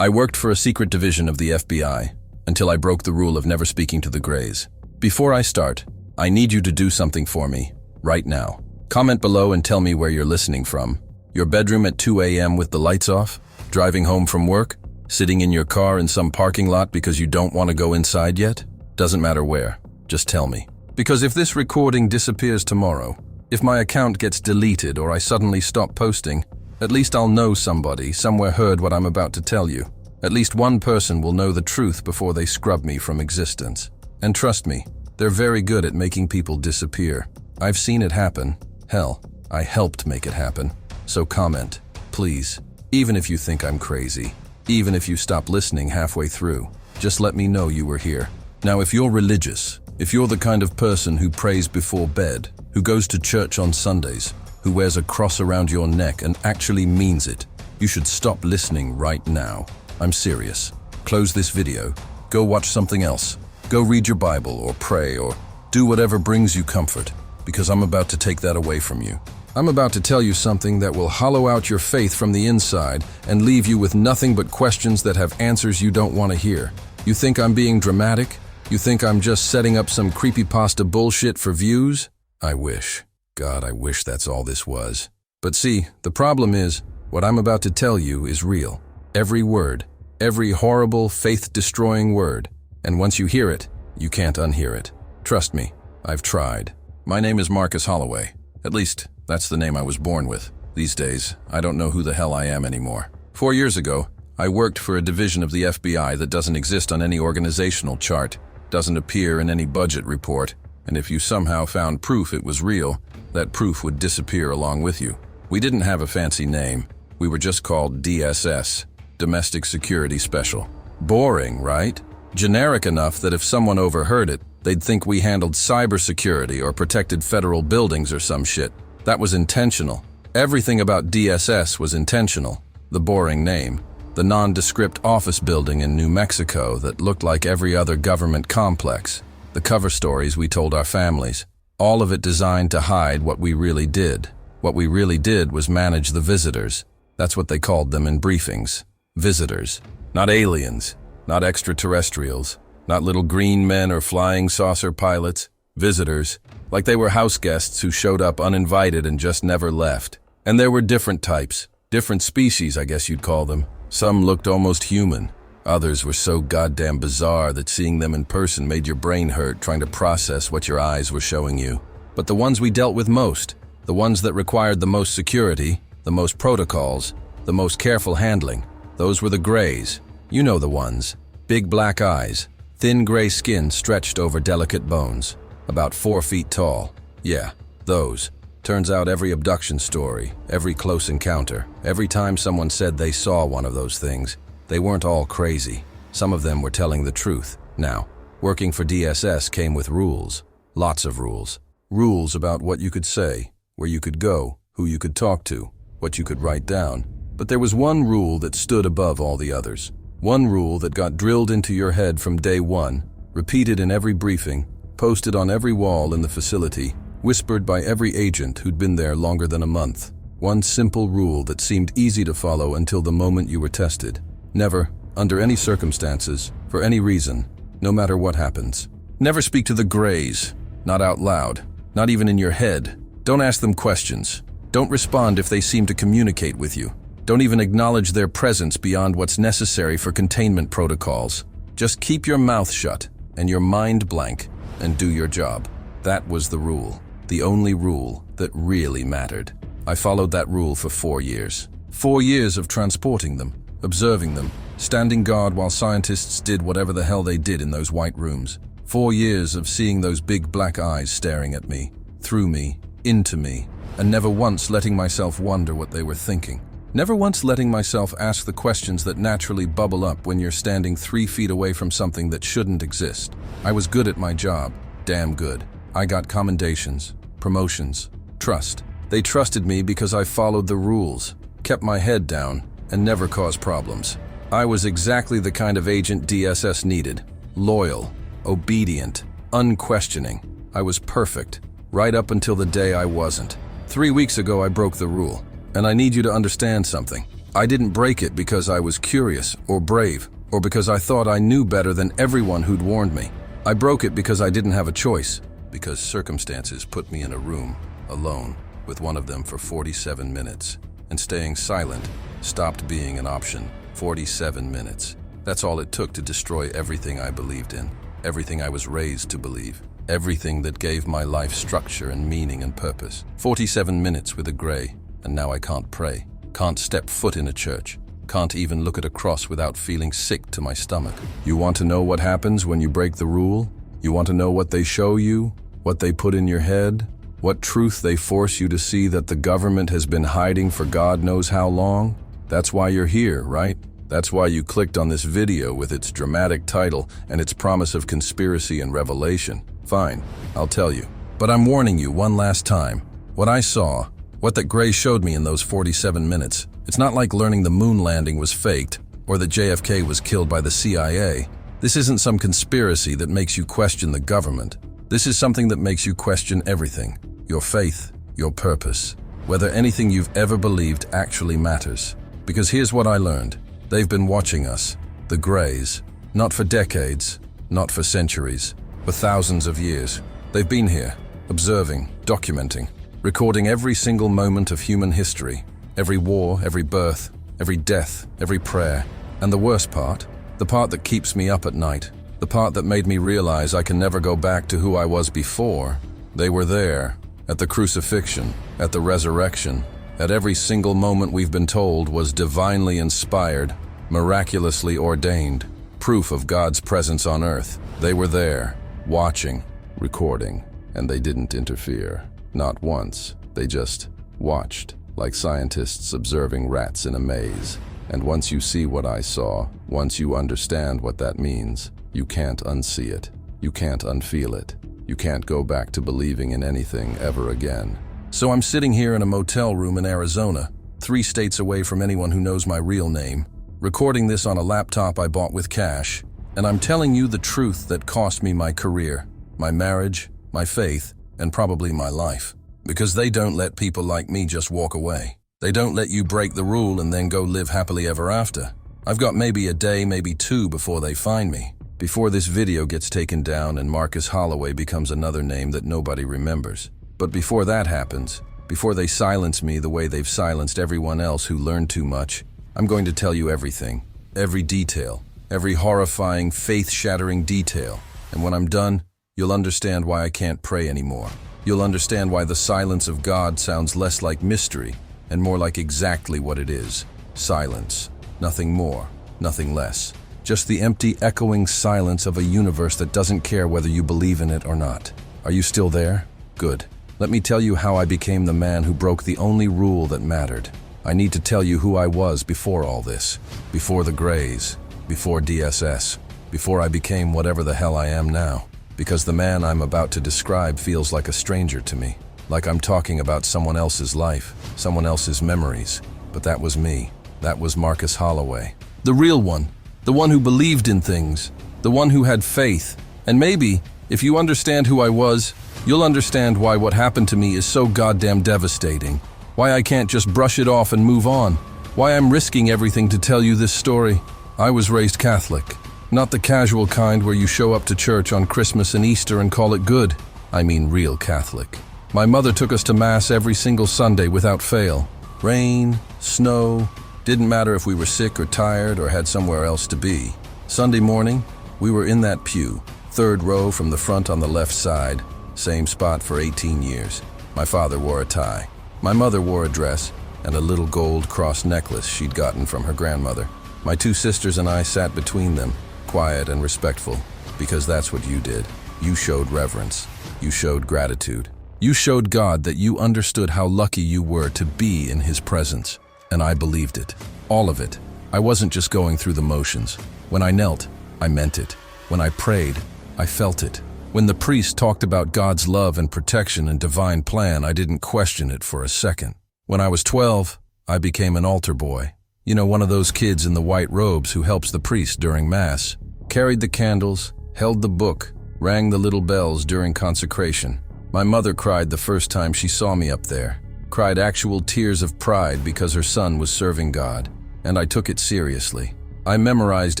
I worked for a secret division of the FBI until I broke the rule of never speaking to the Greys. Before I start, I need you to do something for me, right now. Comment below and tell me where you're listening from. Your bedroom at 2 a.m. with the lights off? Driving home from work? Sitting in your car in some parking lot because you don't want to go inside yet? Doesn't matter where, just tell me. Because if this recording disappears tomorrow, if my account gets deleted or I suddenly stop posting, at least I'll know somebody somewhere heard what I'm about to tell you. At least one person will know the truth before they scrub me from existence. And trust me, they're very good at making people disappear. I've seen it happen. Hell, I helped make it happen. So comment, please. Even if you think I'm crazy. Even if you stop listening halfway through. Just let me know you were here. Now, if you're religious, if you're the kind of person who prays before bed, who goes to church on Sundays, who wears a cross around your neck and actually means it, you should stop listening right now. I'm serious. Close this video. Go watch something else. Go read your Bible or pray or do whatever brings you comfort, because I'm about to take that away from you. I'm about to tell you something that will hollow out your faith from the inside and leave you with nothing but questions that have answers you don't want to hear. You think I'm being dramatic? You think I'm just setting up some creepypasta bullshit for views? I wish. God, I wish that's all this was. But see, the problem is, what I'm about to tell you is real. Every word, every horrible, faith-destroying word. And once you hear it, you can't unhear it. Trust me, I've tried. My name is Marcus Holloway. At least, that's the name I was born with. These days, I don't know who the hell I am anymore. 4 years ago, I worked for a division of the FBI that doesn't exist on any organizational chart, doesn't appear in any budget report, and if you somehow found proof it was real, that proof would disappear along with you. We didn't have a fancy name. We were just called DSS, Domestic Security Special. Boring, right? Generic enough that if someone overheard it, they'd think we handled cybersecurity or protected federal buildings or some shit. That was intentional. Everything about DSS was intentional. The boring name. The nondescript office building in New Mexico that looked like every other government complex. The cover stories we told our families. All of it designed to hide what we really did. What we really did was manage the visitors. That's what they called them in briefings. Visitors. Not aliens. Not extraterrestrials. Not little green men or flying saucer pilots. Visitors. Like they were house guests who showed up uninvited and just never left. And there were different types. Different species, I guess you'd call them. Some looked almost human. Others were so goddamn bizarre that seeing them in person made your brain hurt trying to process what your eyes were showing you. But the ones we dealt with most, the ones that required the most security, the most protocols, the most careful handling, those were the Greys. You know the ones. Big black eyes, thin gray skin stretched over delicate bones, about 4 feet tall. Yeah, those. Turns out every abduction story, every close encounter, every time someone said they saw one of those things, they weren't all crazy. Some of them were telling the truth. Now, working for DSS came with rules. Lots of rules. Rules about what you could say, where you could go, who you could talk to, what you could write down. But there was one rule that stood above all the others. One rule that got drilled into your head from day one, repeated in every briefing, posted on every wall in the facility, whispered by every agent who'd been there longer than a month. One simple rule that seemed easy to follow until the moment you were tested. Never, under any circumstances, for any reason, no matter what happens. Never speak to the Greys, not out loud, not even in your head. Don't ask them questions. Don't respond if they seem to communicate with you. Don't even acknowledge their presence beyond what's necessary for containment protocols. Just keep your mouth shut and your mind blank and do your job. That was the rule, the only rule that really mattered. I followed that rule for 4 years. 4 years of transporting them, observing them, standing guard while scientists did whatever the hell they did in those white rooms. 4 years of seeing those big black eyes staring at me, through me, into me, and never once letting myself wonder what they were thinking. Never once letting myself ask the questions that naturally bubble up when you're standing 3 feet away from something that shouldn't exist. I was good at my job, damn good. I got commendations, promotions, trust. They trusted me because I followed the rules, kept my head down, and never caused problems. I was exactly the kind of agent DSS needed. Loyal, obedient, unquestioning. I was perfect, right up until the day I wasn't. 3 weeks ago I broke the rule. And I need you to understand something. I didn't break it because I was curious or brave, or because I thought I knew better than everyone who'd warned me. I broke it because I didn't have a choice, because circumstances put me in a room, alone, with one of them for 47 minutes. And staying silent stopped being an option. 47 minutes. That's all it took to destroy everything I believed in, everything I was raised to believe, everything that gave my life structure and meaning and purpose. 47 minutes with a gray, and now I can't pray, can't step foot in a church, can't even look at a cross without feeling sick to my stomach. You want to know what happens when you break the rule? You want to know what they show you? What they put in your head? What truth they force you to see that the government has been hiding for God knows how long? That's why you're here, right? That's why you clicked on this video with its dramatic title and its promise of conspiracy and revelation. Fine, I'll tell you. But I'm warning you one last time. What I saw, what that gray showed me in those 47 minutes, it's not like learning the moon landing was faked or that JFK was killed by the CIA. This isn't some conspiracy that makes you question the government. This is something that makes you question everything. Your faith, your purpose, whether anything you've ever believed actually matters. Because here's what I learned. They've been watching us, the Greys, not for decades, not for centuries, for thousands of years. They've been here, observing, documenting, recording every single moment of human history, every war, every birth, every death, every prayer. And the worst part, the part that keeps me up at night, the part that made me realize I can never go back to who I was before, they were there, at the crucifixion, at the resurrection, at every single moment we've been told was divinely inspired, miraculously ordained, proof of God's presence on earth. They were there, watching, recording, and they didn't interfere. Not once. They just watched, like scientists observing rats in a maze. And once you see what I saw, once you understand what that means, you can't unsee it. You can't unfeel it. You can't go back to believing in anything ever again. So I'm sitting here in a motel room in Arizona, 3 states away from anyone who knows my real name, recording this on a laptop I bought with cash, and I'm telling you the truth that cost me my career, my marriage, my faith, and probably my life. Because they don't let people like me just walk away. They don't let you break the rule and then go live happily ever after. I've got maybe a day, maybe 2 before they find me. Before this video gets taken down and Marcus Holloway becomes another name that nobody remembers. But before that happens, before they silence me the way they've silenced everyone else who learned too much, I'm going to tell you everything, every detail, every horrifying, faith-shattering detail. And when I'm done, you'll understand why I can't pray anymore. You'll understand why the silence of God sounds less like mystery and more like exactly what it is. Silence. Nothing more, nothing less. Just the empty, echoing silence of a universe that doesn't care whether you believe in it or not. Are you still there? Good. Let me tell you how I became the man who broke the only rule that mattered. I need to tell you who I was before all this. Before the Greys. Before DSS. Before I became whatever the hell I am now. Because the man I'm about to describe feels like a stranger to me. Like I'm talking about someone else's life, someone else's memories. But that was me. That was Marcus Holloway. The real one. The one who believed in things. The one who had faith. And maybe, if you understand who I was, you'll understand why what happened to me is so goddamn devastating. Why I can't just brush it off and move on. Why I'm risking everything to tell you this story. I was raised Catholic. Not the casual kind where you show up to church on Christmas and Easter and call it good. I mean real Catholic. My mother took us to Mass every single Sunday without fail. Rain, snow, didn't matter if we were sick or tired or had somewhere else to be. Sunday morning, we were in that pew, 3rd row from the front on the left side, same spot for 18 years. My father wore a tie. My mother wore a dress and a little gold cross necklace she'd gotten from her grandmother. My 2 sisters and I sat between them, quiet and respectful, because that's what you did. You showed reverence. You showed gratitude. You showed God that you understood how lucky you were to be in His presence. And I believed it. All of it. I wasn't just going through the motions. When I knelt, I meant it. When I prayed, I felt it. When the priest talked about God's love and protection and divine plan, I didn't question it for a second. When I was 12, I became an altar boy. You know, one of those kids in the white robes who helps the priest during Mass. Carried the candles, held the book, rang the little bells during consecration. My mother cried the first time she saw me up there. Cried actual tears of pride because her son was serving God. and I took it seriously. I memorized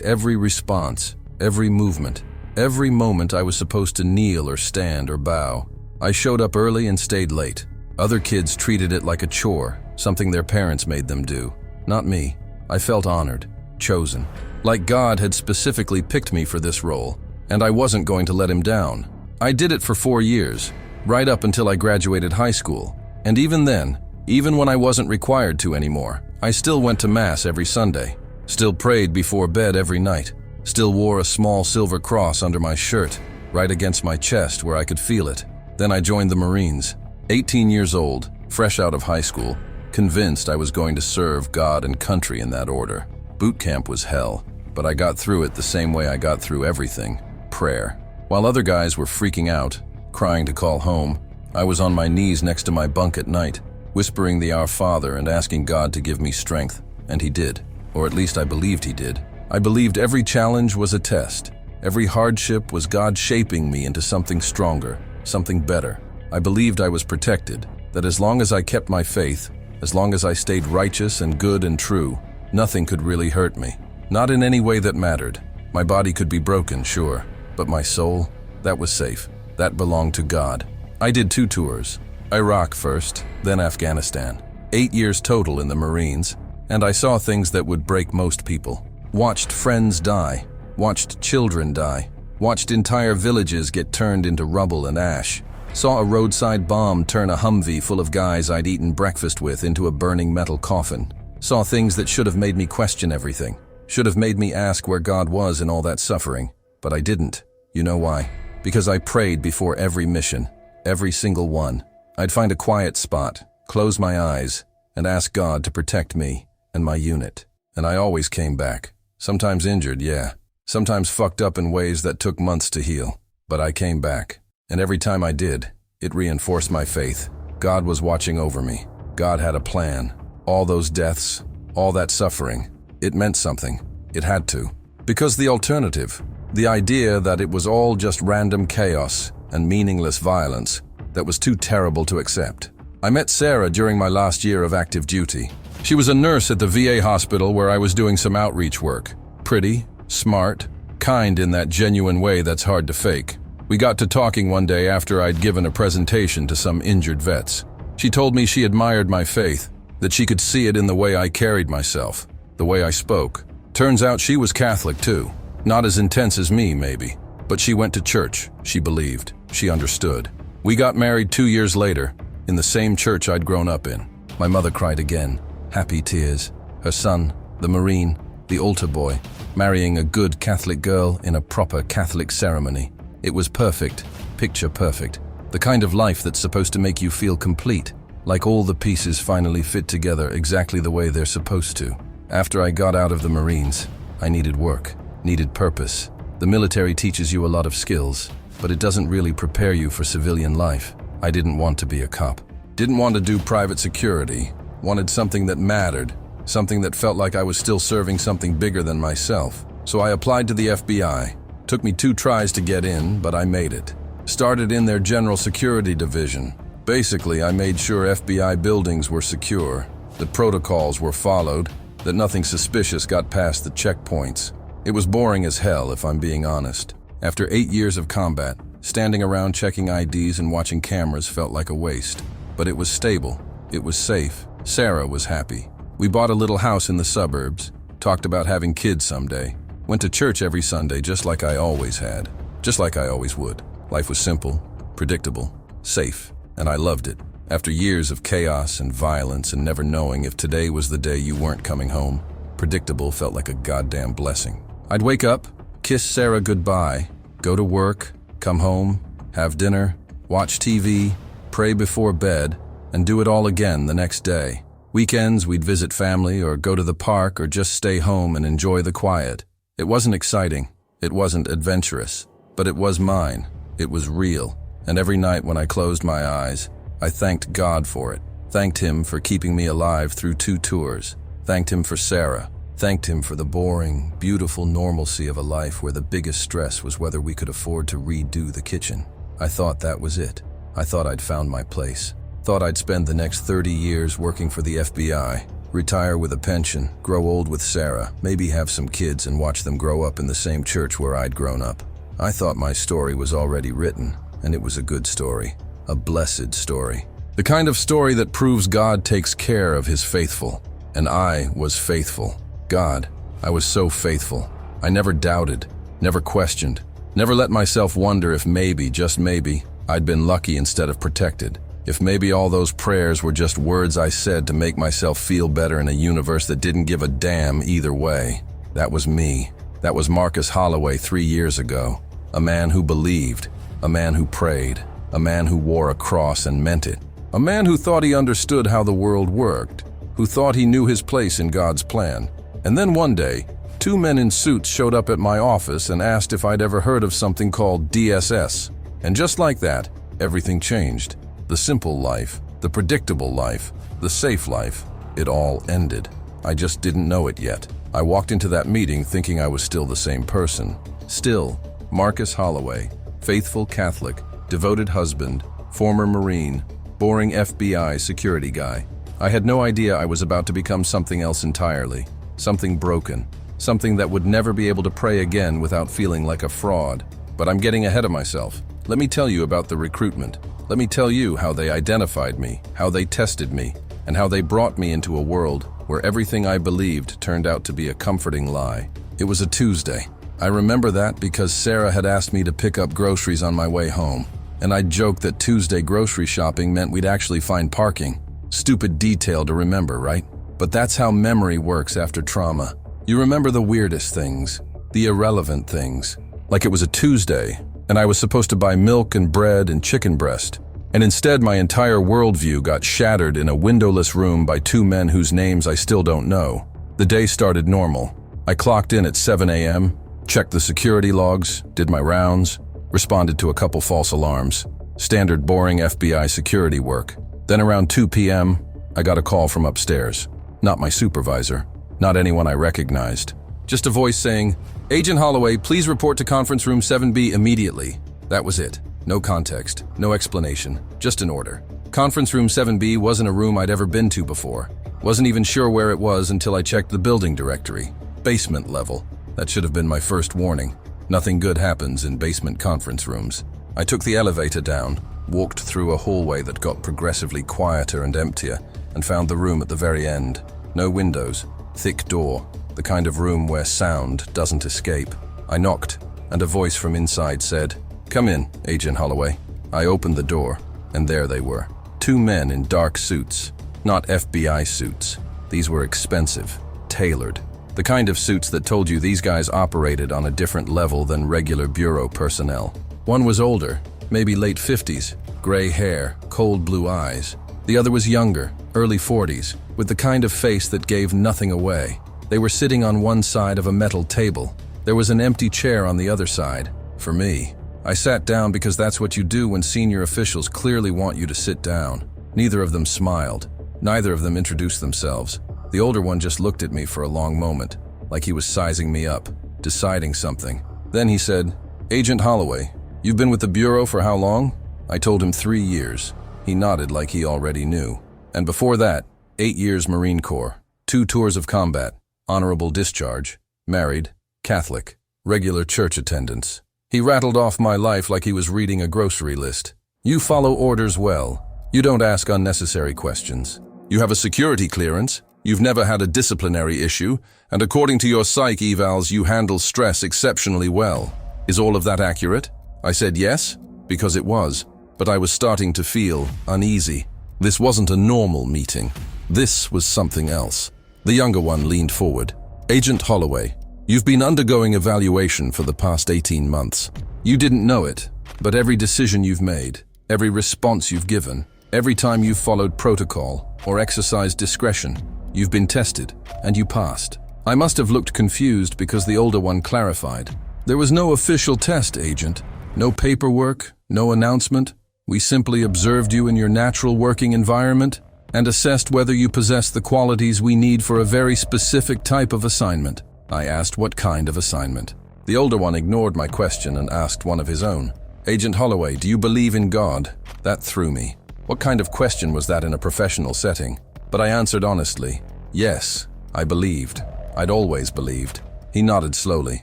every response, every movement, every moment I was supposed to kneel or stand or bow. I showed up early and stayed late. Other kids treated it like a chore, something their parents made them do. Not me. I felt honored, chosen. Like God had specifically picked me for this role, and I wasn't going to let him down. I did it for 4 years, right up until I graduated high school. And even then, even when I wasn't required to anymore, I still went to Mass every Sunday, still prayed before bed every night, still wore a small silver cross under my shirt, right against my chest where I could feel it. Then I joined the Marines, 18 years old, fresh out of high school, convinced I was going to serve God and country in that order. Boot camp was hell, but I got through it the same way I got through everything: prayer. While other guys were freaking out, crying to call home, I was on my knees next to my bunk at night, whispering the Our Father and asking God to give me strength, and he did. Or at least I believed he did. I believed every challenge was a test. Every hardship was God shaping me into something stronger, something better. I believed I was protected, that as long as I kept my faith, as long as I stayed righteous and good and true, nothing could really hurt me. Not in any way that mattered. My body could be broken, sure, but my soul, that was safe. That belonged to God. I did 2 tours. Iraq first, then Afghanistan. 8 years total in the Marines, and I saw things that would break most people. Watched friends die, watched children die, watched entire villages get turned into rubble and ash. Saw a roadside bomb turn a Humvee full of guys I'd eaten breakfast with into a burning metal coffin. Saw things that should have made me question everything. Should have made me ask where God was in all that suffering. But I didn't. You know why? Because I prayed before every mission. Every single one. I'd find a quiet spot, close my eyes, and ask God to protect me and my unit. And I always came back. Sometimes injured, yeah. Sometimes fucked up in ways that took months to heal. But I came back. And every time I did, it reinforced my faith. God was watching over me. God had a plan. All those deaths, all that suffering, it meant something. It had to. Because the alternative, the idea that it was all just random chaos and meaningless violence, that was too terrible to accept. I met Sarah during my last year of active duty. She was a nurse at the VA hospital where I was doing some outreach work. Pretty, smart, kind in that genuine way that's hard to fake. We got to talking one day after I'd given a presentation to some injured vets. She told me she admired my faith, that she could see it in the way I carried myself, the way I spoke. Turns out she was Catholic too. Not as intense as me, maybe. But she went to church. She believed. She understood. We got married 2 years later, in the same church I'd grown up in. My mother cried again. Happy tears. Her son, the Marine, the altar boy, marrying a good Catholic girl in a proper Catholic ceremony. It was perfect, picture perfect. The kind of life that's supposed to make you feel complete, like all the pieces finally fit together exactly the way they're supposed to. After I got out of the Marines, I needed work, needed purpose. The military teaches you a lot of skills, but it doesn't really prepare you for civilian life. I didn't want to be a cop. Didn't want to do private security. Wanted something that mattered, something that felt like I was still serving something bigger than myself. So I applied to the FBI. Took me 2 tries to get in, but I made it. Started in their general security division. Basically, I made sure FBI buildings were secure, that protocols were followed, that nothing suspicious got past the checkpoints. It was boring as hell, if I'm being honest. After 8 years of combat, standing around checking IDs and watching cameras felt like a waste. But it was stable. It was safe. Sarah was happy. We bought a little house in the suburbs, talked about having kids someday. Went to church every Sunday just like I always had, just like I always would. Life was simple, predictable, safe, and I loved it. After years of chaos and violence and never knowing if today was the day you weren't coming home, predictable felt like a goddamn blessing. I'd wake up, kiss Sarah goodbye, go to work, come home, have dinner, watch TV, pray before bed, and do it all again the next day. Weekends, we'd visit family or go to the park or just stay home and enjoy the quiet. It wasn't exciting, it wasn't adventurous, but it was mine, it was real, and every night when I closed my eyes, I thanked God for it, thanked Him for keeping me alive through 2 tours, thanked Him for Sarah, thanked Him for the boring, beautiful normalcy of a life where the biggest stress was whether we could afford to redo the kitchen. I thought that was it. I thought I'd found my place. Thought I'd spend the next 30 years working for the FBI, retire with a pension, grow old with Sarah, maybe have some kids and watch them grow up in the same church where I'd grown up. I thought my story was already written, and it was a good story, a blessed story. The kind of story that proves God takes care of his faithful. And I was faithful. God, I was so faithful. I never doubted, never questioned, never let myself wonder if maybe, just maybe, I'd been lucky instead of protected. If maybe all those prayers were just words I said to make myself feel better in a universe that didn't give a damn either way. That was me. That was Marcus Holloway 3 years ago. A man who believed, a man who prayed, a man who wore a cross and meant it. A man who thought he understood how the world worked, who thought he knew his place in God's plan. And then one day, 2 men in suits showed up at my office and asked if I'd ever heard of something called DSS. And just like that, everything changed. The simple life, the predictable life, the safe life, it all ended. I just didn't know it yet. I walked into that meeting thinking I was still the same person. Still, Marcus Holloway, faithful Catholic, devoted husband, former Marine, boring FBI security guy. I had no idea I was about to become something else entirely, something broken, something that would never be able to pray again without feeling like a fraud. But I'm getting ahead of myself. Let me tell you about the recruitment. Let me tell you how they identified me, how they tested me, and how they brought me into a world where everything I believed turned out to be a comforting lie. It was a Tuesday. I remember that because Sarah had asked me to pick up groceries on my way home, and I'd joked that Tuesday grocery shopping meant we'd actually find parking. Stupid detail to remember, right? But that's how memory works after trauma. You remember the weirdest things, the irrelevant things. Like it was a Tuesday, and I was supposed to buy milk and bread and chicken breast. And instead my entire worldview got shattered in a windowless room by 2 men whose names I still don't know. The day started normal. I clocked in at 7 a.m., checked the security logs, did my rounds, responded to a couple false alarms. Standard boring FBI security work. Then around 2 p.m., I got a call from upstairs. Not my supervisor, not anyone I recognized. Just a voice saying, "Agent Holloway, please report to conference room 7B immediately." That was it. No context, no explanation, just an order. Conference room 7B wasn't a room I'd ever been to before. Wasn't even sure where it was until I checked the building directory. Basement level. That should have been my first warning. Nothing good happens in basement conference rooms. I took the elevator down, walked through a hallway that got progressively quieter and emptier, and found the room at the very end. No windows, thick door, the kind of room where sound doesn't escape. I knocked, and a voice from inside said, "Come in, Agent Holloway." I opened the door, and there they were. 2 men in dark suits, not FBI suits. These were expensive, tailored. The kind of suits that told you these guys operated on a different level than regular bureau personnel. One was older, maybe late 50s, gray hair, cold blue eyes. The other was younger, early 40s, with the kind of face that gave nothing away. They were sitting on one side of a metal table. There was an empty chair on the other side. For me, I sat down because that's what you do when senior officials clearly want you to sit down. Neither of them smiled. Neither of them introduced themselves. The older one just looked at me for a long moment, like he was sizing me up, deciding something. Then he said, "Agent Holloway, you've been with the Bureau for how long?" I told him 3 years. He nodded like he already knew. And before that, 8 years Marine Corps, 2 tours of combat, honorable discharge, married, Catholic, regular church attendance. He rattled off my life like he was reading a grocery list. You follow orders well. You don't ask unnecessary questions. You have a security clearance. You've never had a disciplinary issue. And according to your psych evals, you handle stress exceptionally well. Is all of that accurate? I said yes, because it was. But I was starting to feel uneasy. This wasn't a normal meeting. This was something else. The younger one leaned forward. "Agent Holloway, you've been undergoing evaluation for the past 18 months. You didn't know it, but every decision you've made, every response you've given, every time you've followed protocol or exercised discretion, you've been tested, and you passed." I must have looked confused because the older one clarified. "There was no official test, Agent. No paperwork, no announcement. We simply observed you in your natural working environment and assessed whether you possess the qualities we need for a very specific type of assignment." I asked what kind of assignment. The older one ignored my question and asked one of his own. "Agent Holloway, do you believe in God?" That threw me. What kind of question was that in a professional setting? But I answered honestly, Yes, I believed. I'd always believed. He nodded slowly.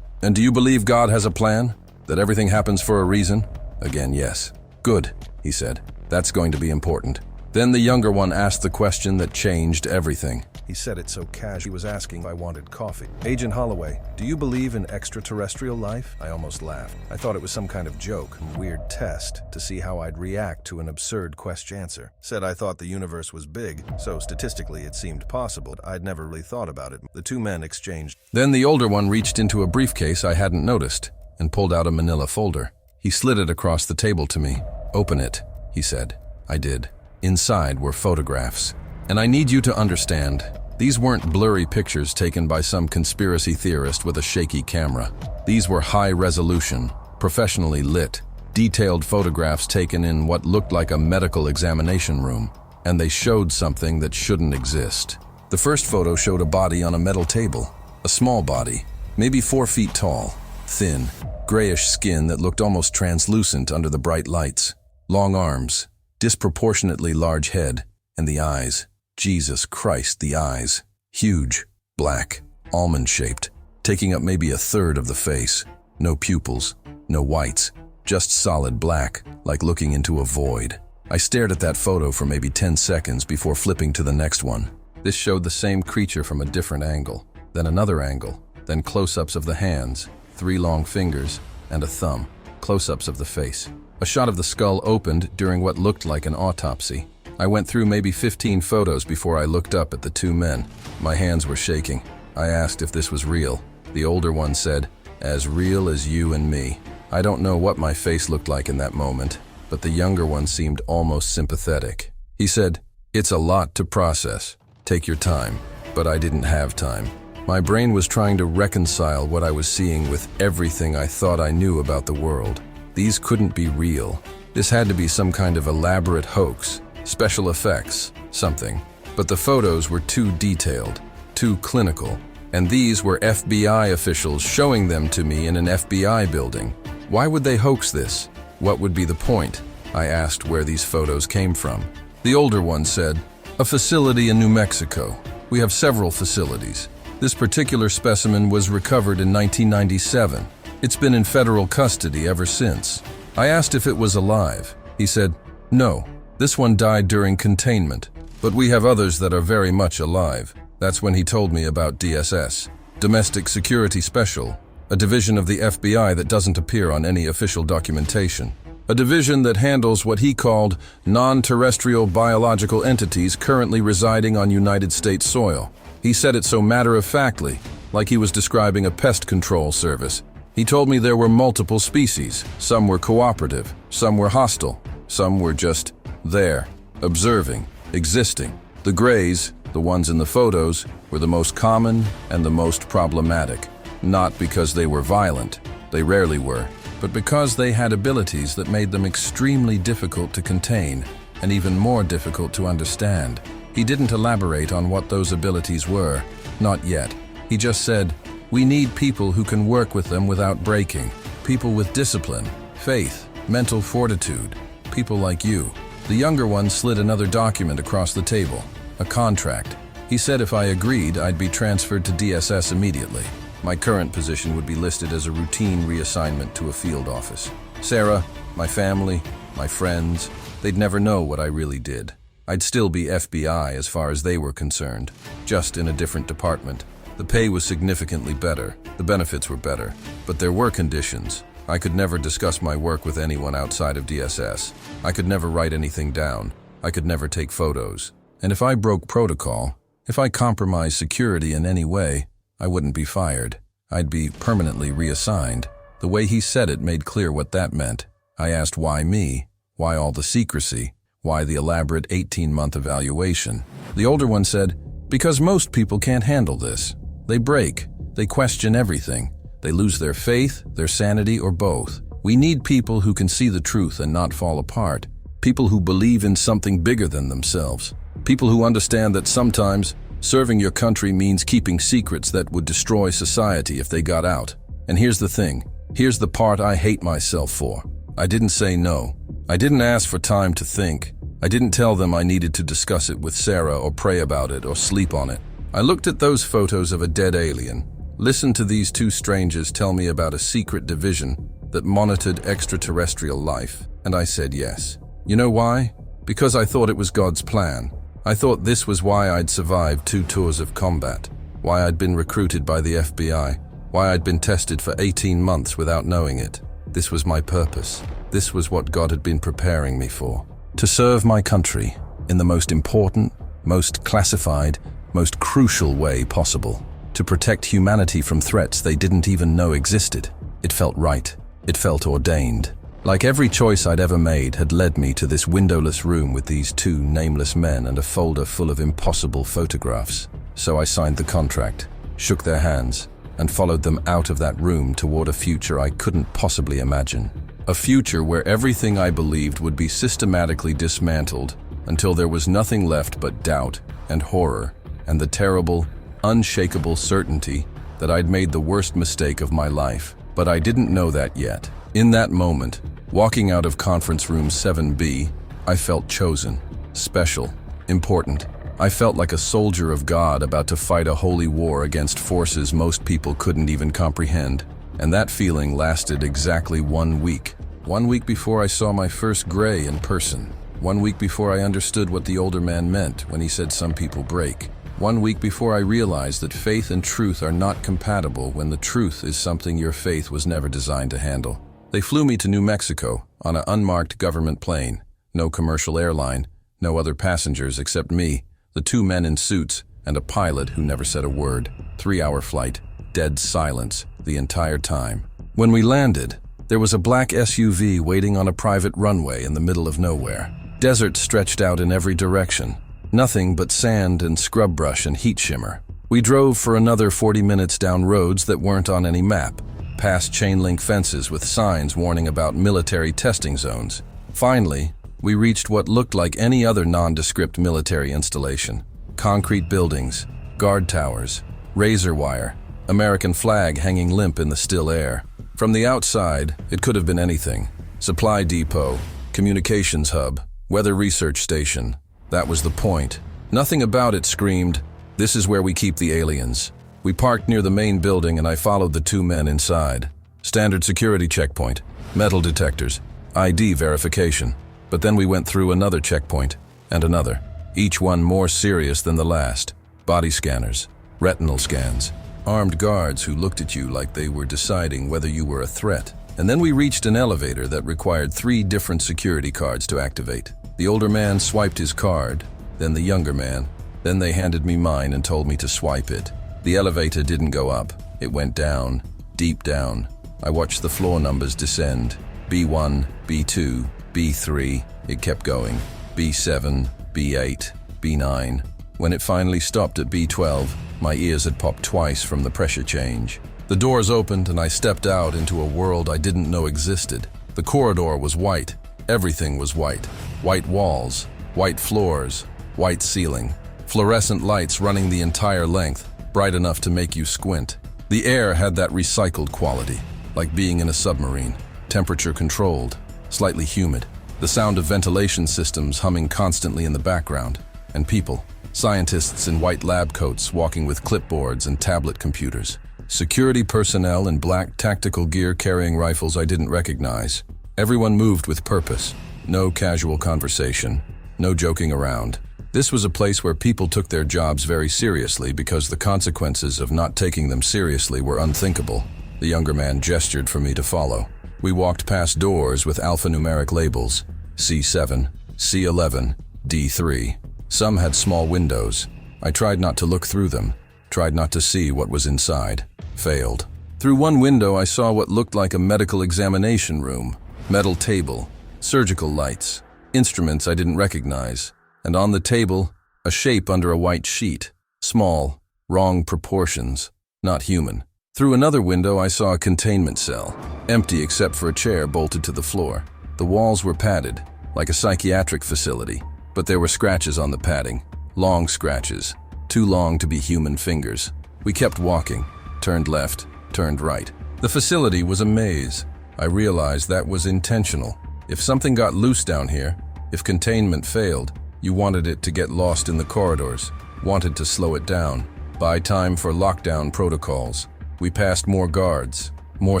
And do you believe God has a plan? That everything happens for a reason? Again, yes. Good, he said. That's going to be important. Then the younger one asked the question that changed everything. He said it so casually he was asking if I wanted coffee. Agent Holloway, do you believe in extraterrestrial life? I almost laughed. I thought it was some kind of joke, a weird test to see how I'd react to an absurd question answer. Said I thought the universe was big, so statistically it seemed possible. I'd never really thought about it. The two men exchanged. Then the older one reached into a briefcase I hadn't noticed and pulled out a manila folder. He slid it across the table to me. Open it, he said. I did. Inside were photographs. And I need you to understand, these weren't blurry pictures taken by some conspiracy theorist with a shaky camera. These were high-resolution, professionally lit, detailed photographs taken in what looked like a medical examination room, and they showed something that shouldn't exist. The first photo showed a body on a metal table, a small body, maybe 4 feet tall, thin, grayish skin that looked almost translucent under the bright lights, long arms, disproportionately large head, and the eyes. Jesus Christ, the eyes. Huge, black, almond-shaped, taking up maybe a third of the face. No pupils, no whites, just solid black, like looking into a void. I stared at that photo for maybe 10 seconds before flipping to the next one. This showed the same creature from a different angle, then another angle, then close-ups of the hands, 3 long fingers, and a thumb, close-ups of the face. A shot of the skull opened during what looked like an autopsy. I went through maybe 15 photos before I looked up at the two men. My hands were shaking. I asked if this was real. The older one said, "As real as you and me." I don't know what my face looked like in that moment, but the younger one seemed almost sympathetic. He said, "It's a lot to process. Take your time." But I didn't have time. My brain was trying to reconcile what I was seeing with everything I thought I knew about the world. These couldn't be real. This had to be some kind of elaborate hoax. Special effects, something. But the photos were too detailed, too clinical, and these were FBI officials showing them to me in an FBI building. Why would they hoax this? What would be the point? I asked where these photos came from. The older one said, "A facility in New Mexico. We have several facilities. This particular specimen was recovered in 1997. It's been in federal custody ever since." I asked if it was alive. He said, "No. This one died during containment, but we have others that are very much alive." That's when he told me about DSS, Domestic Security Special, a division of the FBI that doesn't appear on any official documentation. A division that handles what he called non-terrestrial biological entities currently residing on United States soil. He said it so matter-of-factly, like he was describing a pest control service. He told me there were multiple species. Some were cooperative, some were hostile, some were just there, observing, existing. The grays, the ones in the photos, were the most common and the most problematic. Not because they were violent, they rarely were, but because they had abilities that made them extremely difficult to contain and even more difficult to understand. He didn't elaborate on what those abilities were, not yet. He just said, "We need people who can work with them without breaking. People with discipline, faith, mental fortitude. People like you." The younger one slid another document across the table, a contract. He said if I agreed, I'd be transferred to DSS immediately. My current position would be listed as a routine reassignment to a field office. Sarah, my family, my friends, they'd never know what I really did. I'd still be FBI as far as they were concerned, just in a different department. The pay was significantly better, the benefits were better, but there were conditions. I could never discuss my work with anyone outside of DSS. I could never write anything down. I could never take photos. And if I broke protocol, if I compromised security in any way, I wouldn't be fired. I'd be permanently reassigned. The way he said it made clear what that meant. I asked why me? Why all the secrecy? Why the elaborate 18-month evaluation? The older one said, "Because most people can't handle this. They break. They question everything. They lose their faith, their sanity, or both. We need people who can see the truth and not fall apart. People who believe in something bigger than themselves. People who understand that sometimes serving your country means keeping secrets that would destroy society if they got out. And here's the thing. Here's the part I hate myself for. I didn't say no. I didn't ask for time to think. I didn't tell them I needed to discuss it with Sarah or pray about it or sleep on it. I looked at those photos of a dead alien, listened to these two strangers tell me about a secret division that monitored extraterrestrial life, and I said yes. You know why? Because I thought it was God's plan. I thought this was why I'd survived 2 tours of combat, why I'd been recruited by the FBI, why I'd been tested for 18 months without knowing it. This was my purpose. This was what God had been preparing me for. To serve my country in the most important, most classified, most crucial way possible. To protect humanity from threats they didn't even know existed. It felt right. It felt ordained. Like every choice I'd ever made had led me to this windowless room with these 2 nameless men and a folder full of impossible photographs. So I signed the contract, shook their hands, and followed them out of that room toward a future I couldn't possibly imagine. A future where everything I believed would be systematically dismantled until there was nothing left but doubt and horror and the terrible, unshakable certainty that I'd made the worst mistake of my life. But I didn't know that yet. In that moment, walking out of conference room 7B, I felt chosen, special, important. I felt like a soldier of God about to fight a holy war against forces most people couldn't even comprehend. And that feeling lasted exactly 1 week. 1 week before I saw my first gray in person. 1 week before I understood what the older man meant when he said some people break. 1 week before I realized that faith and truth are not compatible when the truth is something your faith was never designed to handle. They flew me to New Mexico on an unmarked government plane. No commercial airline, no other passengers except me, the 2 men in suits, and a pilot who never said a word. 3-hour flight, dead silence the entire time. When we landed, there was a black SUV waiting on a private runway in the middle of nowhere. Desert stretched out in every direction. Nothing but sand and scrub brush and heat shimmer. We drove for another 40 minutes down roads that weren't on any map, past chain-link fences with signs warning about military testing zones. Finally, we reached what looked like any other nondescript military installation. Concrete buildings, guard towers, razor wire, American flag hanging limp in the still air. From the outside, it could have been anything. Supply depot, communications hub, weather research station. That was the point. Nothing about it screamed, "This is where we keep the aliens." We parked near the main building and I followed the 2 men inside. Standard security checkpoint, metal detectors, ID verification. But then we went through another checkpoint and another, each one more serious than the last. Body scanners, retinal scans, armed guards who looked at you like they were deciding whether you were a threat. And then we reached an elevator that required 3 different security cards to activate. The older man swiped his card, then the younger man. Then they handed me mine and told me to swipe it. The elevator didn't go up. It went down, deep down. I watched the floor numbers descend. B1, B2, B3. It kept going. B7, B8, B9. When it finally stopped at B12, my ears had popped twice from the pressure change. The doors opened and I stepped out into a world I didn't know existed. The corridor was white. Everything was white. White walls, white floors, white ceiling. Fluorescent lights running the entire length, bright enough to make you squint. The air had that recycled quality, like being in a submarine. Temperature controlled, slightly humid. The sound of ventilation systems humming constantly in the background. And people, scientists in white lab coats walking with clipboards and tablet computers. Security personnel in black tactical gear carrying rifles I didn't recognize. Everyone moved with purpose. No casual conversation. No joking around. This was a place where people took their jobs very seriously because the consequences of not taking them seriously were unthinkable. The younger man gestured for me to follow. We walked past doors with alphanumeric labels. C7, C11, D3. Some had small windows. I tried not to look through them. Tried not to see what was inside. Failed. Through one window I saw what looked like a medical examination room. Metal table. Surgical lights. Instruments I didn't recognize. And on the table, a shape under a white sheet. Small, wrong proportions, not human. Through another window I saw a containment cell, empty except for a chair bolted to the floor. The walls were padded, like a psychiatric facility, but there were scratches on the padding. Long scratches, too long to be human fingers. We kept walking, turned left, turned right. The facility was a maze. I realized that was intentional. If something got loose down here, if containment failed, you wanted it to get lost in the corridors, wanted to slow it down. Buy time for lockdown protocols. We passed more guards, more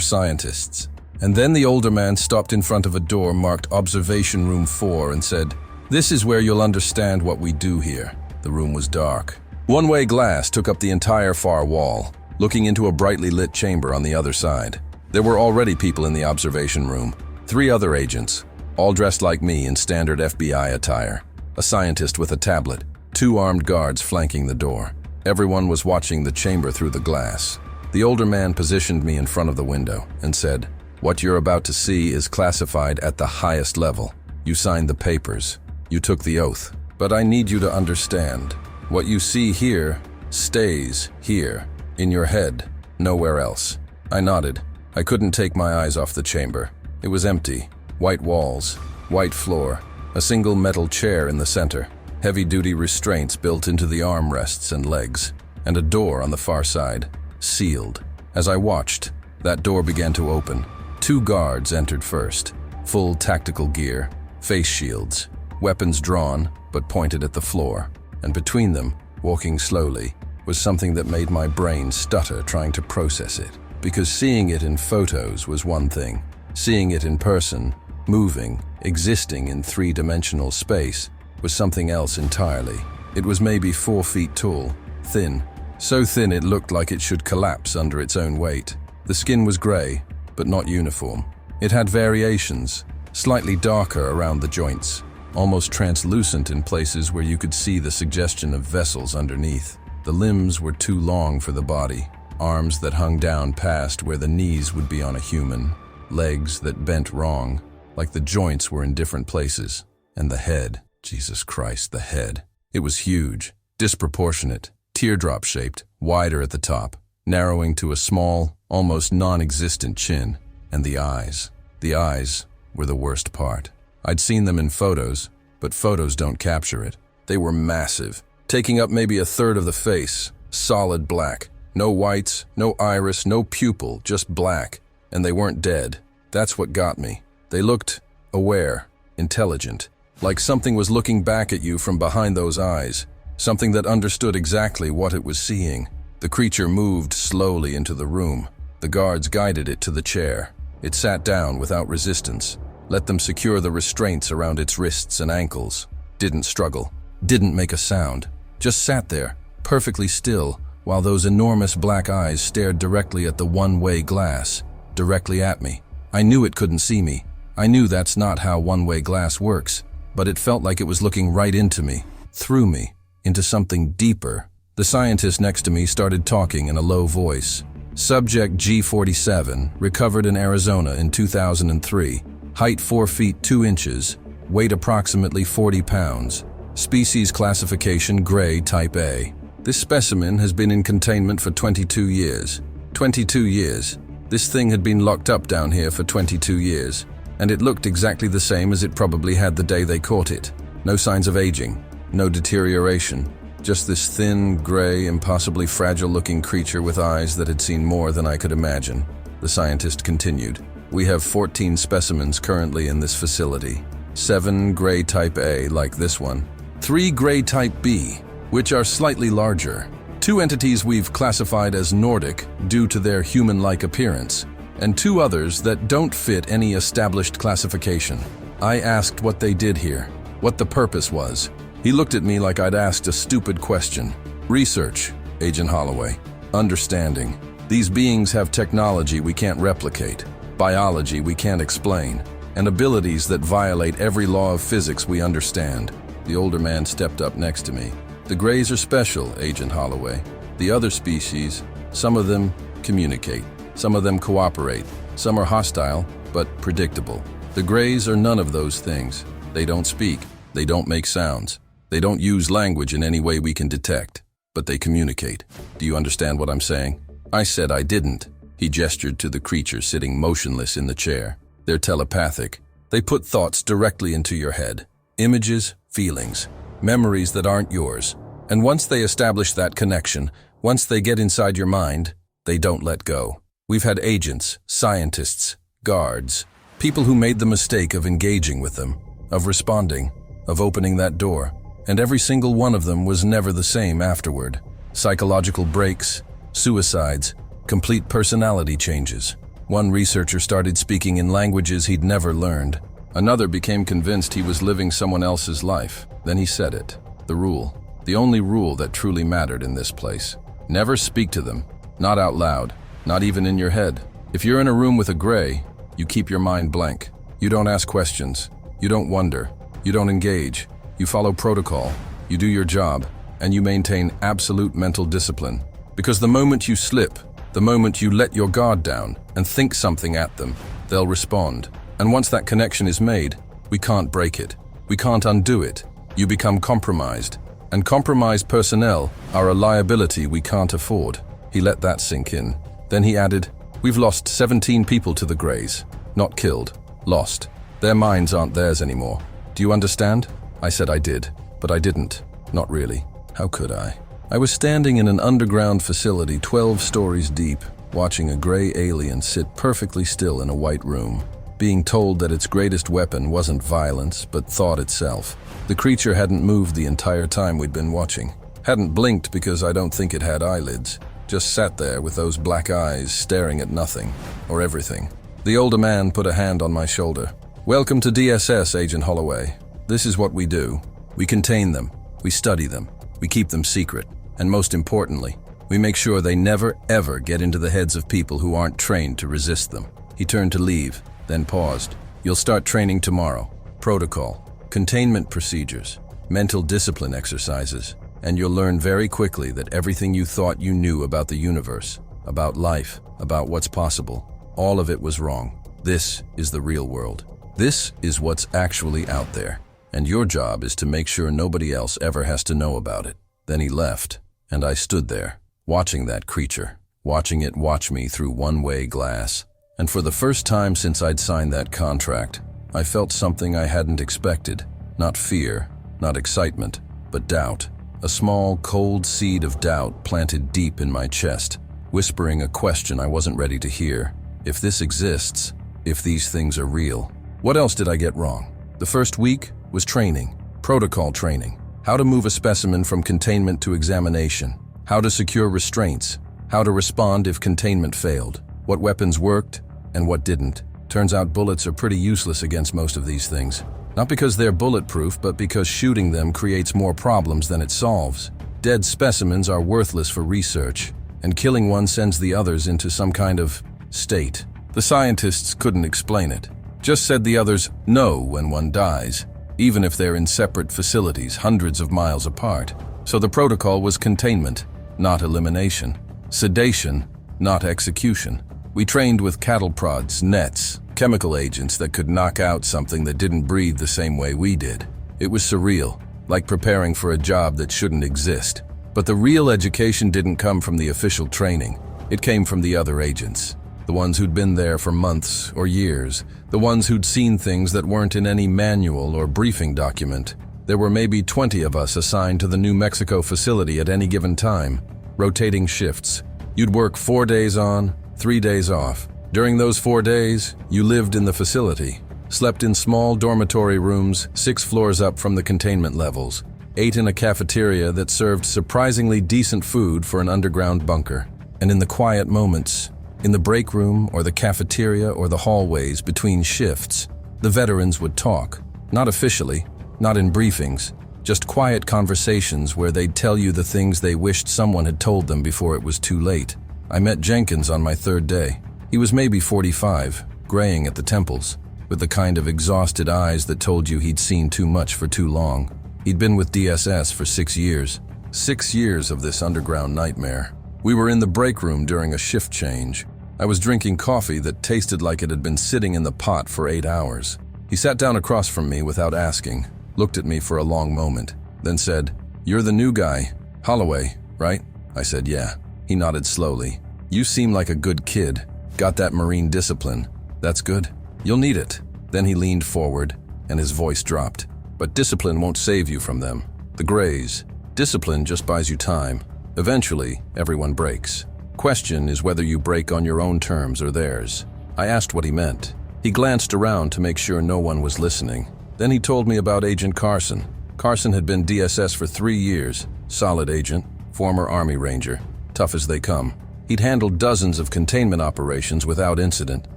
scientists. And then the older man stopped in front of a door marked Observation Room 4 and said, "This is where you'll understand what we do here." The room was dark. One-way glass took up the entire far wall, looking into a brightly lit chamber on the other side. There were already people in the observation room, 3 other agents, all dressed like me in standard FBI attire, a scientist with a tablet, 2 armed guards flanking the door. Everyone was watching the chamber through the glass. The older man positioned me in front of the window and said, "What you're about to see is classified at the highest level. You signed the papers. You took the oath. But I need you to understand, what you see here stays here, in your head, nowhere else." I nodded. I couldn't take my eyes off the chamber. It was empty. White walls, white floor, a single metal chair in the center, heavy-duty restraints built into the armrests and legs, and a door on the far side, sealed. As I watched, that door began to open. 2 guards entered first, full tactical gear, face shields, weapons drawn but pointed at the floor. And between them, walking slowly, was something that made my brain stutter trying to process it. Because seeing it in photos was one thing. Seeing it in person, moving, existing in 3-dimensional space, was something else entirely. It was maybe 4 feet tall, thin. So thin it looked like it should collapse under its own weight. The skin was gray, but not uniform. It had variations, slightly darker around the joints, almost translucent in places where you could see the suggestion of vessels underneath. The limbs were too long for the body, arms that hung down past where the knees would be on a human, legs that bent wrong, like the joints were in different places. And the head, Jesus Christ, the head. It was huge, disproportionate, teardrop-shaped, wider at the top, narrowing to a small, almost non-existent chin. And the eyes. The eyes were the worst part. I'd seen them in photos, but photos don't capture it. They were massive, taking up maybe a third of the face, solid black. No whites, no iris, no pupil, just black. And they weren't dead. That's what got me. They looked aware, intelligent, like something was looking back at you from behind those eyes, something that understood exactly what it was seeing. The creature moved slowly into the room. The guards guided it to the chair. It sat down without resistance, let them secure the restraints around its wrists and ankles. Didn't struggle, didn't make a sound, just sat there, perfectly still, while those enormous black eyes stared directly at the one-way glass, directly at me. I knew it couldn't see me. I knew that's not how one-way glass works, but it felt like it was looking right into me, through me, into something deeper. The scientist next to me started talking in a low voice. Subject G47, recovered in Arizona in 2003, height 4 feet 2 inches, weight approximately 40 pounds, species classification gray type A. This specimen has been in containment for 22 years. 22 years. This thing had been locked up down here for 22 years, and it looked exactly the same as it probably had the day they caught it. No signs of aging, no deterioration. Just this thin, gray, impossibly fragile-looking creature with eyes that had seen more than I could imagine. The scientist continued. We have 14 specimens currently in this facility. 7 gray type A, like this one. 3 gray type B, which are slightly larger. 2 entities we've classified as Nordic due to their human-like appearance, and 2 others that don't fit any established classification. I asked what they did here, what the purpose was. He looked at me like I'd asked a stupid question. Research, Agent Holloway. Understanding. These beings have technology we can't replicate, biology we can't explain, and abilities that violate every law of physics we understand. The older man stepped up next to me. The Greys are special, Agent Holloway. The other species, some of them communicate, some of them cooperate, some are hostile, but predictable. The Greys are none of those things. They don't speak, they don't make sounds. They don't use language in any way we can detect, but they communicate. Do you understand what I'm saying? I said I didn't. He gestured to the creature sitting motionless in the chair. They're telepathic. They put thoughts directly into your head. Images, feelings, memories that aren't yours. And once they establish that connection, once they get inside your mind, they don't let go. We've had agents, scientists, guards, people who made the mistake of engaging with them, of responding, of opening that door. And every single one of them was never the same afterward. psychological breaks, suicides, complete personality changes. One researcher started speaking in languages he'd never learned. Another became convinced he was living someone else's life. Then he said it. The rule. The only rule that truly mattered in this place. Never speak to them. Not out loud. Not even in your head. If you're in a room with a gray, you keep your mind blank. You don't ask questions. You don't wonder. You don't engage. You follow protocol. You do your job. And you maintain absolute mental discipline. Because the moment you slip, the moment you let your guard down and think something at them, they'll respond. And once that connection is made, we can't break it. We can't undo it. You become compromised. And compromised personnel are a liability we can't afford. He let that sink in. Then he added, "We've lost 17 people to the Greys. Not killed. Lost. Their minds aren't theirs anymore. Do you understand?" I said I did, but I didn't. Not really. How could I? I was standing in an underground facility 12 stories deep, watching a gray alien sit perfectly still in a white room, being told that its greatest weapon wasn't violence, but thought itself. The creature hadn't moved the entire time we'd been watching. Hadn't blinked because I don't think it had eyelids. Just sat there with those black eyes staring at nothing, or everything. The older man put a hand on my shoulder. "Welcome to DSS, Agent Holloway. This is what we do. We contain them. We study them. We keep them secret. And most importantly, we make sure they never, ever get into the heads of people who aren't trained to resist them." He turned to leave, then paused. "You'll start training tomorrow. Protocol, containment procedures, mental discipline exercises, and you'll learn very quickly that everything you thought you knew about the universe, about life, about what's possible, all of it was wrong. This is the real world. This is what's actually out there. And your job is to make sure nobody else ever has to know about it." Then he left. And I stood there, watching that creature, watching it watch me through one-way glass. And for the first time since I'd signed that contract, I felt something I hadn't expected. Not fear, not excitement, but doubt. A small, cold seed of doubt planted deep in my chest, whispering a question I wasn't ready to hear. If this exists, if these things are real, what else did I get wrong? The first week was training, protocol training. How to move a specimen from containment to examination, how to secure restraints, how to respond if containment failed, what weapons worked and what didn't. Turns out bullets are pretty useless against most of these things. Not because they're bulletproof, but because shooting them creates more problems than it solves. Dead specimens are worthless for research, and killing one sends the others into some kind of state. The scientists couldn't explain it. Just said the others know when one dies, even if they're in separate facilities hundreds of miles apart. So the protocol was containment, not elimination. Sedation, not execution. We trained with cattle prods, nets, chemical agents that could knock out something that didn't breathe the same way we did. It was surreal, like preparing for a job that shouldn't exist. But the real education didn't come from the official training. It came from the other agents. The ones who'd been there for months or years. The ones who'd seen things that weren't in any manual or briefing document. There were maybe 20 of us assigned to the New Mexico facility at any given time. Rotating shifts. You'd work 4 days on, 3 days off. During those 4 days, you lived in the facility. Slept in small dormitory rooms 6 floors up from the containment levels. Ate in a cafeteria that served surprisingly decent food for an underground bunker. And in the quiet moments, in the break room or the cafeteria or the hallways between shifts, the veterans would talk. Not officially, not in briefings, just quiet conversations where they'd tell you the things they wished someone had told them before it was too late. I met Jenkins on my 3rd day. He was maybe 45, graying at the temples, with the kind of exhausted eyes that told you he'd seen too much for too long. He'd been with DSS for 6 years. 6 years of this underground nightmare. We were in the break room during a shift change. I was drinking coffee that tasted like it had been sitting in the pot for 8 hours. He sat down across from me without asking, looked at me for a long moment, then said, "You're the new guy, Holloway, right?" I said, "Yeah." He nodded slowly. "You seem like a good kid. Got that Marine discipline. That's good. You'll need it." Then he leaned forward, and his voice dropped. "But discipline won't save you from them. The Greys. Discipline just buys you time. Eventually, everyone breaks. Question is whether you break on your own terms or theirs." I asked what he meant. He glanced around to make sure no one was listening. Then he told me about Agent Carson. Carson had been DSS for 3 years. Solid agent. former Army Ranger, tough as they come. He'd handled dozens of containment operations without incident,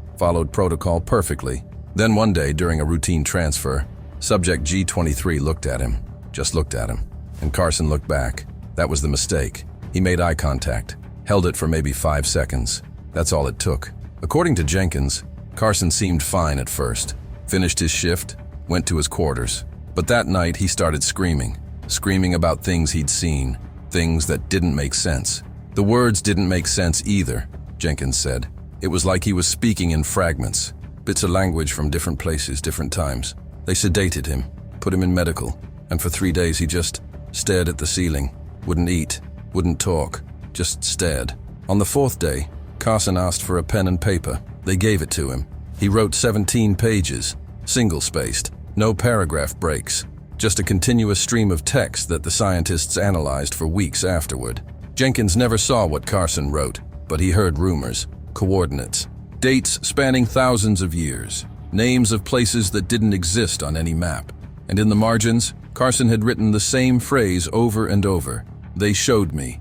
followed protocol perfectly. Then one day, during a routine transfer, Subject G23 looked at him, just looked at him, and Carson looked back. That was the mistake. He made eye contact, held it for maybe 5 seconds. That's all it took. According to Jenkins, Carson seemed fine at first, finished his shift, went to his quarters. But that night he started screaming about things he'd seen, things that didn't make sense. The words didn't make sense either, Jenkins said. It was like he was speaking in fragments, bits of language from different places, different times. They sedated him, put him in medical, and for 3 days he just stared at the ceiling, wouldn't eat, wouldn't talk, just stared. On the 4th day, Carson asked for a pen and paper. They gave it to him. He wrote 17 pages, single-spaced, no paragraph breaks, just a continuous stream of text that the scientists analyzed for weeks afterward. Jenkins never saw what Carson wrote, but he heard rumors, coordinates, dates spanning thousands of years, names of places that didn't exist on any map. And in the margins, Carson had written the same phrase over and over. They showed me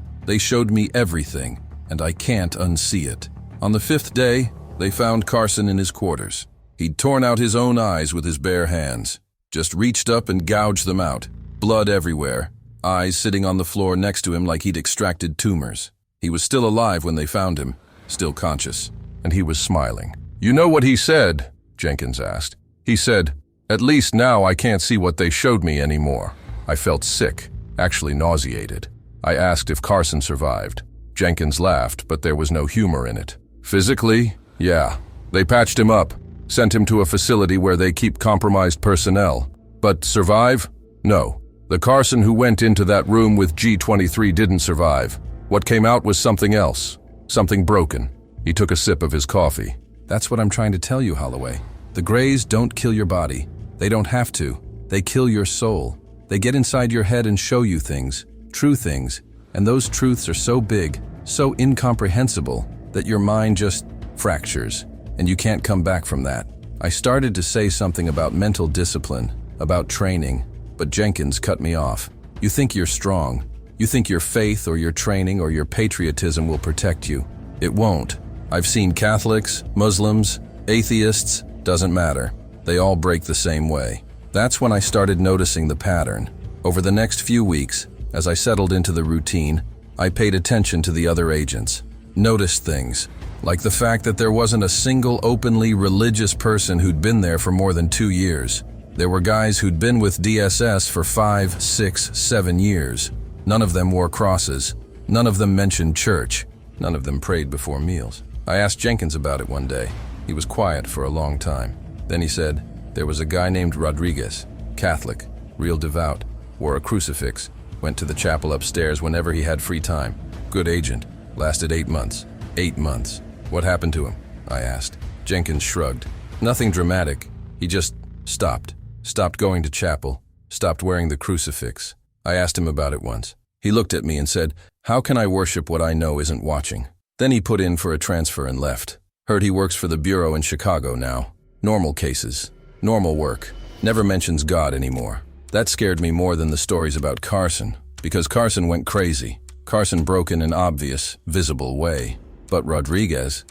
everything, and I can't unsee it. On the 5th day, they found Carson in his quarters. He'd torn out his own eyes with his bare hands, just reached up and gouged them out, blood everywhere, eyes sitting on the floor next to him like he'd extracted tumors. He was still alive when they found him, still conscious, and he was smiling. "You know what he said?" Jenkins asked. "He said, 'At least now I can't see what they showed me anymore.'" I felt sick, actually nauseated. I asked if Carson survived. Jenkins laughed, but there was no humor in it. "Physically, yeah. They patched him up, sent him to a facility where they keep compromised personnel. But survive? No. The Carson who went into that room with G23 didn't survive. What came out was something else, something broken." He took a sip of his coffee. "That's what I'm trying to tell you, Holloway. The Greys don't kill your body. They don't have to. They kill your soul. They get inside your head and show you things, true things, and those truths are so big, so incomprehensible, that your mind just fractures, and you can't come back from that." I started to say something about mental discipline, about training, but Jenkins cut me off. "You think you're strong. You think your faith or your training or your patriotism will protect you. It won't. I've seen Catholics, Muslims, atheists, doesn't matter. They all break the same way." That's when I started noticing the pattern. Over the next few weeks, as I settled into the routine, I paid attention to the other agents. Noticed things, like the fact that there wasn't a single openly religious person who'd been there for more than 2 years. There were guys who'd been with DSS for 5, 6, 7 years. None of them wore crosses. None of them mentioned church. None of them prayed before meals. I asked Jenkins about it one day. He was quiet for a long time. Then he said, "There was a guy named Rodriguez, Catholic, real devout, wore a crucifix, went to the chapel upstairs whenever he had free time. Good agent. Lasted 8 months. 8 months. What happened to him?" I asked. Jenkins shrugged. "Nothing dramatic. He just stopped. Stopped going to chapel. Stopped wearing the crucifix." I asked him about it once. He looked at me and said, "How can I worship what I know isn't watching?" Then he put in for a transfer and left. Heard he works for the bureau in Chicago now. Normal cases. Normal work. Never mentions God anymore. That scared me more than the stories about Carson, because Carson went crazy. Carson broke in an obvious, visible way. But Rodriguez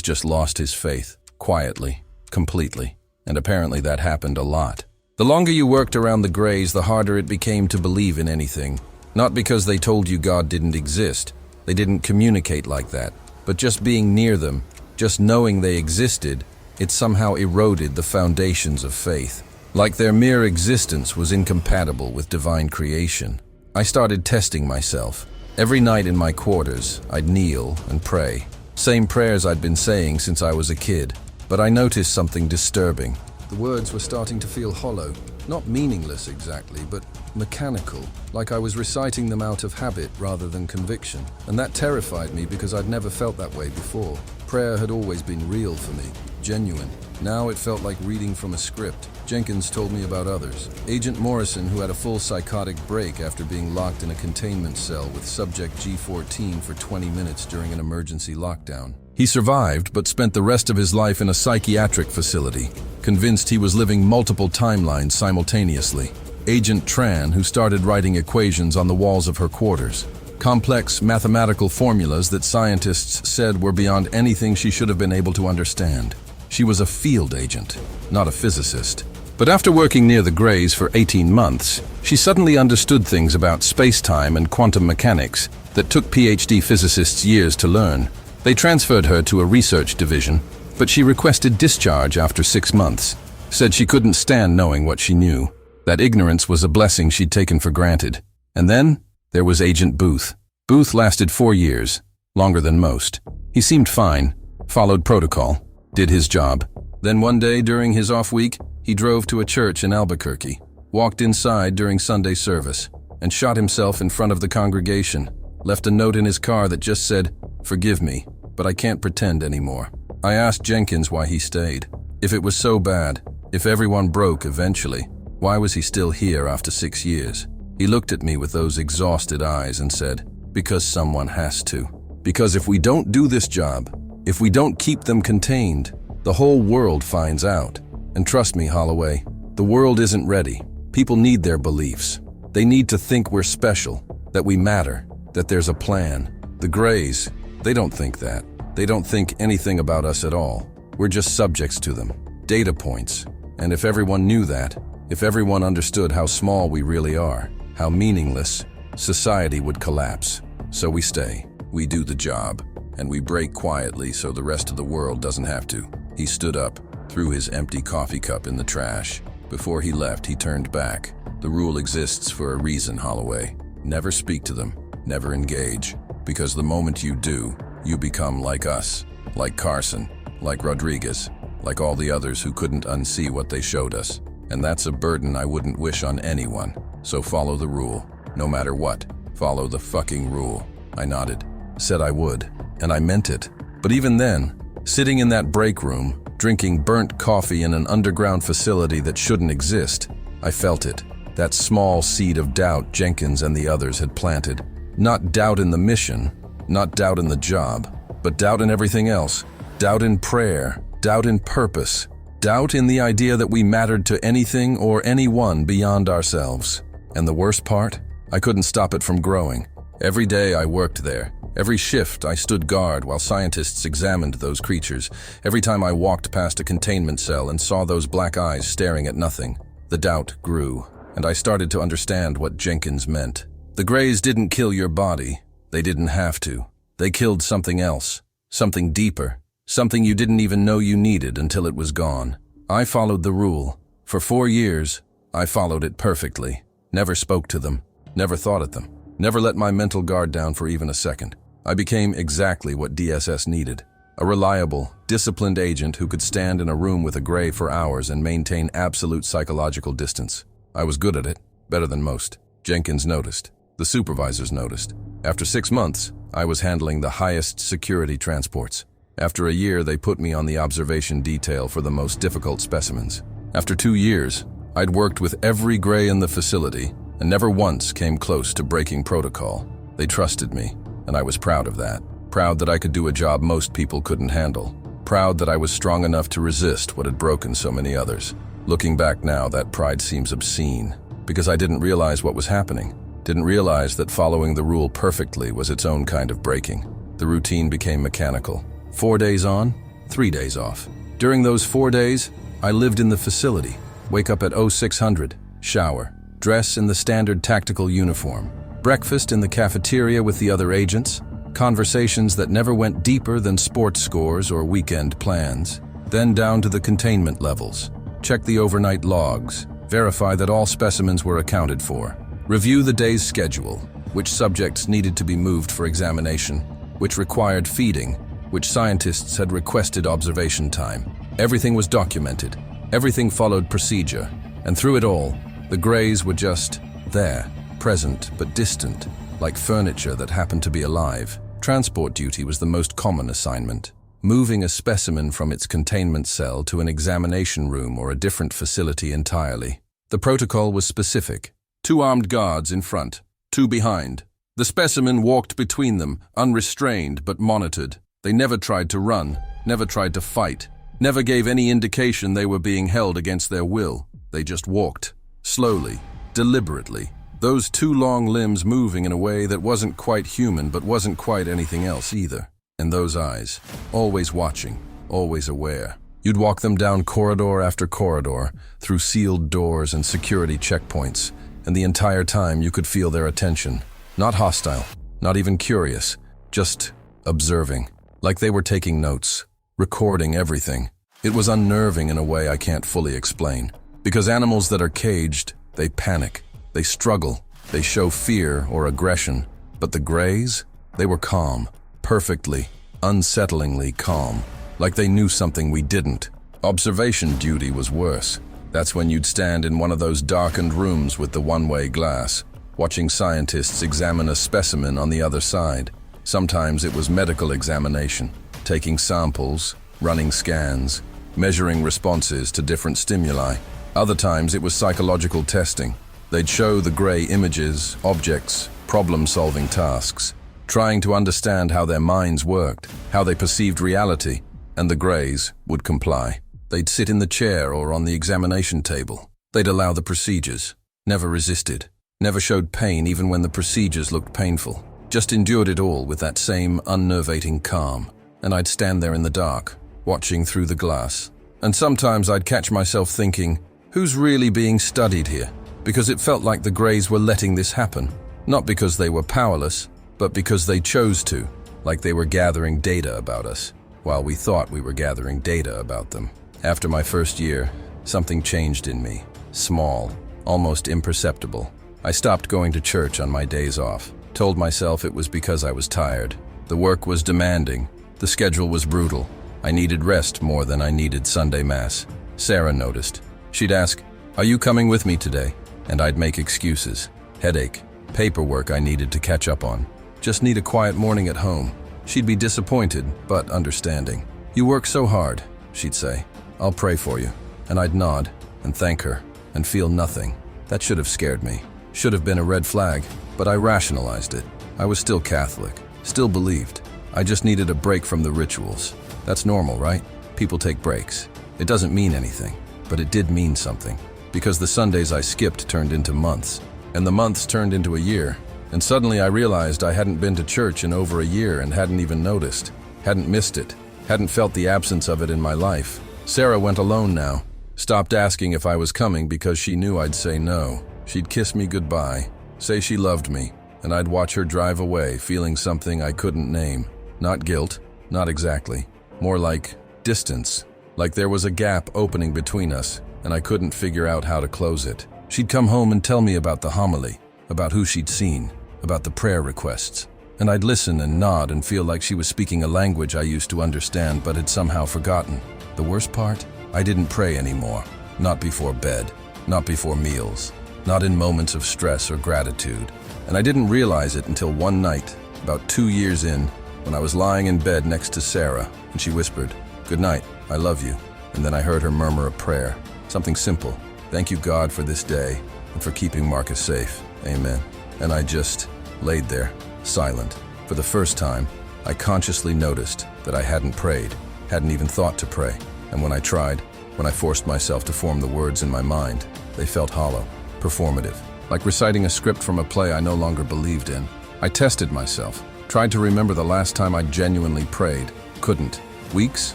just lost his faith, quietly, completely. And apparently that happened a lot. The longer you worked around the Greys, the harder it became to believe in anything. Not because they told you God didn't exist. They didn't communicate like that. But just being near them, just knowing they existed, it somehow eroded the foundations of faith. Like their mere existence was incompatible with divine creation. I started testing myself. Every night in my quarters, I'd kneel and pray. Same prayers I'd been saying since I was a kid. But I noticed something disturbing. The words were starting to feel hollow. Not meaningless exactly, but mechanical, like I was reciting them out of habit rather than conviction. And that terrified me because I'd never felt that way before. Prayer had always been real for me, genuine. Now it felt like reading from a script. Jenkins told me about others. Agent Morrison, who had a full psychotic break after being locked in a containment cell with subject G14 for 20 minutes during an emergency lockdown. He survived, but spent the rest of his life in a psychiatric facility, convinced he was living multiple timelines simultaneously. Agent Tran, who started writing equations on the walls of her quarters. complex mathematical formulas that scientists said were beyond anything she should have been able to understand. She was a field agent, not a physicist. But after working near the Greys for 18 months, she suddenly understood things about space-time and quantum mechanics that took PhD physicists years to learn. They transferred her to a research division, but she requested discharge after 6 months, said she couldn't stand knowing what she knew. That ignorance was a blessing she'd taken for granted. And then there was Agent Booth. Booth lasted 4 years, longer than most. He seemed fine, followed protocol, did his job. Then one day during his off week, he drove to a church in Albuquerque, walked inside during Sunday service, and shot himself in front of the congregation, left a note in his car that just said, "Forgive me, but I can't pretend anymore." I asked Jenkins why he stayed. If it was so bad, if everyone broke eventually, why was he still here after 6 years? He looked at me with those exhausted eyes and said, "Because someone has to. Because if we don't do this job, if we don't keep them contained, the whole world finds out. And trust me, Holloway, the world isn't ready. People need their beliefs. They need to think we're special, that we matter, that there's a plan. The Greys, they don't think that. They don't think anything about us at all. We're just subjects to them, data points. And if everyone knew that, if everyone understood how small we really are, how meaningless, society would collapse. So we stay, we do the job, and we break quietly so the rest of the world doesn't have to." He stood up, threw his empty coffee cup in the trash. Before he left, he turned back. "The rule exists for a reason, Holloway. Never speak to them, never engage. Because the moment you do, you become like us, like Carson, like Rodriguez, like all the others who couldn't unsee what they showed us. And that's a burden I wouldn't wish on anyone. So follow the rule, no matter what. Follow the fucking rule." I nodded, said I would, and I meant it. But even then, sitting in that break room, drinking burnt coffee in an underground facility that shouldn't exist, I felt it. That small seed of doubt Jenkins and the others had planted. Not doubt in the mission, not doubt in the job, but doubt in everything else. Doubt in prayer, doubt in purpose, doubt in the idea that we mattered to anything or anyone beyond ourselves. And the worst part? I couldn't stop it from growing. Every day I worked there. Every shift I stood guard while scientists examined those creatures. Every time I walked past a containment cell and saw those black eyes staring at nothing, the doubt grew, and I started to understand what Jenkins meant. The Greys didn't kill your body. They didn't have to. They killed something else, something deeper, something you didn't even know you needed until it was gone. I followed the rule. For 4 years, I followed it perfectly. Never spoke to them, never thought at them, never let my mental guard down for even a second. I became exactly what DSS needed. A reliable, disciplined agent who could stand in a room with a Grey for hours and maintain absolute psychological distance. I was good at it, better than most. Jenkins noticed. The supervisors noticed. After 6 months, I was handling the highest security transports. After a year, they put me on the observation detail for the most difficult specimens. After 2 years, I'd worked with every Grey in the facility and never once came close to breaking protocol. They trusted me, and I was proud of that. Proud that I could do a job most people couldn't handle. Proud that I was strong enough to resist what had broken so many others. Looking back now, that pride seems obscene, because I didn't realize what was happening. Didn't realize that following the rule perfectly was its own kind of breaking. The routine became mechanical. 4 days on, 3 days off. During those 4 days, I lived in the facility. Wake up at 0600, shower, dress in the standard tactical uniform, breakfast in the cafeteria with the other agents, conversations that never went deeper than sports scores or weekend plans, then down to the containment levels, check the overnight logs, verify that all specimens were accounted for, review the day's schedule, which subjects needed to be moved for examination, which required feeding, which scientists had requested observation time. Everything was documented, everything followed procedure, and through it all, the Greys were just there, present but distant, like furniture that happened to be alive. Transport duty was the most common assignment, moving a specimen from its containment cell to an examination room or a different facility entirely. The protocol was specific. 2 armed guards in front, 2 behind. The specimen walked between them, unrestrained but monitored. They never tried to run, never tried to fight, never gave any indication they were being held against their will. They just walked, slowly, deliberately, Those two long limbs moving in a way that wasn't quite human but wasn't quite anything else either. And those eyes, always watching, always aware. You'd walk them down corridor after corridor, through sealed doors and security checkpoints, and the entire time you could feel their attention. Not hostile, not even curious, just observing, like they were taking notes, recording everything. It was unnerving in a way I can't fully explain. Because animals that are caged, they panic, they struggle, they show fear or aggression. But the Greys, they were calm, perfectly, unsettlingly calm, like they knew something we didn't. Observation duty was worse. That's when you'd stand in one of those darkened rooms with the one-way glass, watching scientists examine a specimen on the other side. Sometimes it was medical examination, taking samples, running scans, measuring responses to different stimuli. Other times it was psychological testing. They'd show the Grey images, objects, problem-solving tasks, trying to understand how their minds worked, how they perceived reality, and the Greys would comply. They'd sit in the chair or on the examination table. They'd allow the procedures, never resisted, never showed pain even when the procedures looked painful, just endured it all with that same unnervating calm. And I'd stand there in the dark, watching through the glass. And sometimes I'd catch myself thinking, who's really being studied here? Because it felt like the Greys were letting this happen. Not because they were powerless, but because they chose to, like they were gathering data about us, while we thought we were gathering data about them. After my first year, something changed in me. Small, almost imperceptible. I stopped going to church on my days off, told myself it was because I was tired. The work was demanding, the schedule was brutal. I needed rest more than I needed Sunday Mass. Sarah noticed. She'd ask, "Are you coming with me today?" And I'd make excuses. Headache, paperwork I needed to catch up on. Just need a quiet morning at home. She'd be disappointed, but understanding. "You work so hard," she'd say. "I'll pray for you." And I'd nod and thank her and feel nothing. That should have scared me. Should have been a red flag, but I rationalized it. I was still Catholic, still believed. I just needed a break from the rituals. That's normal, right? People take breaks. It doesn't mean anything, but it did mean something. Because the Sundays I skipped turned into months, and the months turned into a year. And suddenly I realized I hadn't been to church in over a year and hadn't even noticed, hadn't missed it, hadn't felt the absence of it in my life. Sarah went alone now, stopped asking if I was coming because she knew I'd say no. She'd kiss me goodbye, say she loved me, and I'd watch her drive away feeling something I couldn't name. Not guilt, not exactly. More like distance, like there was a gap opening between us and I couldn't figure out how to close it. She'd come home and tell me about the homily, about who she'd seen, about the prayer requests. And I'd listen and nod and feel like she was speaking a language I used to understand but had somehow forgotten. The worst part? I didn't pray anymore. Not before bed, not before meals, not in moments of stress or gratitude. And I didn't realize it until one night, about 2 years in, when I was lying in bed next to Sarah, and she whispered, "Good night, I love you." And then I heard her murmur a prayer, something simple. "Thank you, God, for this day, and for keeping Marcus safe. Amen." And I just laid there, silent. For the first time, I consciously noticed that I hadn't prayed, hadn't even thought to pray. And when I tried, when I forced myself to form the words in my mind, they felt hollow, performative, like reciting a script from a play I no longer believed in. I tested myself, tried to remember the last time I genuinely prayed. Couldn't. Weeks?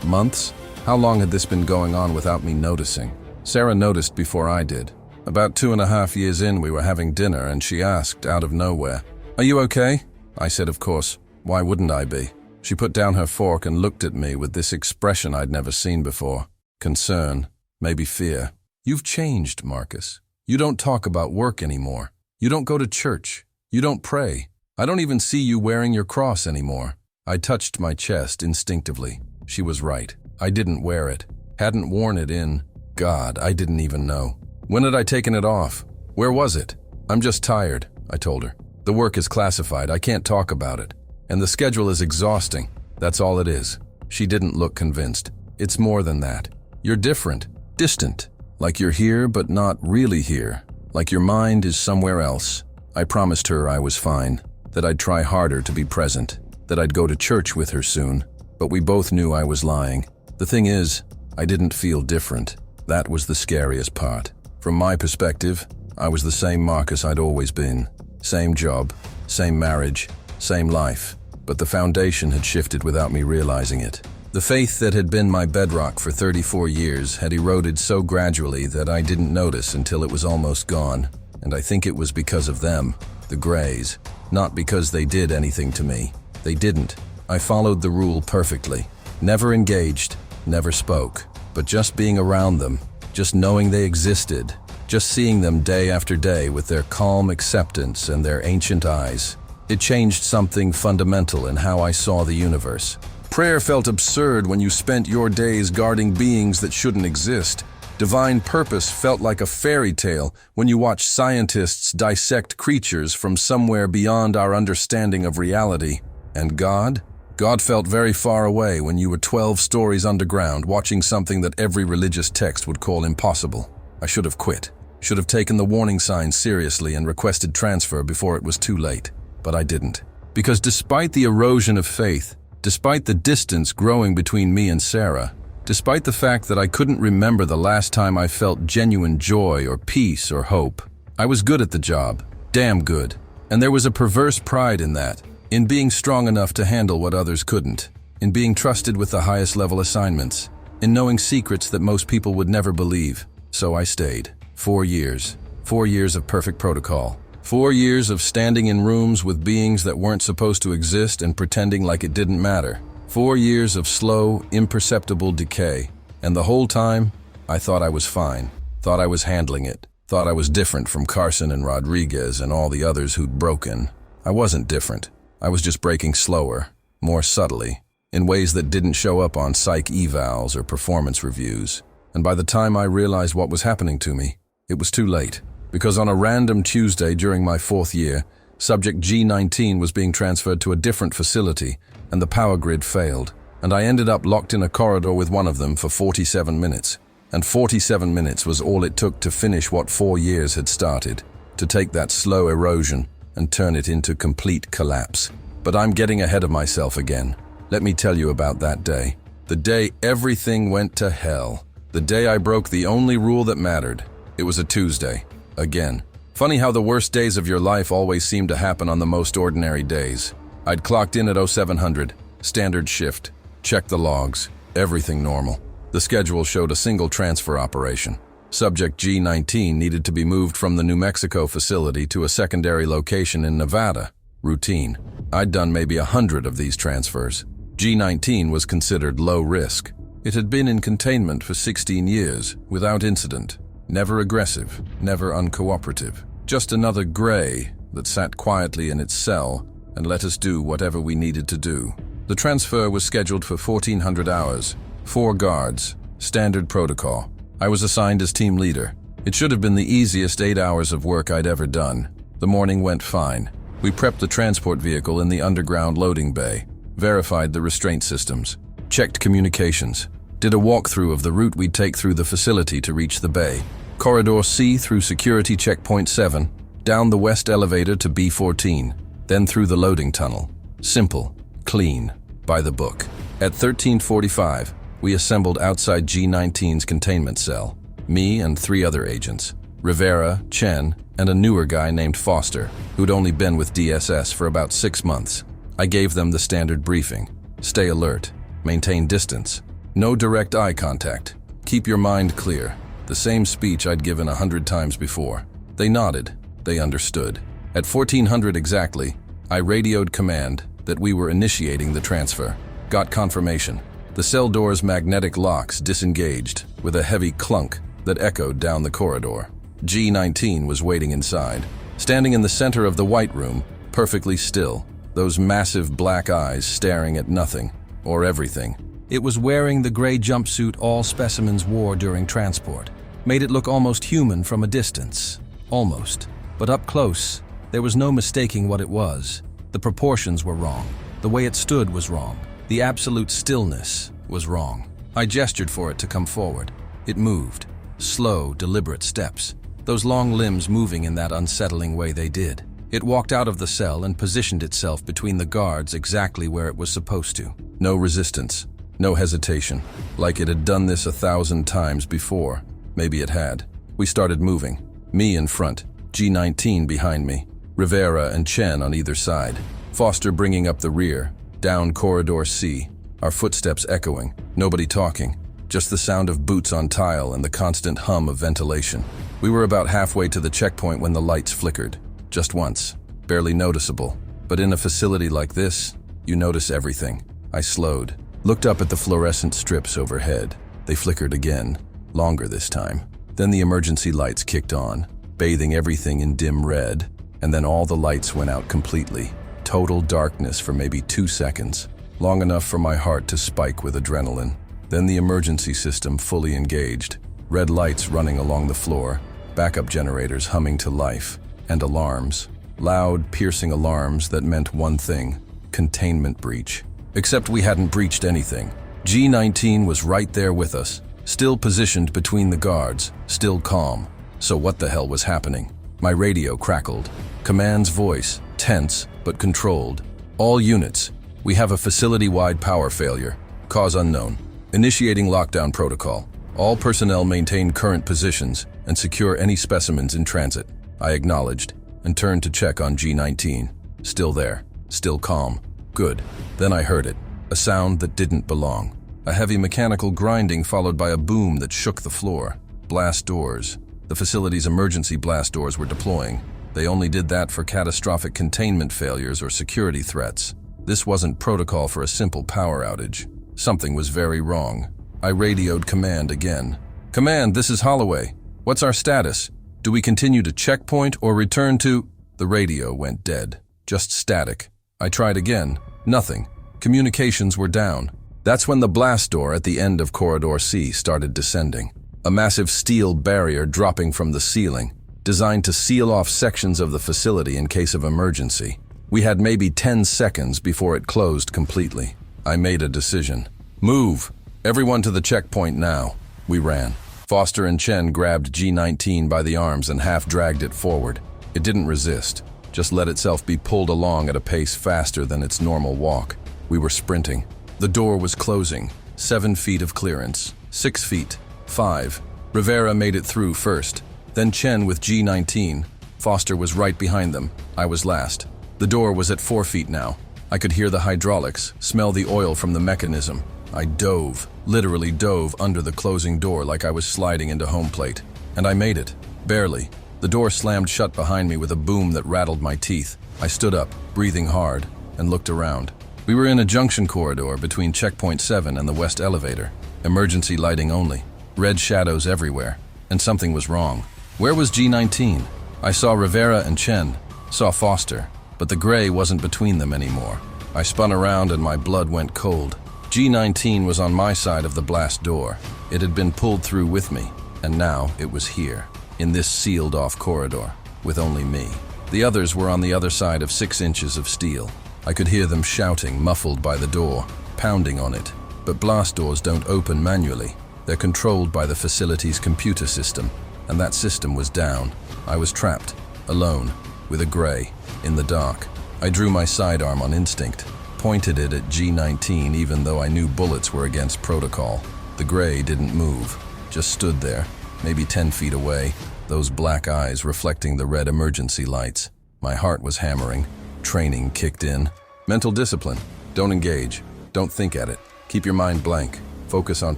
Months? How long had this been going on without me noticing? Sarah noticed before I did. About 2.5 years in, we were having dinner and she asked, out of nowhere, "Are you okay?" I said, "Of course. Why wouldn't I be?" She put down her fork and looked at me with this expression I'd never seen before. Concern, maybe fear. "You've changed, Marcus. You don't talk about work anymore. You don't go to church. You don't pray. I don't even see you wearing your cross anymore." I touched my chest instinctively. She was right. I didn't wear it. Hadn't worn it in, God, I didn't even know. When had I taken it off? Where was it? "I'm just tired," I told her. "The work is classified. I can't talk about it. And the schedule is exhausting. That's all it is." She didn't look convinced. "It's more than that. You're different, distant, like you're here but not really here, like your mind is somewhere else." I promised her I was fine, that I'd try harder to be present, that I'd go to church with her soon, but we both knew I was lying. The thing is, I didn't feel different. That was the scariest part. From my perspective, I was the same Marcus I'd always been. Same job, same marriage, same life. But the foundation had shifted without me realizing it. The faith that had been my bedrock for 34 years had eroded so gradually that I didn't notice until it was almost gone. And I think it was because of them, the Greys. Not because they did anything to me. They didn't. I followed the rule perfectly. Never engaged, never spoke. But just being around them, just knowing they existed, just seeing them day after day with their calm acceptance and their ancient eyes, it changed something fundamental in how I saw the universe. Prayer felt absurd when you spent your days guarding beings that shouldn't exist. Divine purpose felt like a fairy tale when you watched scientists dissect creatures from somewhere beyond our understanding of reality. And God? God felt very far away when you were 12 stories underground watching something that every religious text would call impossible. I should have quit. Should have taken the warning signs seriously and requested transfer before it was too late. But I didn't. Because despite the erosion of faith, despite the distance growing between me and Sarah, despite the fact that I couldn't remember the last time I felt genuine joy or peace or hope, I was good at the job. Damn good. And there was a perverse pride in that. In being strong enough to handle what others couldn't, in being trusted with the highest level assignments, in knowing secrets that most people would never believe. So I stayed. 4 years. 4 years of perfect protocol. 4 years of standing in rooms with beings that weren't supposed to exist and pretending like it didn't matter. 4 years of slow, imperceptible decay. And the whole time, I thought I was fine. Thought I was handling it. Thought I was different from Carson and Rodriguez and all the others who'd broken. I wasn't different. I was just breaking slower, more subtly, in ways that didn't show up on psych evals or performance reviews. And by the time I realized what was happening to me, it was too late. Because on a random Tuesday during my 4th year, subject G19 was being transferred to a different facility, and the power grid failed. And I ended up locked in a corridor with one of them for 47 minutes. And 47 minutes was all it took to finish what 4 years had started, to take that slow erosion and turn it into complete collapse. But I'm getting ahead of myself again. Let me tell you about that day. The day everything went to hell. The day I broke the only rule that mattered. It was a Tuesday. Again. Funny how the worst days of your life always seem to happen on the most ordinary days. I'd clocked in at 0700, standard shift, checked the logs, everything normal. The schedule showed a single transfer operation. Subject G19 needed to be moved from the New Mexico facility to a secondary location in Nevada. Routine. I'd done maybe 100 of these transfers. G19 was considered low risk. It had been in containment for 16 years, without incident. Never aggressive, never uncooperative. Just another gray that sat quietly in its cell and let us do whatever we needed to do. The transfer was scheduled for 1400 hours, 4 guards, standard protocol. I was assigned as team leader. It should have been the easiest 8 hours of work I'd ever done. The morning went fine. We prepped the transport vehicle in the underground loading bay, verified the restraint systems, checked communications, did a walkthrough of the route we'd take through the facility to reach the bay. Corridor C through security checkpoint 7, down the west elevator to B14, then through the loading tunnel. Simple, clean, by the book. At 13:45, we assembled outside G19's containment cell. Me and 3 other agents, Rivera, Chen, and a newer guy named Foster, who'd only been with DSS for about 6 months. I gave them the standard briefing. Stay alert, maintain distance, no direct eye contact, keep your mind clear. The same speech I'd given 100 times before. They nodded, they understood. At 1400 exactly, I radioed command that we were initiating the transfer. Got confirmation. The cell door's magnetic locks disengaged with a heavy clunk that echoed down the corridor. G19 was waiting inside, standing in the center of the white room, perfectly still, those massive black eyes staring at nothing, or everything. It was wearing the gray jumpsuit all specimens wore during transport. Made it look almost human from a distance. Almost. But up close, there was no mistaking what it was. The proportions were wrong. The way it stood was wrong. The absolute stillness was wrong. I gestured for it to come forward. It moved. Slow, deliberate steps. Those long limbs moving in that unsettling way they did. It walked out of the cell and positioned itself between the guards exactly where it was supposed to. No resistance. No hesitation. Like it had done this 1,000 times before. Maybe it had. We started moving. Me in front, G19 behind me, Rivera and Chen on either side, Foster bringing up the rear, down corridor C, our footsteps echoing, nobody talking, just the sound of boots on tile and the constant hum of ventilation. We were about halfway to the checkpoint when the lights flickered, just once, barely noticeable. But in a facility like this, you notice everything. I slowed, looked up at the fluorescent strips overhead. They flickered again, longer this time. Then the emergency lights kicked on, bathing everything in dim red, and then all the lights went out completely. Total darkness for maybe 2 seconds, long enough for my heart to spike with adrenaline. Then the emergency system fully engaged, red lights running along the floor, backup generators humming to life, and alarms. Loud, piercing alarms that meant one thing: containment breach. Except we hadn't breached anything. G19 was right there with us, still positioned between the guards, still calm. So what the hell was happening? My radio crackled. Command's voice, tense but controlled. All units, we have a facility-wide power failure. Cause unknown. Initiating lockdown protocol. All personnel maintain current positions and secure any specimens in transit. I acknowledged and turned to check on G19. Still there, still calm. Good. Then I heard it, a sound that didn't belong. A heavy mechanical grinding followed by a boom that shook the floor. Blast doors. The facility's emergency blast doors were deploying. They only did that for catastrophic containment failures or security threats. This wasn't protocol for a simple power outage. Something was very wrong. I radioed command again. Command, this is Holloway. What's our status? Do we continue to checkpoint or return to... The radio went dead. Just static. I tried again. Nothing. Communications were down. That's when the blast door at the end of Corridor C started descending. A massive steel barrier dropping from the ceiling, designed to seal off sections of the facility in case of emergency. We had maybe 10 seconds before it closed completely. I made a decision. Move! Everyone to the checkpoint now. We ran. Foster and Chen grabbed G19 by the arms and half-dragged it forward. It didn't resist, just let itself be pulled along at a pace faster than its normal walk. We were sprinting. The door was closing. 7 feet of clearance. 6 feet. 5. Rivera made it through first. Then Chen with G19. Foster was right behind them. I was last. The door was at 4 feet now. I could hear the hydraulics, smell the oil from the mechanism. I dove, literally dove under the closing door like I was sliding into home plate. And I made it. Barely. The door slammed shut behind me with a boom that rattled my teeth. I stood up, breathing hard, and looked around. We were in a junction corridor between Checkpoint 7 and the west elevator. Emergency lighting only. Red shadows everywhere. And something was wrong. Where was G19? I saw Rivera and Chen. Saw Foster. But the gray wasn't between them anymore. I spun around and my blood went cold. G19 was on my side of the blast door. It had been pulled through with me, and now it was here, in this sealed-off corridor, with only me. The others were on the other side of 6 inches of steel. I could hear them shouting, muffled by the door, pounding on it. But blast doors don't open manually. They're controlled by the facility's computer system, and that system was down. I was trapped, alone, with a gray, in the dark. I drew my sidearm on instinct, pointed it at G19 even though I knew bullets were against protocol. The gray didn't move, just stood there, maybe 10 feet away, those black eyes reflecting the red emergency lights. My heart was hammering. Training kicked in. Mental discipline. Don't engage. Don't think at it. Keep your mind blank. Focus on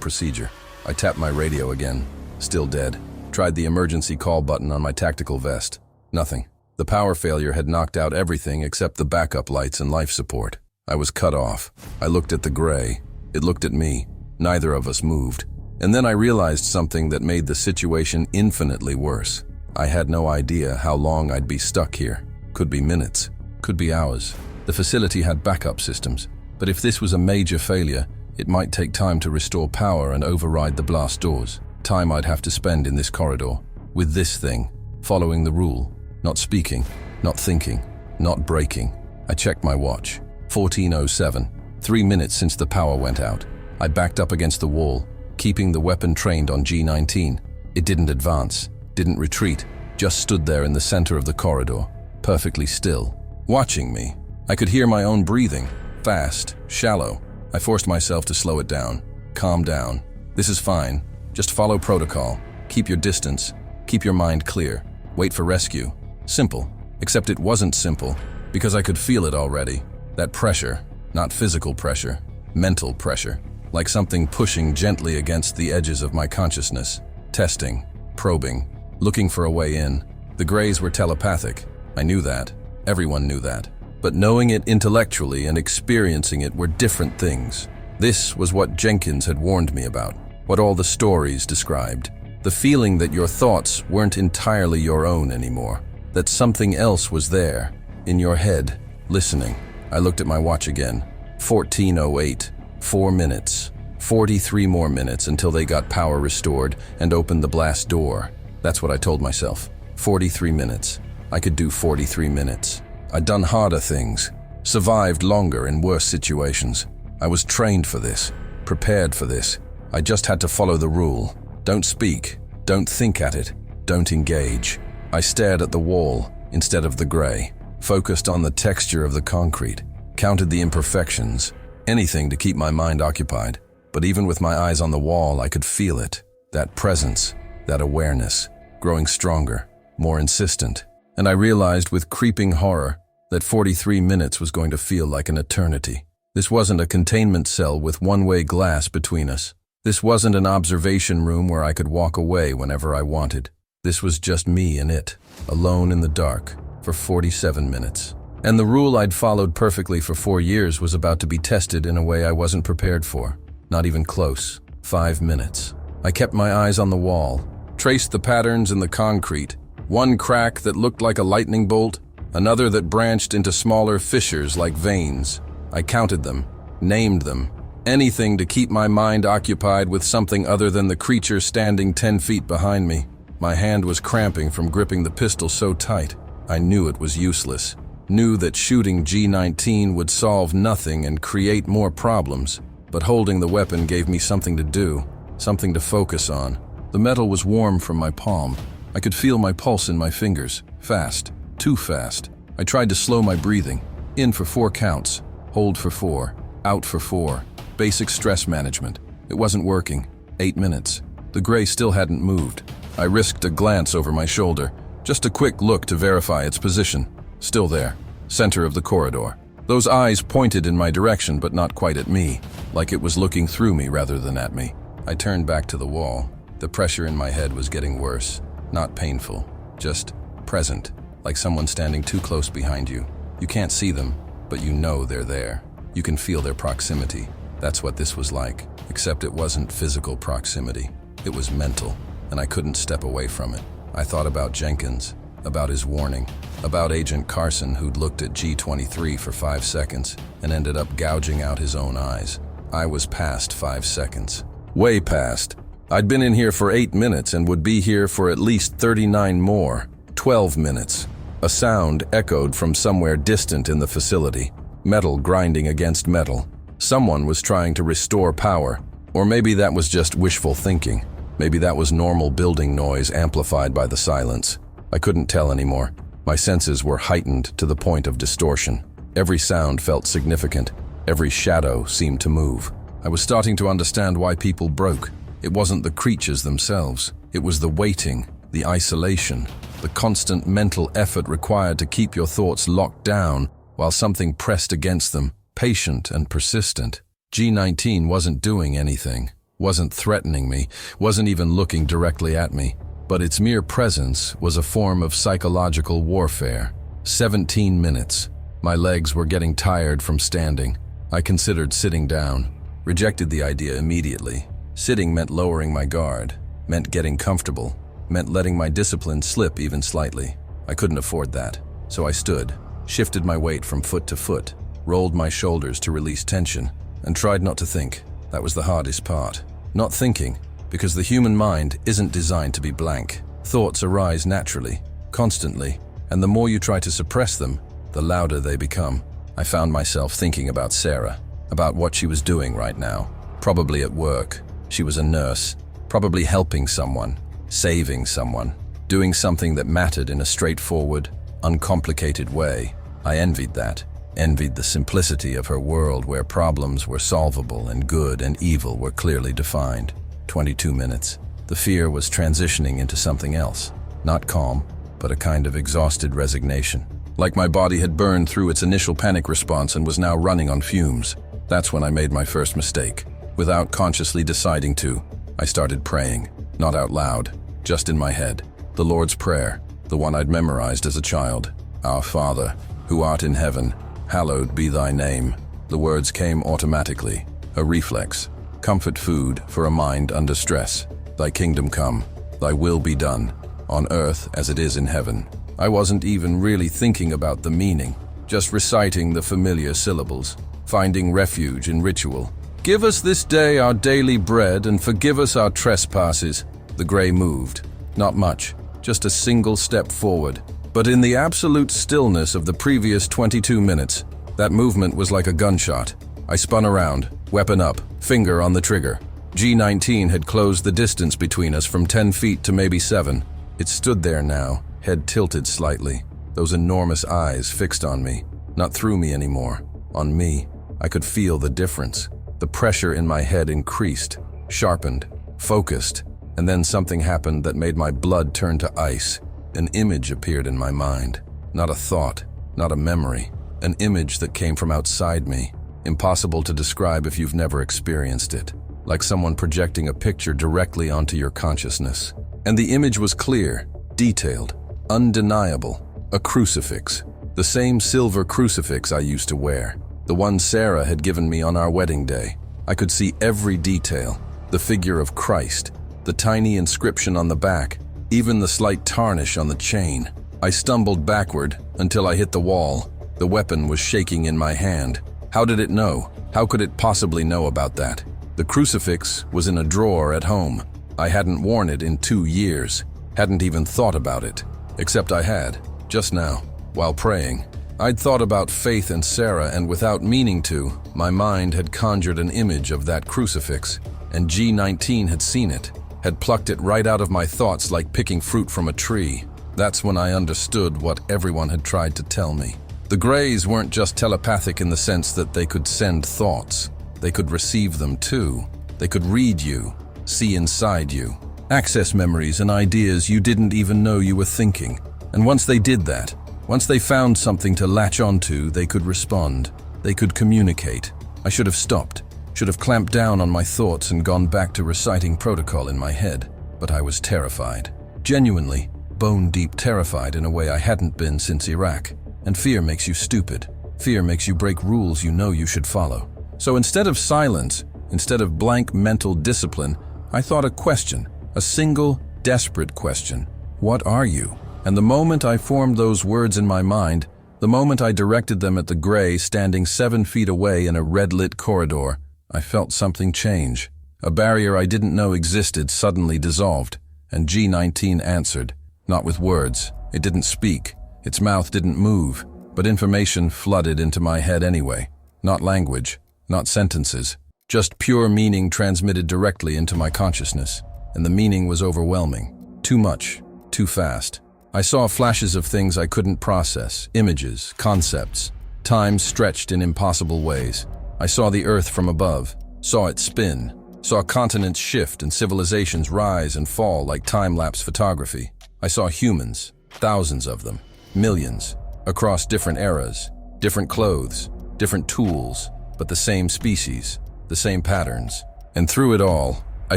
procedure. I tapped my radio again. Still dead. Tried the emergency call button on my tactical vest. Nothing. The power failure had knocked out everything except the backup lights and life support. I was cut off. I looked at the gray. It looked at me. Neither of us moved. And then I realized something that made the situation infinitely worse. I had no idea how long I'd be stuck here. Could be minutes. Could be hours. The facility had backup systems. But if this was a major failure, it might take time to restore power and override the blast doors. Time I'd have to spend in this corridor. With this thing. Following the rule. Not speaking. Not thinking. Not breaking. I checked my watch. 14:07. 3 minutes since the power went out. I backed up against the wall, keeping the weapon trained on G19. It didn't advance, didn't retreat, just stood there in the center of the corridor, perfectly still, watching me. I could hear my own breathing, fast, shallow. I forced myself to slow it down. Calm down. This is fine. Just follow protocol. Keep your distance. Keep your mind clear. Wait for rescue. Simple. Except it wasn't simple, because I could feel it already. That pressure, not physical pressure, mental pressure, like something pushing gently against the edges of my consciousness. Testing, probing, looking for a way in. The Greys were telepathic. I knew that. Everyone knew that. But knowing it intellectually and experiencing it were different things. This was what Jenkins had warned me about, what all the stories described. The feeling that your thoughts weren't entirely your own anymore, that something else was there, in your head, listening. I looked at my watch again. 14:08, 4 minutes. 43 more minutes until they got power restored and opened the blast door. That's what I told myself. 43 minutes. I could do 43 minutes. I'd done harder things, survived longer in worse situations. I was trained for this, prepared for this. I just had to follow the rule. Don't speak, don't think at it, don't engage. I stared at the wall instead of the gray, focused on the texture of the concrete, counted the imperfections, anything to keep my mind occupied. But even with my eyes on the wall, I could feel it, that presence, that awareness, growing stronger, more insistent. And I realized with creeping horror that 43 minutes was going to feel like an eternity. This wasn't a containment cell with one-way glass between us. This wasn't an observation room where I could walk away whenever I wanted. This was just me and it, alone in the dark, for 47 minutes. And the rule I'd followed perfectly for 4 years was about to be tested in a way I wasn't prepared for. Not even close. 5 minutes. I kept my eyes on the wall, traced the patterns in the concrete. One crack that looked like a lightning bolt, another that branched into smaller fissures like veins. I counted them, named them, anything to keep my mind occupied with something other than the creature standing 10 feet behind me. My hand was cramping from gripping the pistol so tight. I knew it was useless, knew that shooting G19 would solve nothing and create more problems, but holding the weapon gave me something to do, something to focus on. The metal was warm from my palm. I could feel my pulse in my fingers, fast, too fast. I tried to slow my breathing, in for 4 counts, hold for 4, out for 4. Basic stress management. It wasn't working. 8 minutes. The gray still hadn't moved. I risked a glance over my shoulder, just a quick look to verify its position. Still there, center of the corridor. Those eyes pointed in my direction, but not quite at me, like it was looking through me rather than at me. I turned back to the wall. The pressure in my head was getting worse. Not painful, just present, like someone standing too close behind you. You can't see them, but you know they're there. You can feel their proximity. That's what this was like, except it wasn't physical proximity. It was mental, and I couldn't step away from it. I thought about Jenkins, about his warning, about Agent Carson who'd looked at G23 for 5 seconds and ended up gouging out his own eyes. I was past 5 seconds. Way past. I'd been in here for 8 minutes and would be here for at least 39 more. 12 minutes. A sound echoed from somewhere distant in the facility. Metal grinding against metal. Someone was trying to restore power. Or maybe that was just wishful thinking. Maybe that was normal building noise amplified by the silence. I couldn't tell anymore. My senses were heightened to the point of distortion. Every sound felt significant. Every shadow seemed to move. I was starting to understand why people broke. It wasn't the creatures themselves. It was the waiting, the isolation, the constant mental effort required to keep your thoughts locked down while something pressed against them, patient and persistent. G19 wasn't doing anything, wasn't threatening me, wasn't even looking directly at me. But its mere presence was a form of psychological warfare. 17 minutes. My legs were getting tired from standing. I considered sitting down, rejected the idea immediately. Sitting meant lowering my guard, meant getting comfortable, meant letting my discipline slip even slightly. I couldn't afford that, so I stood, shifted my weight from foot to foot, rolled my shoulders to release tension, and tried not to think. That was the hardest part. Not thinking, because the human mind isn't designed to be blank. Thoughts arise naturally, constantly, and the more you try to suppress them, the louder they become. I found myself thinking about Sarah, about what she was doing right now, probably at work. She was a nurse, probably helping someone, saving someone, doing something that mattered in a straightforward, uncomplicated way. I envied that, envied the simplicity of her world where problems were solvable and good and evil were clearly defined. 22 minutes. The fear was transitioning into something else, not calm, but but a kind of exhausted resignation. Like my body had burned through its initial panic response and was now running on fumes. That's when I made my first mistake. Without consciously deciding to, I started praying, not out loud, just in my head. The Lord's Prayer, the one I'd memorized as a child. Our Father, who art in heaven, hallowed be thy name. The words came automatically, a reflex. Comfort food for a mind under stress. Thy kingdom come, thy will be done, on earth as it is in heaven. I wasn't even really thinking about the meaning, just reciting the familiar syllables, finding refuge in ritual. Give us this day our daily bread and forgive us our trespasses. The gray moved. Not much, just a single step forward. But in the absolute stillness of the previous 22 minutes, that movement was like a gunshot. I spun around, weapon up, finger on the trigger. G19 had closed the distance between us from 10 feet to maybe 7. It stood there now, head tilted slightly, those enormous eyes fixed on me, not through me anymore, on me. I could feel the difference. The pressure in my head increased, sharpened, focused, and then something happened that made my blood turn to ice. An image appeared in my mind. Not a thought, not a memory. An image that came from outside me. Impossible to describe if you've never experienced it. Like someone projecting a picture directly onto your consciousness. And the image was clear, detailed, undeniable. A crucifix. The same silver crucifix I used to wear. The one Sarah had given me on our wedding day. I could see every detail. The figure of Christ. The tiny inscription on the back. Even the slight tarnish on the chain. I stumbled backward until I hit the wall. The weapon was shaking in my hand. How did it know? How could it possibly know about that? The crucifix was in a drawer at home. I hadn't worn it in 2 years. Hadn't even thought about it. Except I had, just now, while praying. I'd thought about Faith and Sarah, and without meaning to, my mind had conjured an image of that crucifix, and G19 had seen it, had plucked it right out of my thoughts like picking fruit from a tree. That's when I understood what everyone had tried to tell me. The Greys weren't just telepathic in the sense that they could send thoughts. They could receive them too. They could read you, see inside you, access memories and ideas you didn't even know you were thinking. And once they did that, once they found something to latch onto, they could respond. They could communicate. I should have stopped, should have clamped down on my thoughts and gone back to reciting protocol in my head. But I was terrified. Genuinely, bone-deep terrified in a way I hadn't been since Iraq. And fear makes you stupid. Fear makes you break rules you know you should follow. So instead of silence, instead of blank mental discipline, I thought a question, a single, desperate question. What are you? And the moment I formed those words in my mind, the moment I directed them at the Gray standing 7 feet away in a red-lit corridor, I felt something change. A barrier I didn't know existed suddenly dissolved, and G19 answered. Not with words. It didn't speak. Its mouth didn't move, but information flooded into my head anyway. Not language, not sentences, just pure meaning transmitted directly into my consciousness. And the meaning was overwhelming. Too much, too fast. I saw flashes of things I couldn't process, images, concepts, time stretched in impossible ways. I saw the earth from above, saw it spin, saw continents shift and civilizations rise and fall like time-lapse photography. I saw humans, thousands of them, millions, across different eras, different clothes, different tools, but the same species, the same patterns. And through it all, I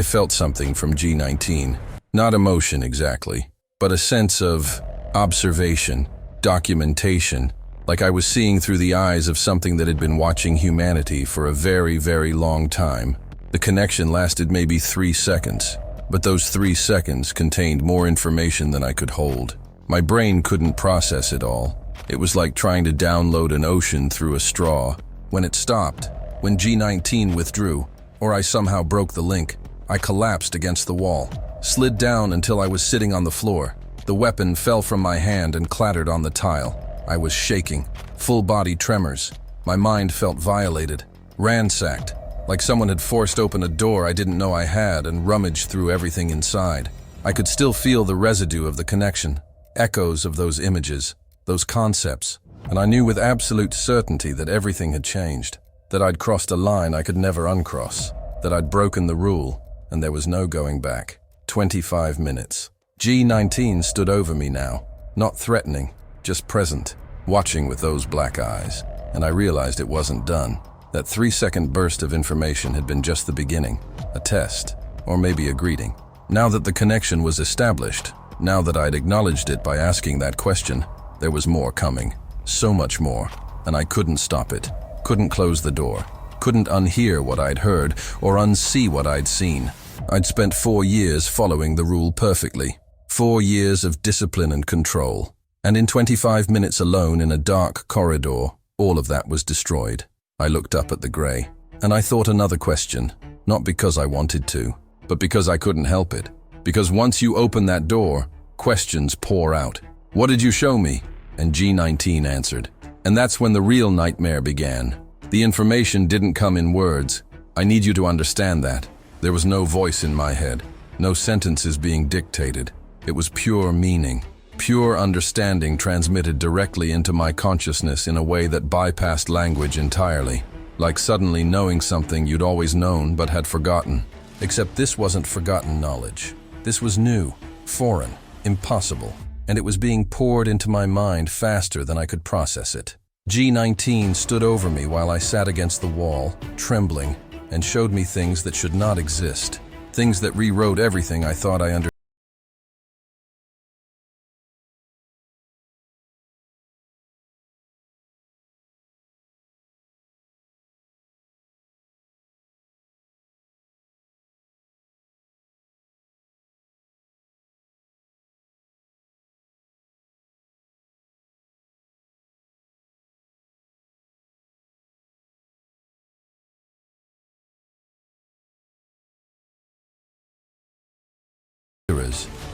felt something from G19. Not emotion exactly, but a sense of observation, documentation, like I was seeing through the eyes of something that had been watching humanity for a very, very long time. The connection lasted maybe 3 seconds, but those 3 seconds contained more information than I could hold. My brain couldn't process it all. It was like trying to download an ocean through a straw. When it stopped, when G19 withdrew, or I somehow broke the link, I collapsed against the wall, slid down until I was sitting on the floor. The weapon fell from my hand and clattered on the tile. I was shaking, full-body tremors. My mind felt violated, ransacked, like someone had forced open a door I didn't know I had and rummaged through everything inside. I could still feel the residue of the connection, echoes of those images, those concepts, and I knew with absolute certainty that everything had changed, that I'd crossed a line I could never uncross, that I'd broken the rule, and there was no going back. 25 minutes. G19 stood over me now, Not threatening, just present, watching with those black eyes. And I realized it wasn't done. That 3-second burst of information had been just the beginning, a test, or maybe a greeting. Now that the connection was established, now that I'd acknowledged it by asking that question, there was more coming, so much more, and I couldn't stop it, couldn't close the door, couldn't unhear what I'd heard or unsee what I'd seen. I'd spent 4 years following the rule perfectly, 4 years of discipline and control, and in 25 minutes alone in a dark corridor, all of that was destroyed. I looked up at the gray, and I thought another question, not because I wanted to, but because I couldn't help it. Because once you open that door, questions pour out. What did you show me? And G19 answered. And that's when the real nightmare began. The information didn't come in words. I need you to understand that. There was no voice in my head, no sentences being dictated. It was pure meaning, pure understanding transmitted directly into my consciousness in a way that bypassed language entirely, like suddenly knowing something you'd always known but had forgotten. Except this wasn't forgotten knowledge. This was new, foreign, impossible, and it was being poured into my mind faster than I could process it. G19 stood over me while I sat against the wall, trembling, and showed me things that should not exist, things that rewrote everything I thought I understood.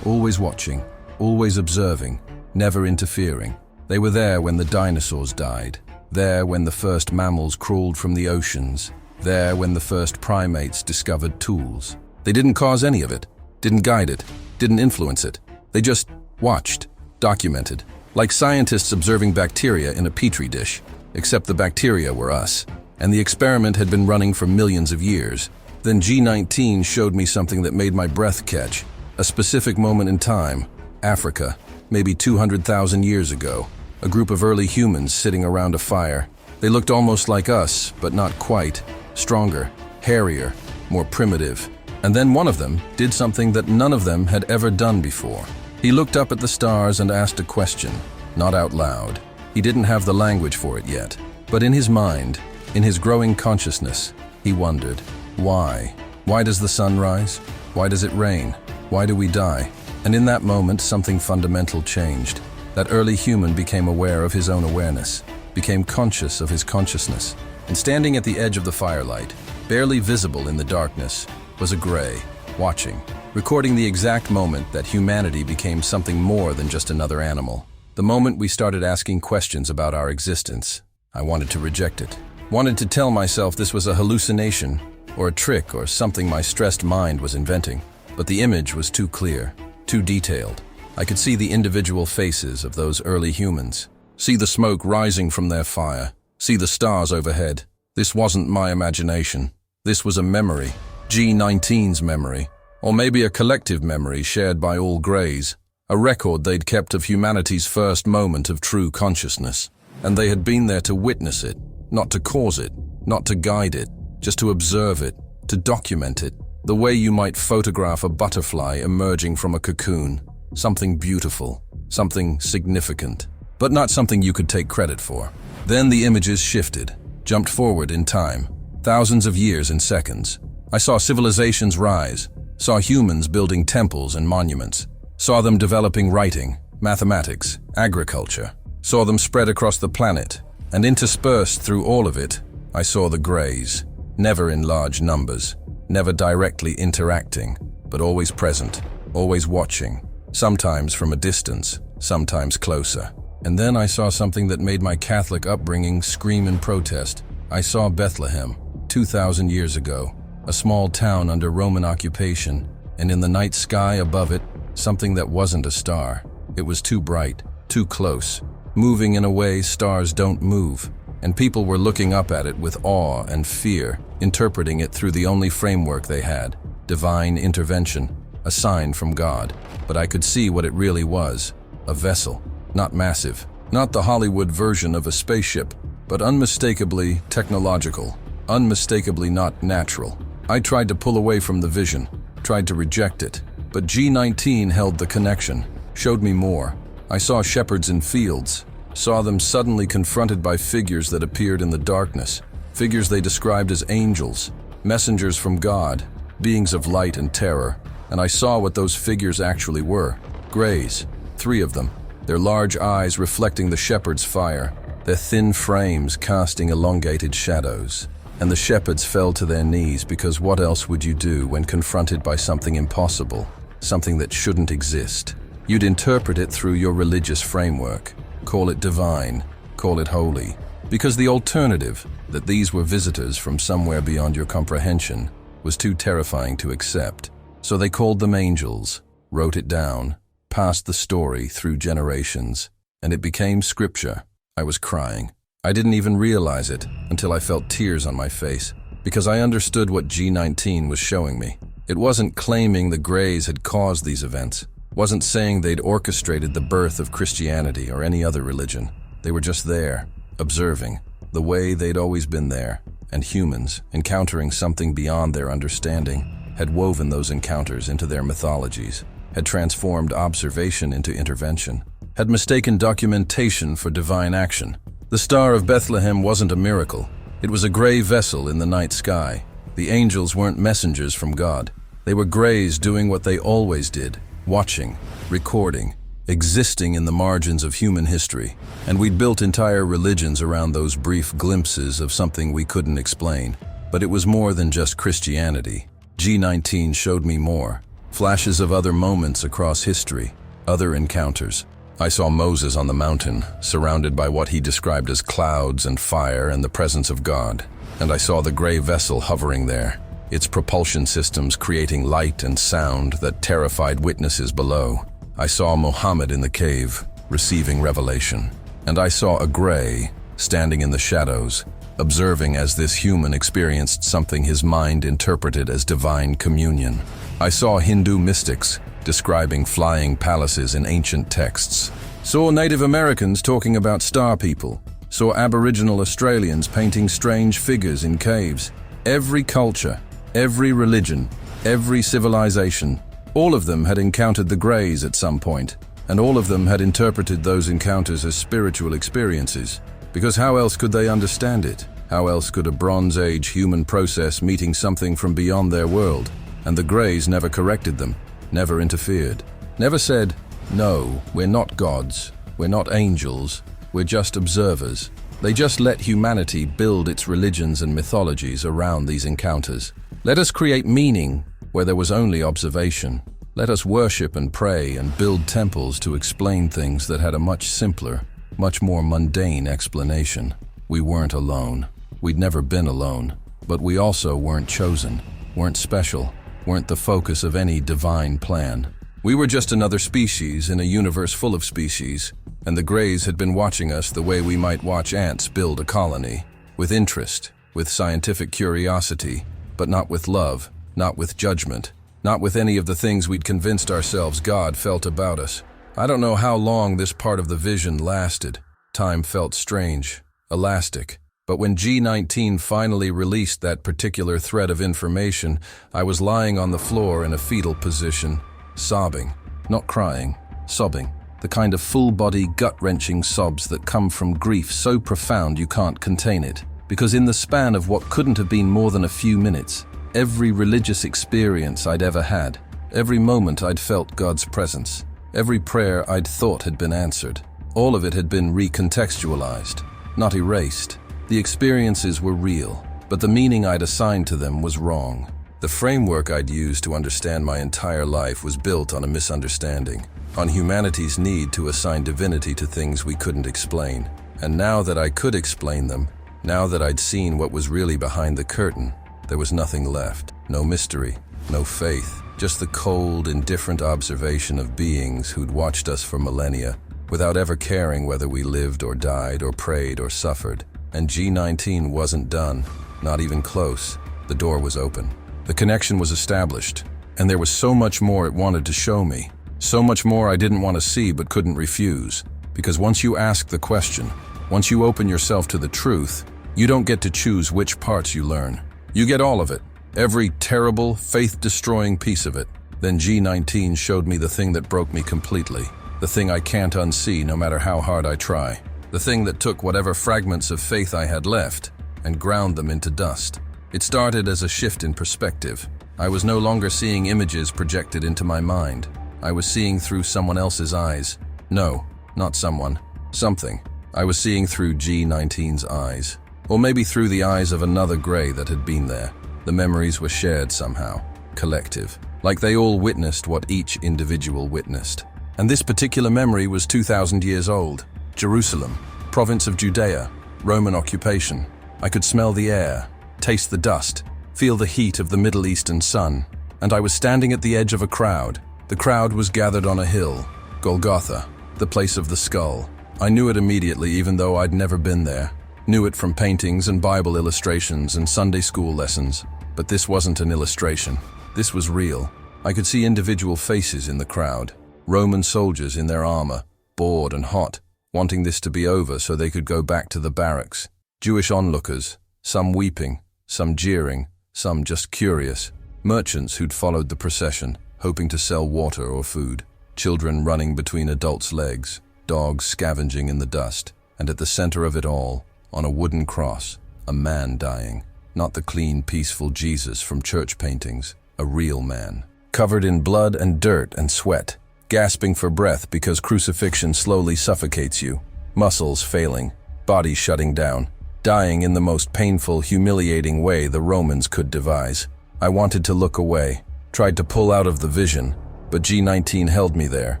Always watching, always observing, never interfering. They were there when the dinosaurs died, there when the first mammals crawled from the oceans, there when the first primates discovered tools. They didn't cause any of it, didn't guide it, didn't influence it. They just watched, documented, like scientists observing bacteria in a petri dish, except the bacteria were us, and the experiment had been running for millions of years. Then G19 showed me something that made my breath catch. A specific moment in time, Africa, maybe 200,000 years ago, a group of early humans sitting around a fire. They looked almost like us, but not quite. Stronger, hairier, more primitive. And then one of them did something that none of them had ever done before. He looked up at the stars and asked a question, not out loud. He didn't have the language for it yet, but in his mind, in his growing consciousness, he wondered, why? Why does the sun rise? Why does it rain? Why do we die? And in that moment, something fundamental changed. That early human became aware of his own awareness, became conscious of his consciousness. And standing at the edge of the firelight, barely visible in the darkness, was a gray, watching, recording the exact moment that humanity became something more than just another animal. The moment we started asking questions about our existence. I wanted to reject it. Wanted to tell myself this was a hallucination, or a trick, or something my stressed mind was inventing. But the image was too clear, too detailed. I could see the individual faces of those early humans, see the smoke rising from their fire, see the stars overhead. This wasn't my imagination. This was a memory, G19's memory, or maybe a collective memory shared by all Greys, a record they'd kept of humanity's first moment of true consciousness. And they had been there to witness it, not to cause it, not to guide it, just to observe it, to document it. The way you might photograph a butterfly emerging from a cocoon. Something beautiful, something significant, but not something you could take credit for. Then the images shifted, jumped forward in time, thousands of years in seconds. I saw civilizations rise, saw humans building temples and monuments, saw them developing writing, mathematics, agriculture, saw them spread across the planet, and interspersed through all of it, I saw the Greys, never in large numbers. Never directly interacting, but always present, always watching, sometimes from a distance, sometimes closer. And then I saw something that made my Catholic upbringing scream in protest. I saw Bethlehem, 2,000 years ago, a small town under Roman occupation, and in the night sky above it, something that wasn't a star. It was too bright, too close, moving in a way stars don't move. And people were looking up at it with awe and fear, interpreting it through the only framework they had, divine intervention, a sign from God. But I could see what it really was, a vessel, Not massive, not the Hollywood version of a spaceship, but unmistakably technological, unmistakably not natural. I tried to pull away from the vision, tried to reject it, but G19 held the connection, showed me more. I saw shepherds in fields, saw them suddenly confronted by figures that appeared in the darkness, figures they described as angels, messengers from God, beings of light and terror, and I saw what those figures actually were. Greys, 3 of them, their large eyes reflecting the shepherd's fire, their thin frames casting elongated shadows. And the shepherds fell to their knees because what else would you do when confronted by something impossible, something that shouldn't exist? You'd interpret it through your religious framework, call it divine, call it holy, because the alternative, that these were visitors from somewhere beyond your comprehension, was too terrifying to accept. So they called them angels, wrote it down, passed the story through generations, and it became scripture. I was crying. I didn't even realize it until I felt tears on my face, because I understood what G19 was showing me. It wasn't claiming the Greys had caused these events, wasn't saying they'd orchestrated the birth of Christianity or any other religion. They were just there, observing, the way they'd always been there, and humans, encountering something beyond their understanding, had woven those encounters into their mythologies, had transformed observation into intervention, had mistaken documentation for divine action. The Star of Bethlehem wasn't a miracle. It was a gray vessel in the night sky. The angels weren't messengers from God. They were Greys doing what they always did, watching, recording, existing in the margins of human history. And we'd built entire religions around those brief glimpses of something we couldn't explain. But it was more than just Christianity. G19 showed me more. Flashes of other moments across history, other encounters. I saw Moses on the mountain, surrounded by what he described as clouds and fire and the presence of God. And I saw the gray vessel hovering there, its propulsion systems creating light and sound that terrified witnesses below. I saw Muhammad in the cave, receiving revelation. And I saw a gray, standing in the shadows, observing as this human experienced something his mind interpreted as divine communion. I saw Hindu mystics, describing flying palaces in ancient texts. Saw Native Americans talking about star people. Saw Aboriginal Australians painting strange figures in caves. Every culture, every religion, every civilization, all of them had encountered the Greys at some point, and all of them had interpreted those encounters as spiritual experiences. Because how else could they understand it? How else could a Bronze Age human process meeting something from beyond their world? And the Greys never corrected them. Never interfered, never said, no, we're not gods, we're not angels, we're just observers. They just let humanity build its religions and mythologies around these encounters. Let us create meaning where there was only observation. Let us worship and pray and build temples to explain things that had a much simpler, much more mundane explanation. We weren't alone. We'd never been alone, but we also weren't chosen, weren't special, weren't the focus of any divine plan. We were just another species in a universe full of species, and the Greys had been watching us the way we might watch ants build a colony, with interest, with scientific curiosity, but not with love, not with judgment, not with any of the things we'd convinced ourselves God felt about us. I don't know how long this part of the vision lasted. Time felt strange, elastic. But when G19 finally released that particular thread of information, I was lying on the floor in a fetal position, sobbing, not crying, sobbing, the kind of full-body, gut-wrenching sobs that come from grief so profound you can't contain it. Because in the span of what couldn't have been more than a few minutes, every religious experience I'd ever had, every moment I'd felt God's presence, every prayer I'd thought had been answered, all of it had been recontextualized, not erased. The experiences were real, but the meaning I'd assigned to them was wrong. The framework I'd used to understand my entire life was built on a misunderstanding, on humanity's need to assign divinity to things we couldn't explain. And now that I could explain them, now that I'd seen what was really behind the curtain, there was nothing left. No mystery, no faith, just the cold, indifferent observation of beings who'd watched us for millennia, without ever caring whether we lived or died or prayed or suffered. And G19 wasn't done, not even close. The door was open. The connection was established, and there was so much more it wanted to show me. So much more I didn't want to see but couldn't refuse. Because once you ask the question, once you open yourself to the truth, you don't get to choose which parts you learn. You get all of it, every terrible, faith-destroying piece of it. Then G19 showed me the thing that broke me completely, the thing I can't unsee no matter how hard I try, the thing that took whatever fragments of faith I had left and ground them into dust. It started as a shift in perspective. I was no longer seeing images projected into my mind. I was seeing through someone else's eyes. No, not someone. Something. I was seeing through G19's eyes. Or maybe through the eyes of another Gray that had been there. The memories were shared somehow. Collective. Like they all witnessed what each individual witnessed. And this particular memory was 2,000 years old. Jerusalem, province of Judea, Roman occupation. I could smell the air, taste the dust, feel the heat of the Middle Eastern sun. And I was standing at the edge of a crowd. The crowd was gathered on a hill, Golgotha, the place of the skull. I knew it immediately, even though I'd never been there. Knew it from paintings and Bible illustrations and Sunday school lessons. But this wasn't an illustration. This was real. I could see individual faces in the crowd. Roman soldiers in their armor, bored and hot, wanting this to be over so they could go back to the barracks. Jewish onlookers, some weeping, some jeering, some just curious. Merchants who'd followed the procession, hoping to sell water or food. Children running between adults' legs, dogs scavenging in the dust. And at the center of it all, on a wooden cross, a man dying. Not the clean, peaceful Jesus from church paintings, a real man. Covered in blood and dirt and sweat, gasping for breath because crucifixion slowly suffocates you. Muscles failing, body shutting down, dying in the most painful, humiliating way the Romans could devise. I wanted to look away, tried to pull out of the vision, but G19 held me there,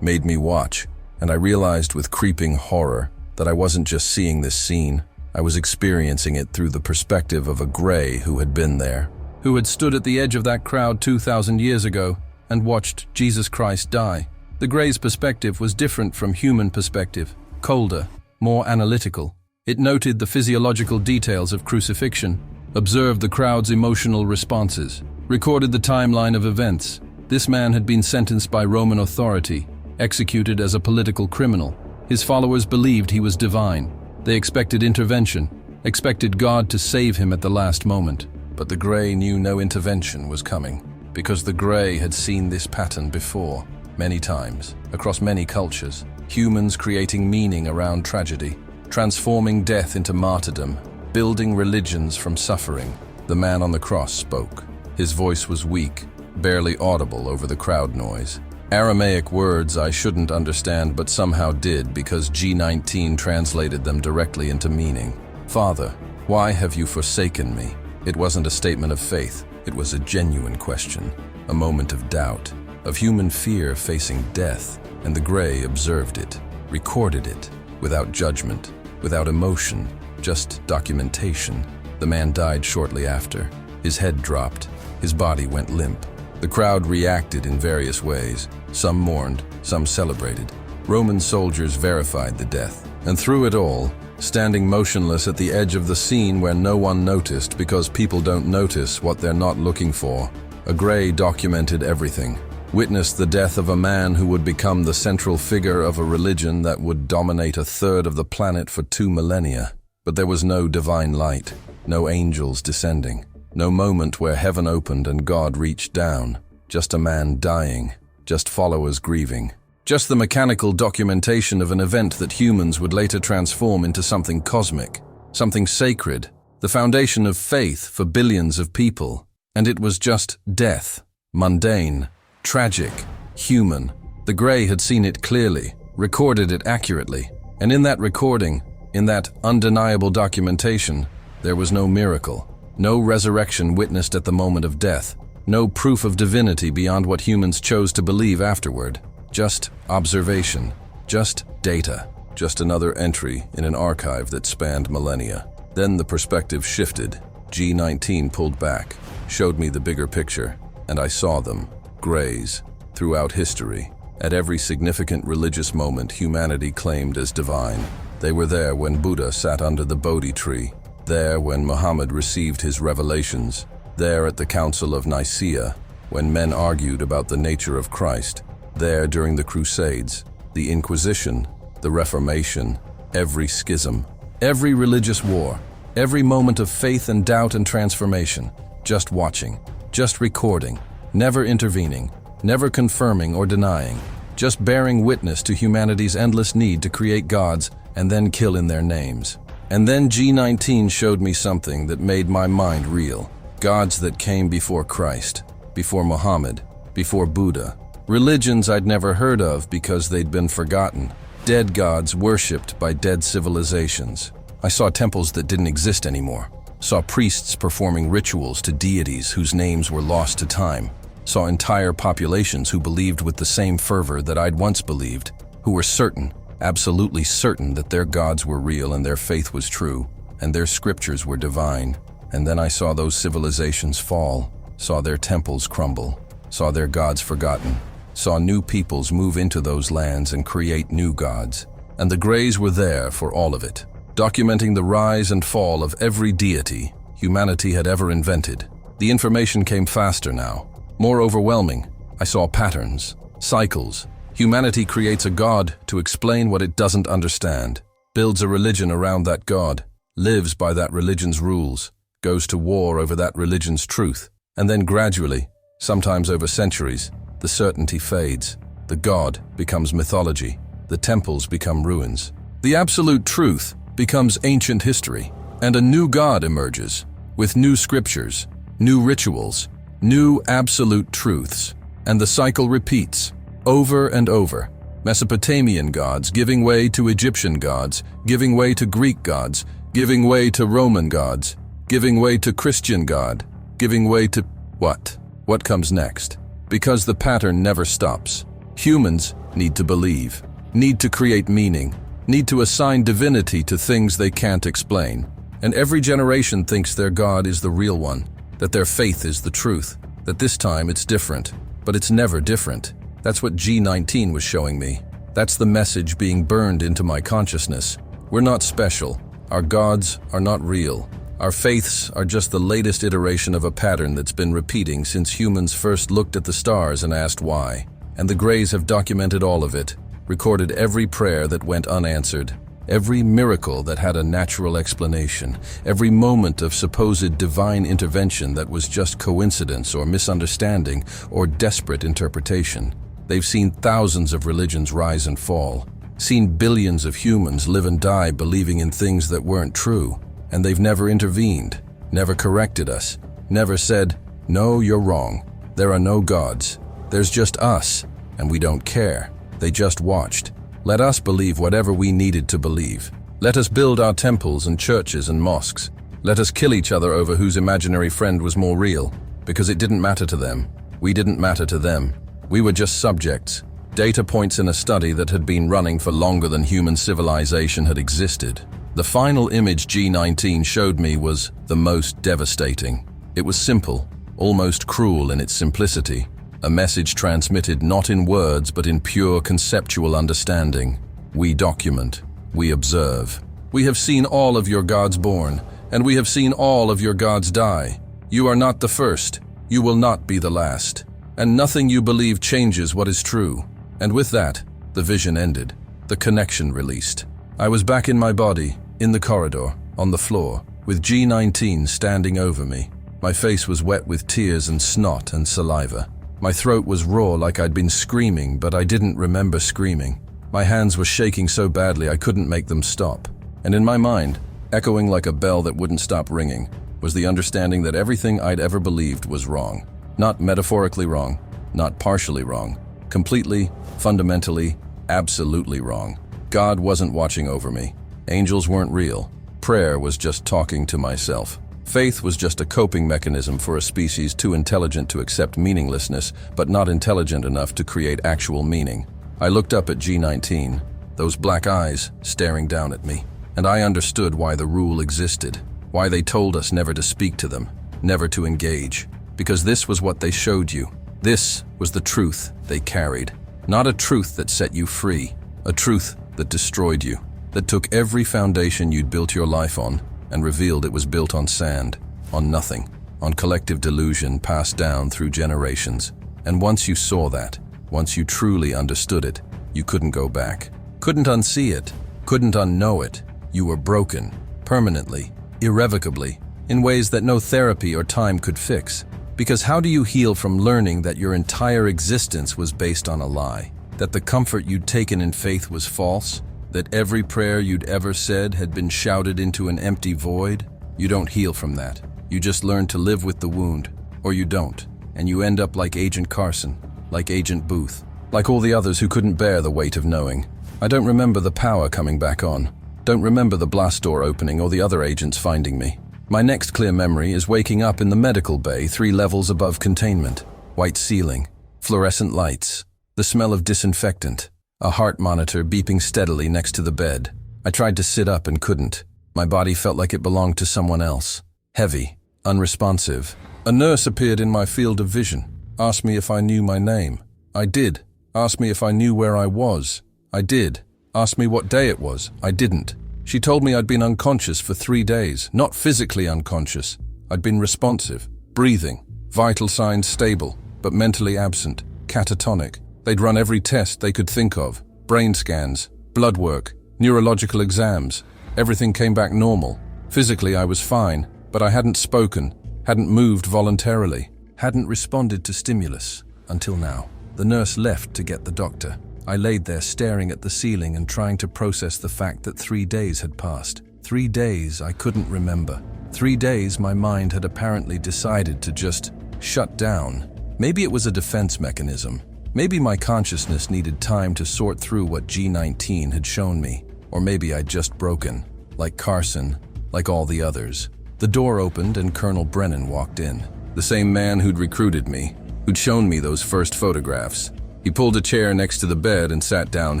made me watch, and I realized with creeping horror that I wasn't just seeing this scene, I was experiencing it through the perspective of a Gray who had been there, who had stood at the edge of that crowd 2,000 years ago and watched Jesus Christ die. The Gray's perspective was different from human perspective, colder, more analytical. It noted the physiological details of crucifixion, observed the crowd's emotional responses, recorded the timeline of events. This man had been sentenced by Roman authority, executed as a political criminal. His followers believed he was divine. They expected intervention, expected God to save him at the last moment. But the Gray knew no intervention was coming, because the Gray had seen this pattern before, many times, across many cultures. Humans creating meaning around tragedy, transforming death into martyrdom, building religions from suffering. The man on the cross spoke. His voice was weak, barely audible over the crowd noise. Aramaic words I shouldn't understand but somehow did because G19 translated them directly into meaning. Father, why have you forsaken me? It wasn't a statement of faith, it was a genuine question, a moment of doubt, of human fear facing death, and the Gray observed it, recorded it, without judgment, without emotion, just documentation. The man died shortly after. His head dropped, his body went limp. The crowd reacted in various ways. Some mourned, some celebrated. Roman soldiers verified the death. And through it all, standing motionless at the edge of the scene where no one noticed because people don't notice what they're not looking for, a Gray documented everything. Witnessed the death of a man who would become the central figure of a religion that would dominate a third of the planet for 2 millennia. But there was no divine light, no angels descending. No moment where heaven opened and God reached down. Just a man dying. Just followers grieving. Just the mechanical documentation of an event that humans would later transform into something cosmic, something sacred, the foundation of faith for billions of people. And it was just death. Mundane. Tragic. Human. The Gray had seen it clearly, recorded it accurately. And in that recording, in that undeniable documentation, there was no miracle. No resurrection witnessed at the moment of death. No proof of divinity beyond what humans chose to believe afterward. Just observation. Just data. Just another entry in an archive that spanned millennia. Then the perspective shifted. G19 pulled back, showed me the bigger picture, and I saw them. Grays. Throughout history. At every significant religious moment humanity claimed as divine. They were there when Buddha sat under the Bodhi tree. There when Muhammad received his revelations, there at the Council of Nicaea, when men argued about the nature of Christ, there during the Crusades, the Inquisition, the Reformation, every schism, every religious war, every moment of faith and doubt and transformation, just watching, just recording, never intervening, never confirming or denying, just bearing witness to humanity's endless need to create gods and then kill in their names. And then G19 showed me something that made my mind reel. Gods that came before Christ, before Muhammad, before Buddha. Religions I'd never heard of because they'd been forgotten. Dead gods worshipped by dead civilizations. I saw temples that didn't exist anymore. Saw priests performing rituals to deities whose names were lost to time. Saw entire populations who believed with the same fervor that I'd once believed, who were certain, absolutely certain that their gods were real and their faith was true, and their scriptures were divine. And then I saw those civilizations fall, saw their temples crumble, saw their gods forgotten, saw new peoples move into those lands and create new gods. And the Greys were there for all of it, documenting the rise and fall of every deity humanity had ever invented. The information came faster now, more overwhelming. I saw patterns, cycles. Humanity creates a god to explain what it doesn't understand, builds a religion around that god, lives by that religion's rules, goes to war over that religion's truth, and then gradually, sometimes over centuries, the certainty fades. The god becomes mythology. The temples become ruins. The absolute truth becomes ancient history, and a new god emerges, with new scriptures, new rituals, new absolute truths, and the cycle repeats. Over and over, Mesopotamian gods giving way to Egyptian gods, giving way to Greek gods, giving way to Roman gods, giving way to Christian God, giving way to what? What comes next? Because the pattern never stops. Humans need to believe, need to create meaning, need to assign divinity to things they can't explain. And every generation thinks their God is the real one, that their faith is the truth, that this time it's different, but it's never different. That's what G19 was showing me. That's the message being burned into my consciousness. We're not special. Our gods are not real. Our faiths are just the latest iteration of a pattern that's been repeating since humans first looked at the stars and asked why. And the Greys have documented all of it, recorded every prayer that went unanswered, every miracle that had a natural explanation, every moment of supposed divine intervention that was just coincidence or misunderstanding or desperate interpretation. They've seen thousands of religions rise and fall, seen billions of humans live and die believing in things that weren't true, and they've never intervened, never corrected us, never said, "No, you're wrong. There are no gods. There's just us, and we don't care." They just watched. Let us believe whatever we needed to believe. Let us build our temples and churches and mosques. Let us kill each other over whose imaginary friend was more real, because it didn't matter to them. We didn't matter to them. We were just subjects, data points in a study that had been running for longer than human civilization had existed. The final image G19 showed me was the most devastating. It was simple, almost cruel in its simplicity. A message transmitted not in words but in pure conceptual understanding. We document, we observe. We have seen all of your gods born, and we have seen all of your gods die. You are not the first, you will not be the last. And nothing you believe changes what is true. And with that, the vision ended, the connection released. I was back in my body, in the corridor, on the floor, with G19 standing over me. My face was wet with tears and snot and saliva. My throat was raw like I'd been screaming, but I didn't remember screaming. My hands were shaking so badly I couldn't make them stop. And in my mind, echoing like a bell that wouldn't stop ringing, was the understanding that everything I'd ever believed was wrong. Not metaphorically wrong, not partially wrong, completely, fundamentally, absolutely wrong. God wasn't watching over me. Angels weren't real. Prayer was just talking to myself. Faith was just a coping mechanism for a species too intelligent to accept meaninglessness, but not intelligent enough to create actual meaning. I looked up at G19, those black eyes staring down at me, and I understood why the rule existed, why they told us never to speak to them, never to engage. Because this was what they showed you. This was the truth they carried. Not a truth that set you free, a truth that destroyed you, that took every foundation you'd built your life on and revealed it was built on sand, on nothing, on collective delusion passed down through generations. And once you saw that, once you truly understood it, you couldn't go back, Couldn't unsee it, couldn't unknow it. You were broken, permanently, irrevocably, in ways that no therapy or time could fix. Because how do you heal from learning that your entire existence was based on a lie? That the comfort you'd taken in faith was false? That every prayer you'd ever said had been shouted into an empty void? You don't heal from that. You just learn to live with the wound, or you don't, and you end up like Agent Carson, like Agent Booth, like all the others who couldn't bear the weight of knowing. I don't remember the power coming back on. Don't remember the blast door opening or the other agents finding me. My next clear memory is waking up in the medical bay 3 levels above containment. White ceiling, fluorescent lights, the smell of disinfectant, a heart monitor beeping steadily next to the bed. I tried to sit up and couldn't. My body felt like it belonged to someone else. Heavy, unresponsive. A nurse appeared in my field of vision, asked me if I knew my name. I did. Asked me if I knew where I was. I did. Asked me what day it was. I didn't. She told me I'd been unconscious for 3 days, not physically unconscious. I'd been responsive, breathing, vital signs stable, but mentally absent, catatonic. They'd run every test they could think of, brain scans, blood work, neurological exams. Everything came back normal. Physically I was fine, but I hadn't spoken, hadn't moved voluntarily, hadn't responded to stimulus, until now. The nurse left to get the doctor. I laid there staring at the ceiling and trying to process the fact that 3 days had passed. 3 days I couldn't remember. 3 days my mind had apparently decided to just shut down. Maybe it was a defense mechanism. Maybe my consciousness needed time to sort through what G19 had shown me. Or maybe I'd just broken, like Carson, like all the others. The door opened and Colonel Brennan walked in. The same man who'd recruited me, who'd shown me those first photographs. He pulled a chair next to the bed and sat down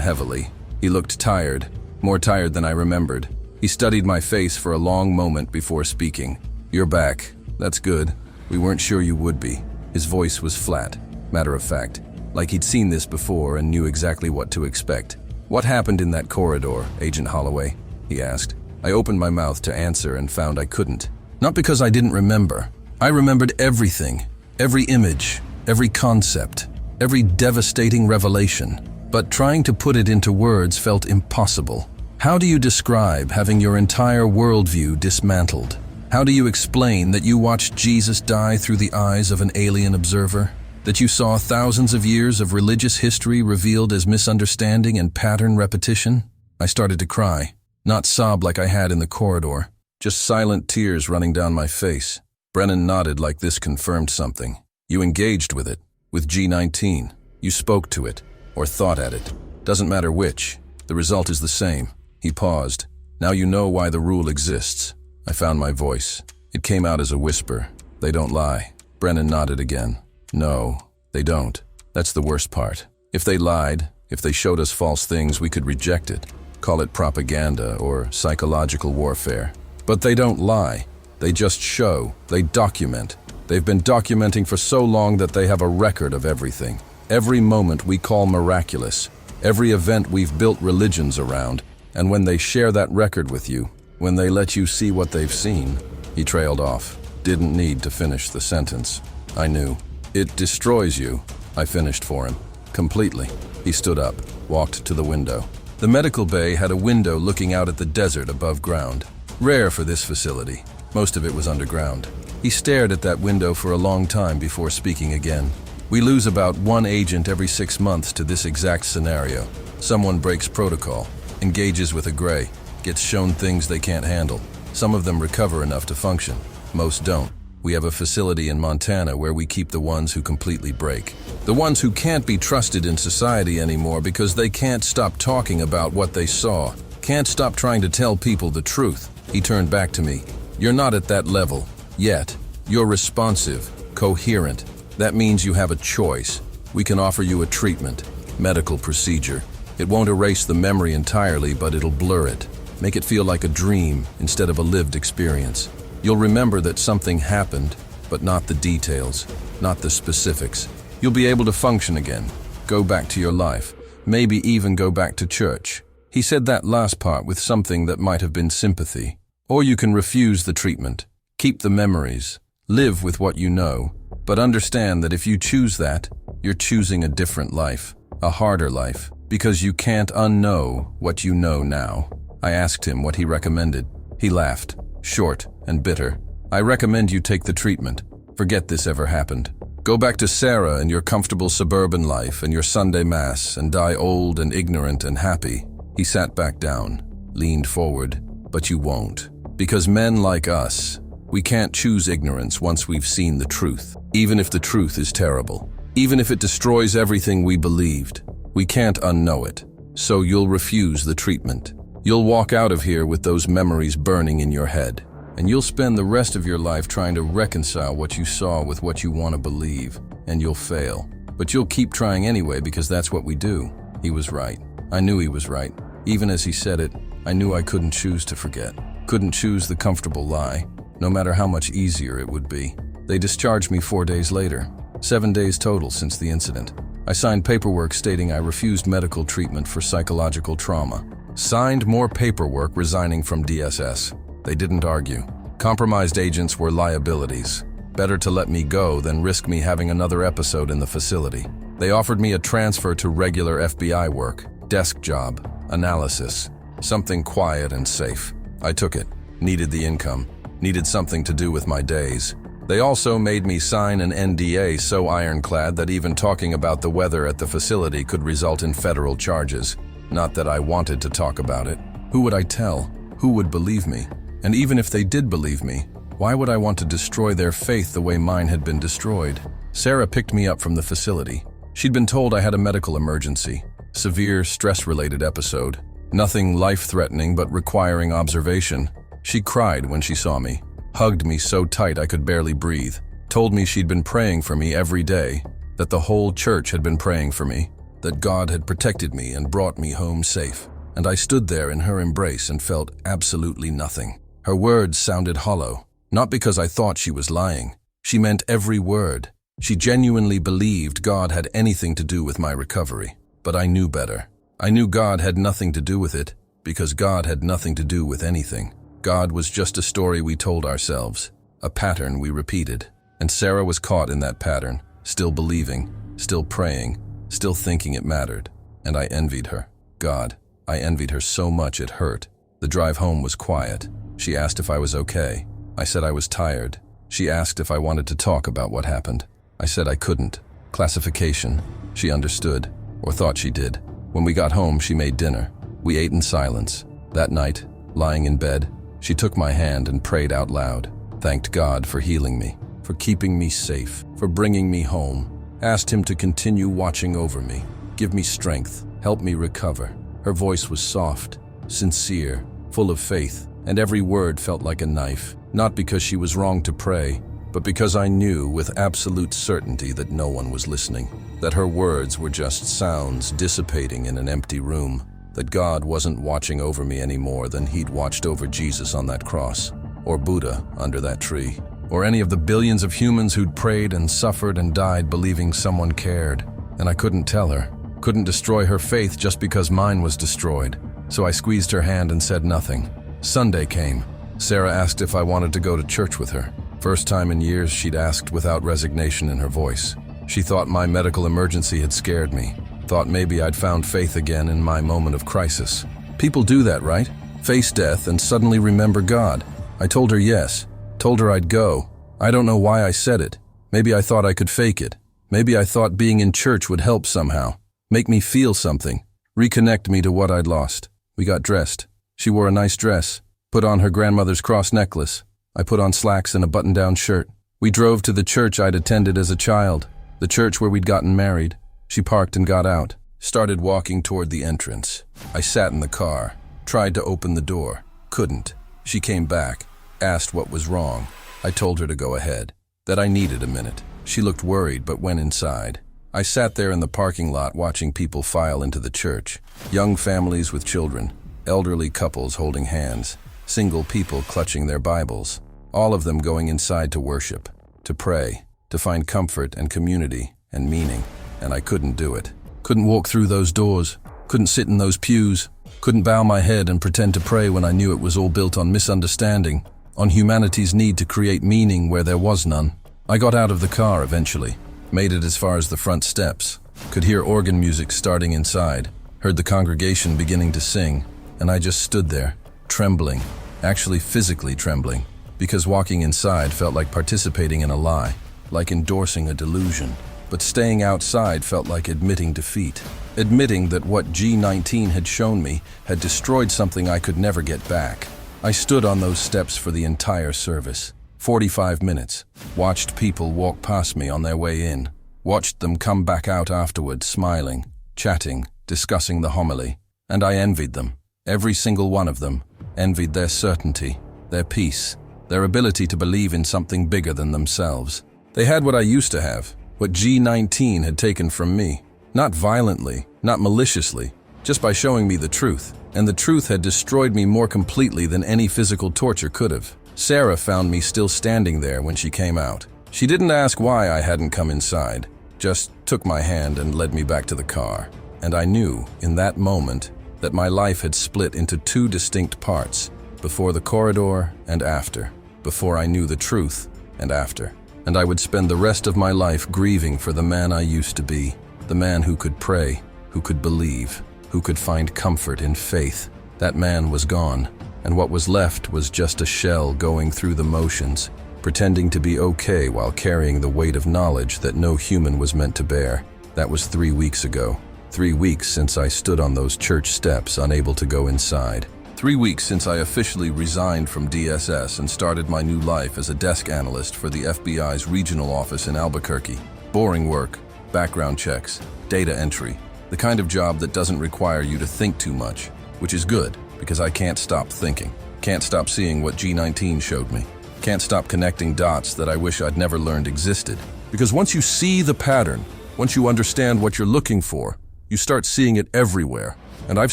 heavily. He looked tired, more tired than I remembered. He studied my face for a long moment before speaking. "You're back. That's good. We weren't sure you would be." His voice was flat, matter of fact, like he'd seen this before and knew exactly what to expect. "What happened in that corridor, Agent Holloway?" he asked. I opened my mouth to answer and found I couldn't. Not because I didn't remember. I remembered everything, every image, every concept, every devastating revelation, but trying to put it into words felt impossible. How do you describe having your entire worldview dismantled? How do you explain that you watched Jesus die through the eyes of an alien observer? That you saw thousands of years of religious history revealed as misunderstanding and pattern repetition? I started to cry, not sob like I had in the corridor, just silent tears running down my face. Brennan nodded like this confirmed something. "You engaged with it. With G19, you spoke to it, or thought at it. Doesn't matter which, the result is the same." He paused. "Now you know why the rule exists." I found my voice. It came out as a whisper. "They don't lie." Brennan nodded again. "No, they don't. That's the worst part. If they lied, if they showed us false things, we could reject it. Call it propaganda or psychological warfare. But they don't lie. They just show. They document. They've been documenting for so long that they have a record of everything. Every moment we call miraculous, every event we've built religions around, and when they share that record with you, when they let you see what they've seen." He trailed off. Didn't need to finish the sentence. I knew. "It destroys you," I finished for him. "Completely." He stood up, walked to the window. The medical bay had a window looking out at the desert above ground. Rare for this facility. Most of it was underground. He stared at that window for a long time before speaking again. "We lose about 1 agent every 6 months to this exact scenario. Someone breaks protocol, engages with a gray, gets shown things they can't handle. Some of them recover enough to function. Most don't. We have a facility in Montana where we keep the ones who completely break. The ones who can't be trusted in society anymore because they can't stop talking about what they saw, can't stop trying to tell people the truth." He turned back to me. "You're not at that level. Yet. You're responsive, coherent. That means you have a choice. We can offer you a treatment, medical procedure. It won't erase the memory entirely, but it'll blur it. Make it feel like a dream instead of a lived experience. You'll remember that something happened, but not the details, not the specifics. You'll be able to function again, go back to your life, maybe even go back to church." He said that last part with something that might have been sympathy. "Or you can refuse the treatment. Keep the memories, live with what you know, but understand that if you choose that, you're choosing a different life, a harder life, Because you can't unknow what you know now. I asked him what he recommended. He laughed, short and bitter. I recommend you take the treatment. Forget this ever happened. Go back to Sarah and your comfortable suburban life and your Sunday mass and die old and ignorant and happy. He sat back down, leaned forward. But you won't. Because men like us, we can't choose ignorance once we've seen the truth. Even if the truth is terrible. Even if it destroys everything we believed. We can't unknow it. So you'll refuse the treatment. You'll walk out of here with those memories burning in your head. And you'll spend the rest of your life trying to reconcile what you saw with what you want to believe. And you'll fail. But you'll keep trying anyway because that's what we do. He was right. I knew he was right. Even as he said it, I knew I couldn't choose to forget. Couldn't choose the comfortable lie, no matter how much easier it would be. They discharged me 4 days later. 7 days total since the incident. I signed paperwork stating I refused medical treatment for psychological trauma. Signed more paperwork resigning from DSS. They didn't argue. Compromised agents were liabilities. Better to let me go than risk me having another episode in the facility. They offered me a transfer to regular FBI work, desk job, analysis. Something quiet and safe. I took it. Needed the income. Needed something to do with my days. They also made me sign an NDA so ironclad that even talking about the weather at the facility could result in federal charges. Not that I wanted to talk about it. Who would I tell? Who would believe me? And even if they did believe me, why would I want to destroy their faith the way mine had been destroyed? Sarah picked me up from the facility. She'd been told I had a medical emergency. Severe stress-related episode. Nothing life-threatening but requiring observation. She cried when she saw me, hugged me so tight I could barely breathe, told me she'd been praying for me every day, that the whole church had been praying for me, that God had protected me and brought me home safe. And I stood there in her embrace and felt absolutely nothing. Her words sounded hollow, not because I thought she was lying. She meant every word. She genuinely believed God had anything to do with my recovery. But I knew better. I knew God had nothing to do with it, because God had nothing to do with anything. God was just a story we told ourselves, a pattern we repeated. And Sarah was caught in that pattern, still believing, still praying, still thinking it mattered. And I envied her. God, I envied her so much it hurt. The drive home was quiet. She asked if I was okay. I said I was tired. She asked if I wanted to talk about what happened. I said I couldn't. Classification. She understood, or thought she did. When we got home, she made dinner. We ate in silence. That night, lying in bed, she took my hand and prayed out loud. Thanked God for healing me, for keeping me safe, for bringing me home. Asked him to continue watching over me, give me strength, help me recover. Her voice was soft, sincere, full of faith, and every word felt like a knife. Not because she was wrong to pray, but because I knew with absolute certainty that no one was listening. That her words were just sounds dissipating in an empty room. That God wasn't watching over me any more than he'd watched over Jesus on that cross, or Buddha under that tree, or any of the billions of humans who'd prayed and suffered and died believing someone cared. And I couldn't tell her, couldn't destroy her faith just because mine was destroyed. So I squeezed her hand and said nothing. Sunday came. Sarah asked if I wanted to go to church with her. First time in years she'd asked without resignation in her voice. She thought my medical emergency had scared me. Thought maybe I'd found faith again in my moment of crisis. People do that, right? Face death and suddenly remember God. I told her yes. Told her I'd go. I don't know why I said it. Maybe I thought I could fake it. Maybe I thought being in church would help somehow. Make me feel something. Reconnect me to what I'd lost. We got dressed. She wore a nice dress. Put on her grandmother's cross necklace. I put on slacks and a button-down shirt. We drove to the church I'd attended as a child. The church where we'd gotten married. She parked and got out. Started walking toward the entrance. I sat in the car. Tried to open the door. Couldn't. She came back. Asked what was wrong. I told her to go ahead. That I needed a minute. She looked worried but went inside. I sat there in the parking lot watching people file into the church. Young families with children. Elderly couples holding hands. Single people clutching their Bibles. All of them going inside to worship. To pray. To find comfort and community and meaning. And I couldn't do it. Couldn't walk through those doors. Couldn't sit in those pews. Couldn't bow my head and pretend to pray when I knew it was all built on misunderstanding. On humanity's need to create meaning where there was none. I got out of the car eventually. Made it as far as the front steps. Could hear organ music starting inside. heard the congregation beginning to sing, and I just stood there, trembling, actually physically trembling, because walking inside felt like participating in a lie, like endorsing a delusion. But staying outside felt like admitting defeat, admitting that what G19 had shown me had destroyed something I could never get back. I stood on those steps for the entire service. 45 minutes, watched people walk past me on their way in, watched them come back out afterward smiling, chatting, discussing the homily, and I envied them. Every single one of them, envied their certainty, their peace, their ability to believe in something bigger than themselves. They had what I used to have, what G19 had taken from me, not violently, not maliciously, just by showing me the truth, and the truth had destroyed me more completely than any physical torture could have. Sarah found me still standing there when she came out. She didn't ask why I hadn't come inside, just took my hand and led me back to the car. And I knew, in that moment, that my life had split into two distinct parts, before the corridor and after, before I knew the truth and after. And I would spend the rest of my life grieving for the man I used to be, the man who could pray, who could believe, who could find comfort in faith. That man was gone, and what was left was just a shell going through the motions, pretending to be okay while carrying the weight of knowledge that no human was meant to bear. That was 3 weeks ago. 3 weeks since I stood on those church steps, unable to go inside. 3 weeks since I officially resigned from DSS and started my new life as a desk analyst for the FBI's regional office in Albuquerque. Boring work, background checks, data entry, the kind of job that doesn't require you to think too much, which is good because I can't stop thinking. Can't stop seeing what G19 showed me. Can't stop connecting dots that I wish I'd never learned existed. Because once you see the pattern, once you understand what you're looking for, you start seeing it everywhere. And I've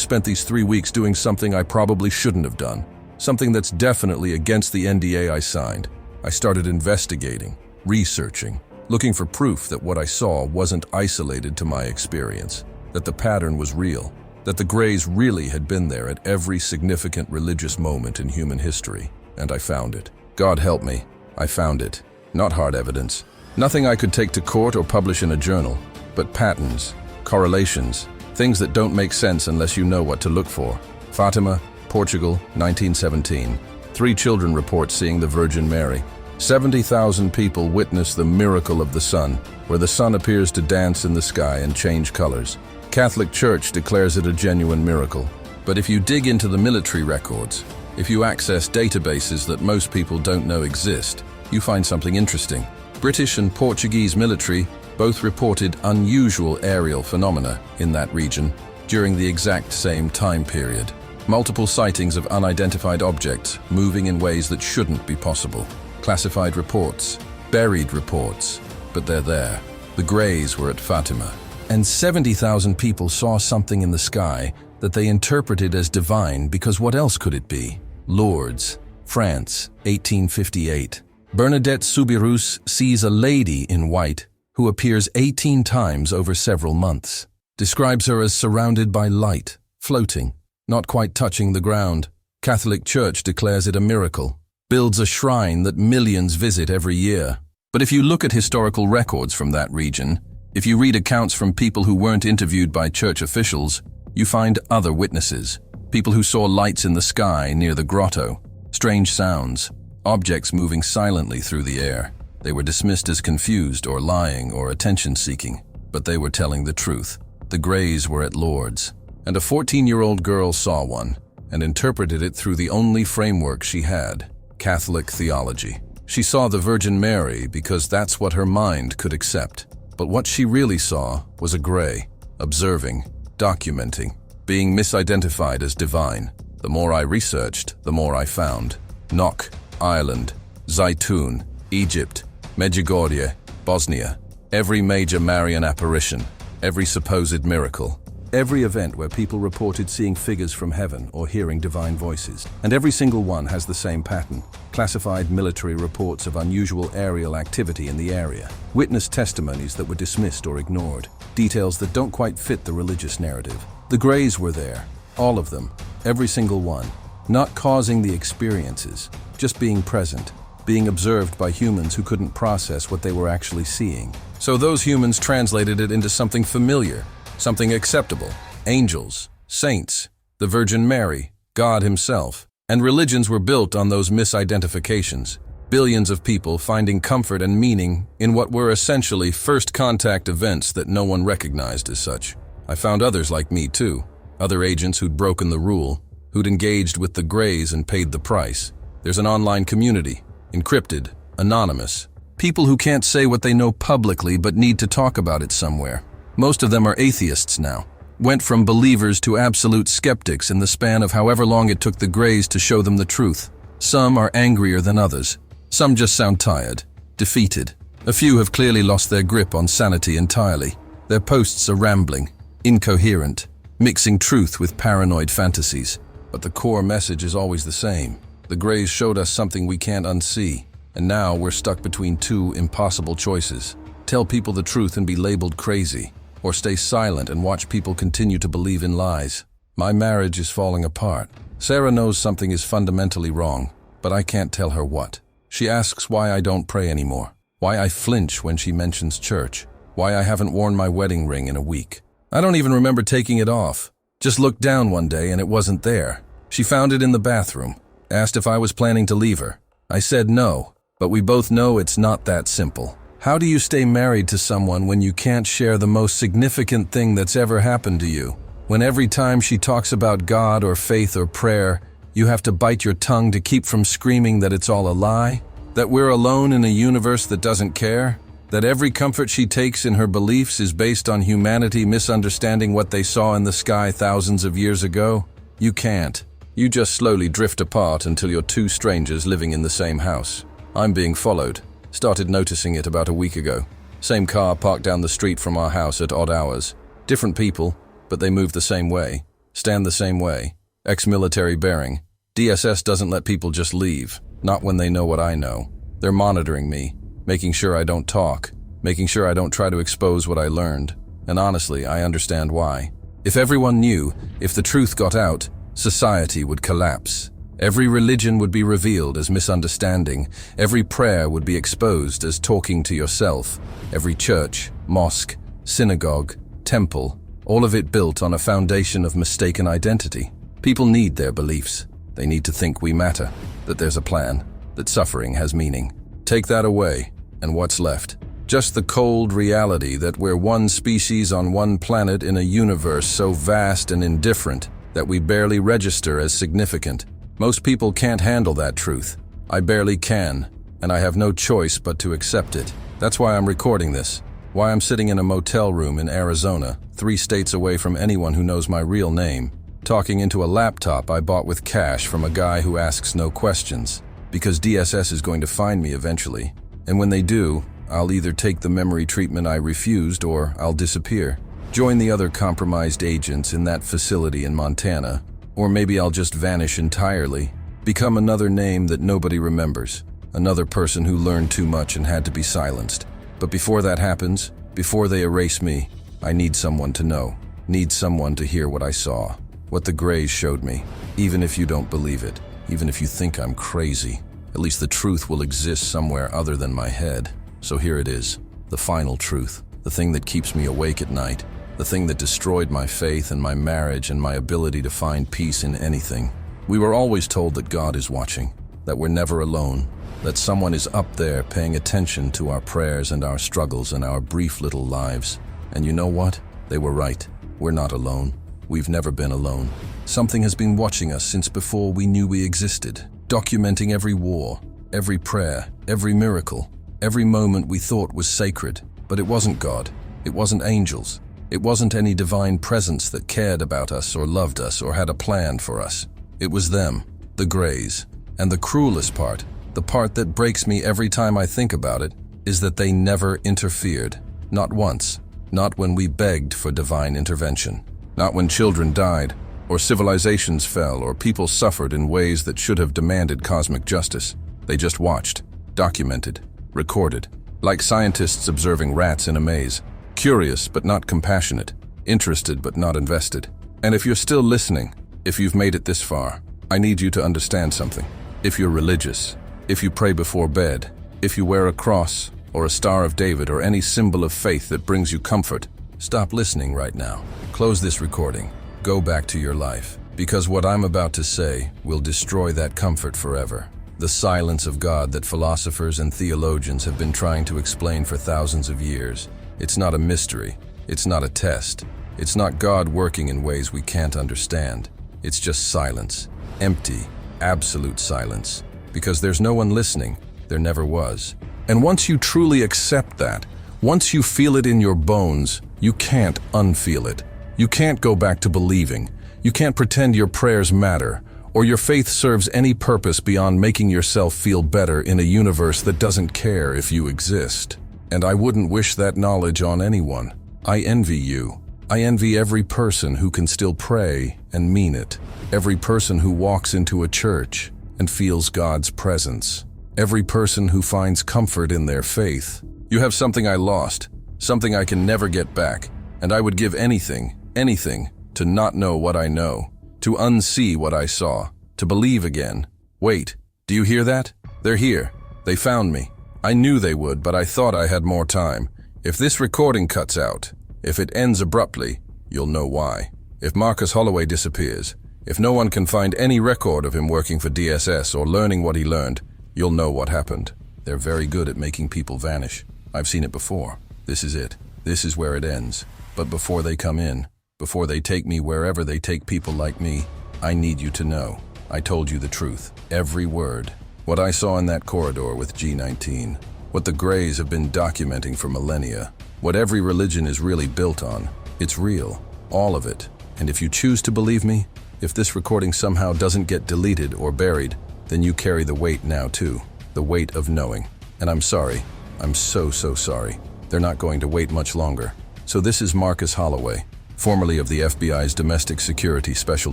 spent these 3 weeks doing something I probably shouldn't have done. Something that's definitely against the NDA I signed. I started investigating, researching, looking for proof that what I saw wasn't isolated to my experience, that the pattern was real, that the Greys really had been there at every significant religious moment in human history. And I found it. God help me, I found it. Not hard evidence. Nothing I could take to court or publish in a journal, but patterns, correlations, things that don't make sense unless you know what to look for. Fatima, Portugal, 1917. 3 children report seeing the Virgin Mary. 70,000 people witness the miracle of the sun, where the sun appears to dance in the sky and change colors. Catholic Church declares it a genuine miracle. But if you dig into the military records, if you access databases that most people don't know exist, you find something interesting. British and Portuguese military both reported unusual aerial phenomena in that region during the exact same time period. Multiple sightings of unidentified objects moving in ways that shouldn't be possible. Classified reports, buried reports, but they're there. The Greys were at Fatima, and 70,000 people saw something in the sky that they interpreted as divine because what else could it be? Lourdes, France, 1858. Bernadette Soubirous sees a lady in white who appears 18 times over several months. Describes her as surrounded by light, floating, not quite touching the ground. Catholic Church declares it a miracle, builds a shrine that millions visit every year. But if you look at historical records from that region, if you read accounts from people who weren't interviewed by church officials, you find other witnesses. People who saw lights in the sky near the grotto, strange sounds, objects moving silently through the air. They were dismissed as confused or lying or attention-seeking, but they were telling the truth. The Greys were at Lourdes, and a 14-year-old girl saw one and interpreted it through the only framework she had, Catholic theology. She saw the Virgin Mary because that's what her mind could accept. But what she really saw was a Grey, observing, documenting, being misidentified as divine. The more I researched, the more I found. Nok, Ireland, Zaytun, Egypt, Medjugorje, Bosnia, every major Marian apparition, every supposed miracle, every event where people reported seeing figures from heaven or hearing divine voices. And every single one has the same pattern. Classified military reports of unusual aerial activity in the area, witness testimonies that were dismissed or ignored, details that don't quite fit the religious narrative. The Greys were there, all of them, every single one, not causing the experiences, just being present, being observed by humans who couldn't process what they were actually seeing. So those humans translated it into something familiar, something acceptable, angels, saints, the Virgin Mary, God himself. And religions were built on those misidentifications. Billions of people finding comfort and meaning in what were essentially first contact events that no one recognized as such. I found others like me too. Other agents who'd broken the rule, who'd engaged with the Greys and paid the price. There's an online community, encrypted, anonymous. People who can't say what they know publicly but need to talk about it somewhere. Most of them are atheists now. Went from believers to absolute skeptics in the span of however long it took the Greys to show them the truth. Some are angrier than others. Some just sound tired, defeated. A few have clearly lost their grip on sanity entirely. Their posts are rambling, incoherent, mixing truth with paranoid fantasies. But the core message is always the same. The Greys showed us something we can't unsee, and now we're stuck between two impossible choices. Tell people the truth and be labeled crazy, or stay silent and watch people continue to believe in lies. My marriage is falling apart. Sarah knows something is fundamentally wrong, but I can't tell her what. She asks why I don't pray anymore, why I flinch when she mentions church, why I haven't worn my wedding ring in a week. I don't even remember taking it off. Just looked down one day and it wasn't there. She found it in the bathroom, asked if I was planning to leave her. I said no, but we both know it's not that simple. How do you stay married to someone when you can't share the most significant thing that's ever happened to you? When every time she talks about God or faith or prayer, you have to bite your tongue to keep from screaming that it's all a lie? That we're alone in a universe that doesn't care? That every comfort she takes in her beliefs is based on humanity misunderstanding what they saw in the sky thousands of years ago? You can't. You just slowly drift apart until you're two strangers living in the same house. I'm being followed. Started noticing it about a week ago. Same car parked down the street from our house at odd hours. Different people, but they move the same way, stand the same way. Ex-military bearing. DSS doesn't let people just leave, not when they know what I know. They're monitoring me, making sure I don't talk, making sure I don't try to expose what I learned. And honestly, I understand why. If everyone knew, if the truth got out, society would collapse. Every religion would be revealed as misunderstanding. Every prayer would be exposed as talking to yourself. Every church, mosque, synagogue, temple, all of it built on a foundation of mistaken identity. People need their beliefs. They need to think we matter, that there's a plan, that suffering has meaning. Take that away, and what's left? Just the cold reality that we're one species on one planet in a universe so vast and indifferent that we barely register as significant. Most people can't handle that truth. I barely can, and I have no choice but to accept it. That's why I'm recording this, why I'm sitting in a motel room in Arizona, 3 states away from anyone who knows my real name, talking into a laptop I bought with cash from a guy who asks no questions, because DSS is going to find me eventually. And when they do, I'll either take the memory treatment I refused or I'll disappear. Join the other compromised agents in that facility in Montana, or maybe I'll just vanish entirely, become another name that nobody remembers, another person who learned too much and had to be silenced. But before that happens, before they erase me, I need someone to know, need someone to hear what I saw, what the Greys showed me. Even if you don't believe it, even if you think I'm crazy, at least the truth will exist somewhere other than my head. So here it is, the final truth, the thing that keeps me awake at night, the thing that destroyed my faith and my marriage and my ability to find peace in anything. We were always told that God is watching, that we're never alone, that someone is up there paying attention to our prayers and our struggles and our brief little lives. And you know what? They were right. We're not alone. We've never been alone. Something has been watching us since before we knew we existed, documenting every war, every prayer, every miracle, every moment we thought was sacred. But it wasn't God. It wasn't angels. It wasn't any divine presence that cared about us or loved us or had a plan for us. It was them, the Greys. And the cruelest part, the part that breaks me every time I think about it, is that they never interfered. Not once. Not when we begged for divine intervention. Not when children died, or civilizations fell, or people suffered in ways that should have demanded cosmic justice. They just watched, documented, recorded, like scientists observing rats in a maze. Curious but not compassionate, interested but not invested. And if you're still listening, if you've made it this far, I need you to understand something. If you're religious, if you pray before bed, if you wear a cross or a Star of David or any symbol of faith that brings you comfort, Stop listening right now. Close this recording. Go back to your life. Because what I'm about to say will destroy that comfort forever. The silence of God that philosophers and theologians have been trying to explain for thousands of years. It's not a mystery. It's not a test. It's not God working in ways we can't understand. It's just silence. Empty, absolute silence. Because there's no one listening. There never was. And once you truly accept that, once you feel it in your bones, you can't unfeel it. You can't go back to believing. You can't pretend your prayers matter, or your faith serves any purpose beyond making yourself feel better in a universe that doesn't care if you exist. And I wouldn't wish that knowledge on anyone. I envy you. I envy every person who can still pray and mean it. Every person who walks into a church and feels God's presence. Every person who finds comfort in their faith. You have something I lost, something I can never get back, and I would give anything, to not know what I know, to unsee what I saw, to believe again. Wait, do you hear that? They're here. They found me. I knew they would, but I thought I had more time. If this recording cuts out, if it ends abruptly, you'll know why. If Marcus Holloway disappears, if no one can find any record of him working for DSS or learning what he learned, you'll know what happened. They're very good at making people vanish. I've seen it before. This is it. This is where it ends. But before they come in, before they take me wherever they take people like me, I need you to know. I told you the truth. Every word. What I saw in that corridor with G19. What the Greys have been documenting for millennia. What every religion is really built on. It's real. All of it. And if you choose to believe me, if this recording somehow doesn't get deleted or buried, then you carry the weight now too. The weight of knowing. And I'm sorry. I'm so sorry. They're not going to wait much longer. So this is Marcus Holloway, formerly of the FBI's Domestic Security Special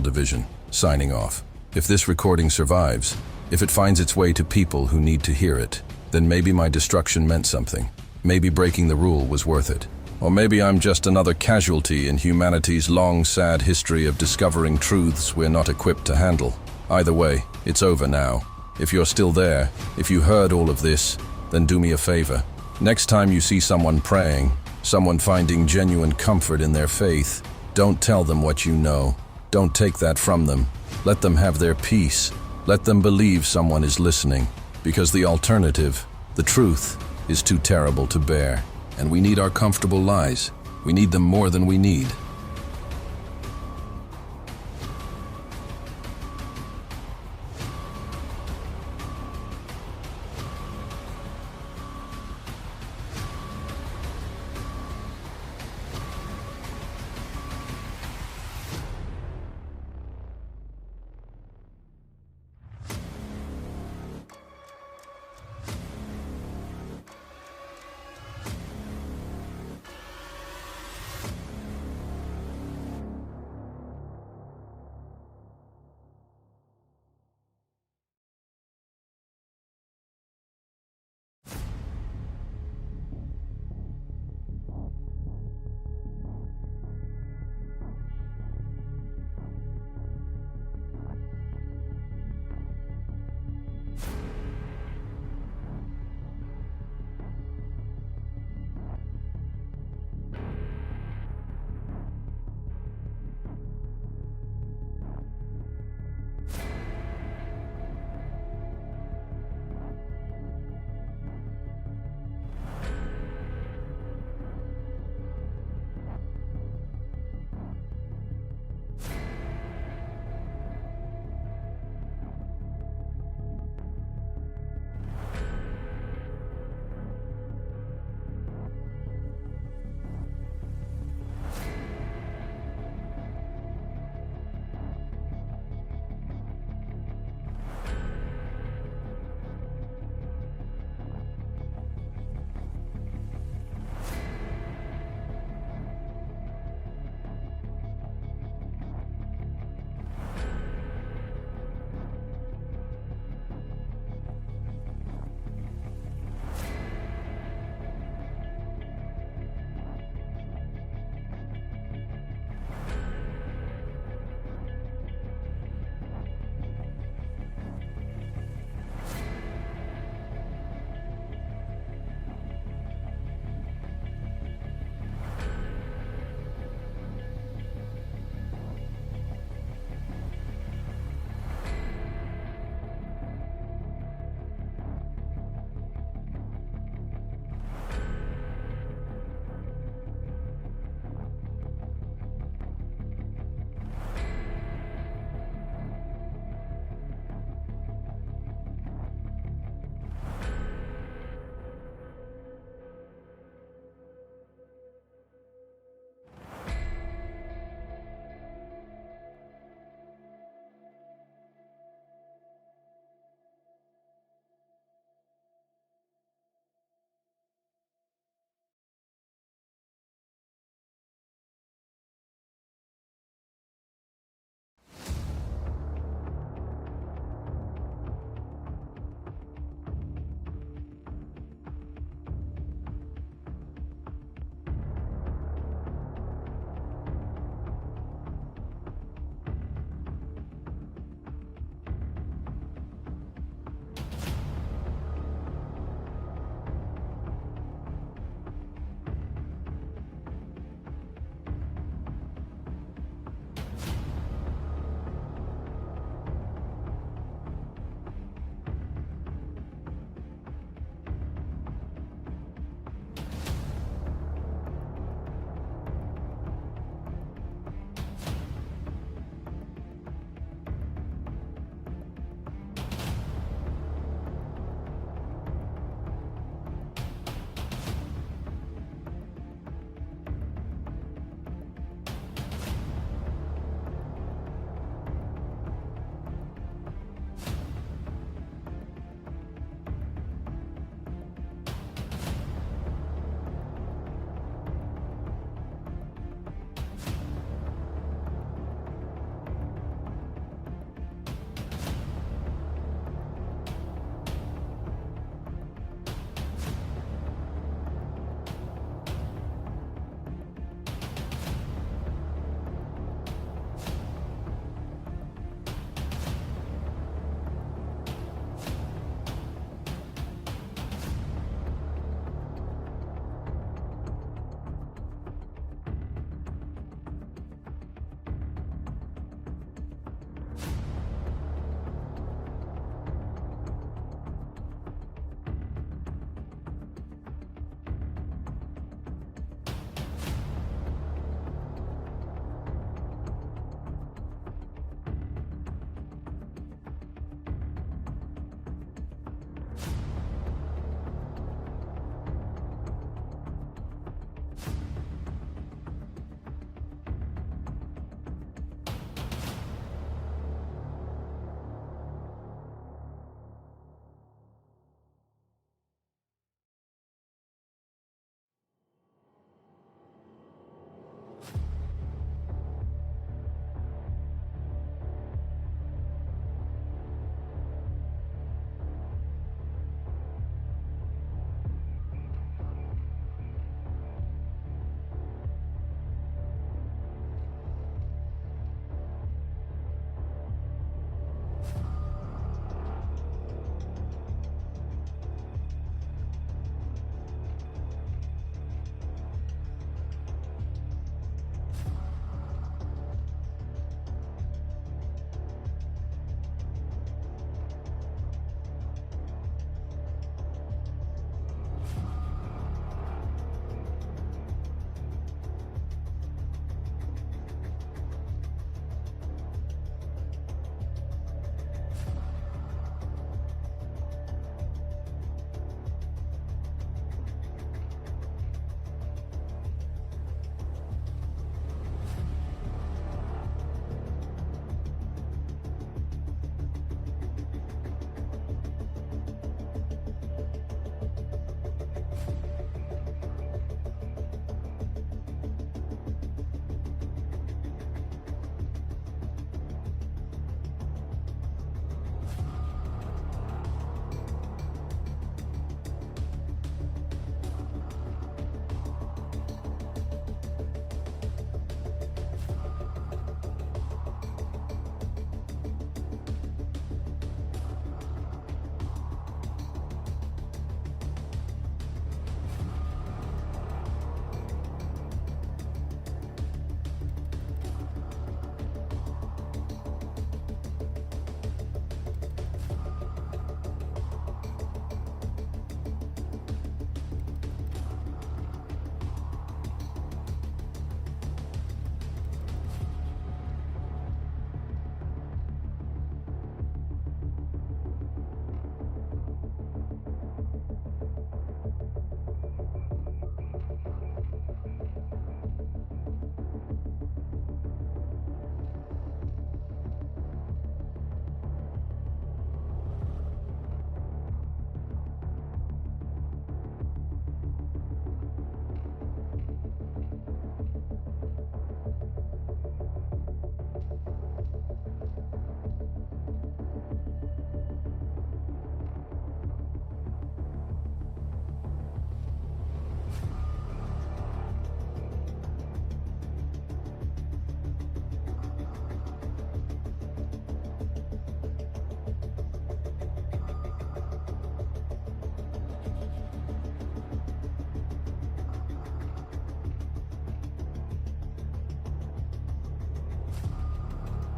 Division, signing off. If this recording survives, if it finds its way to people who need to hear it, then maybe my destruction meant something. Maybe breaking the rule was worth it. Or maybe I'm just another casualty in humanity's long, sad history of discovering truths we're not equipped to handle. Either way, it's over now. If you're still there, if you heard all of this, then do me a favor. Next time you see someone praying, someone finding genuine comfort in their faith, don't tell them what you know. Don't take that from them. Let them have their peace. Let them believe someone is listening. Because the alternative, the truth, is too terrible to bear. And we need our comfortable lies. We need them more than we need.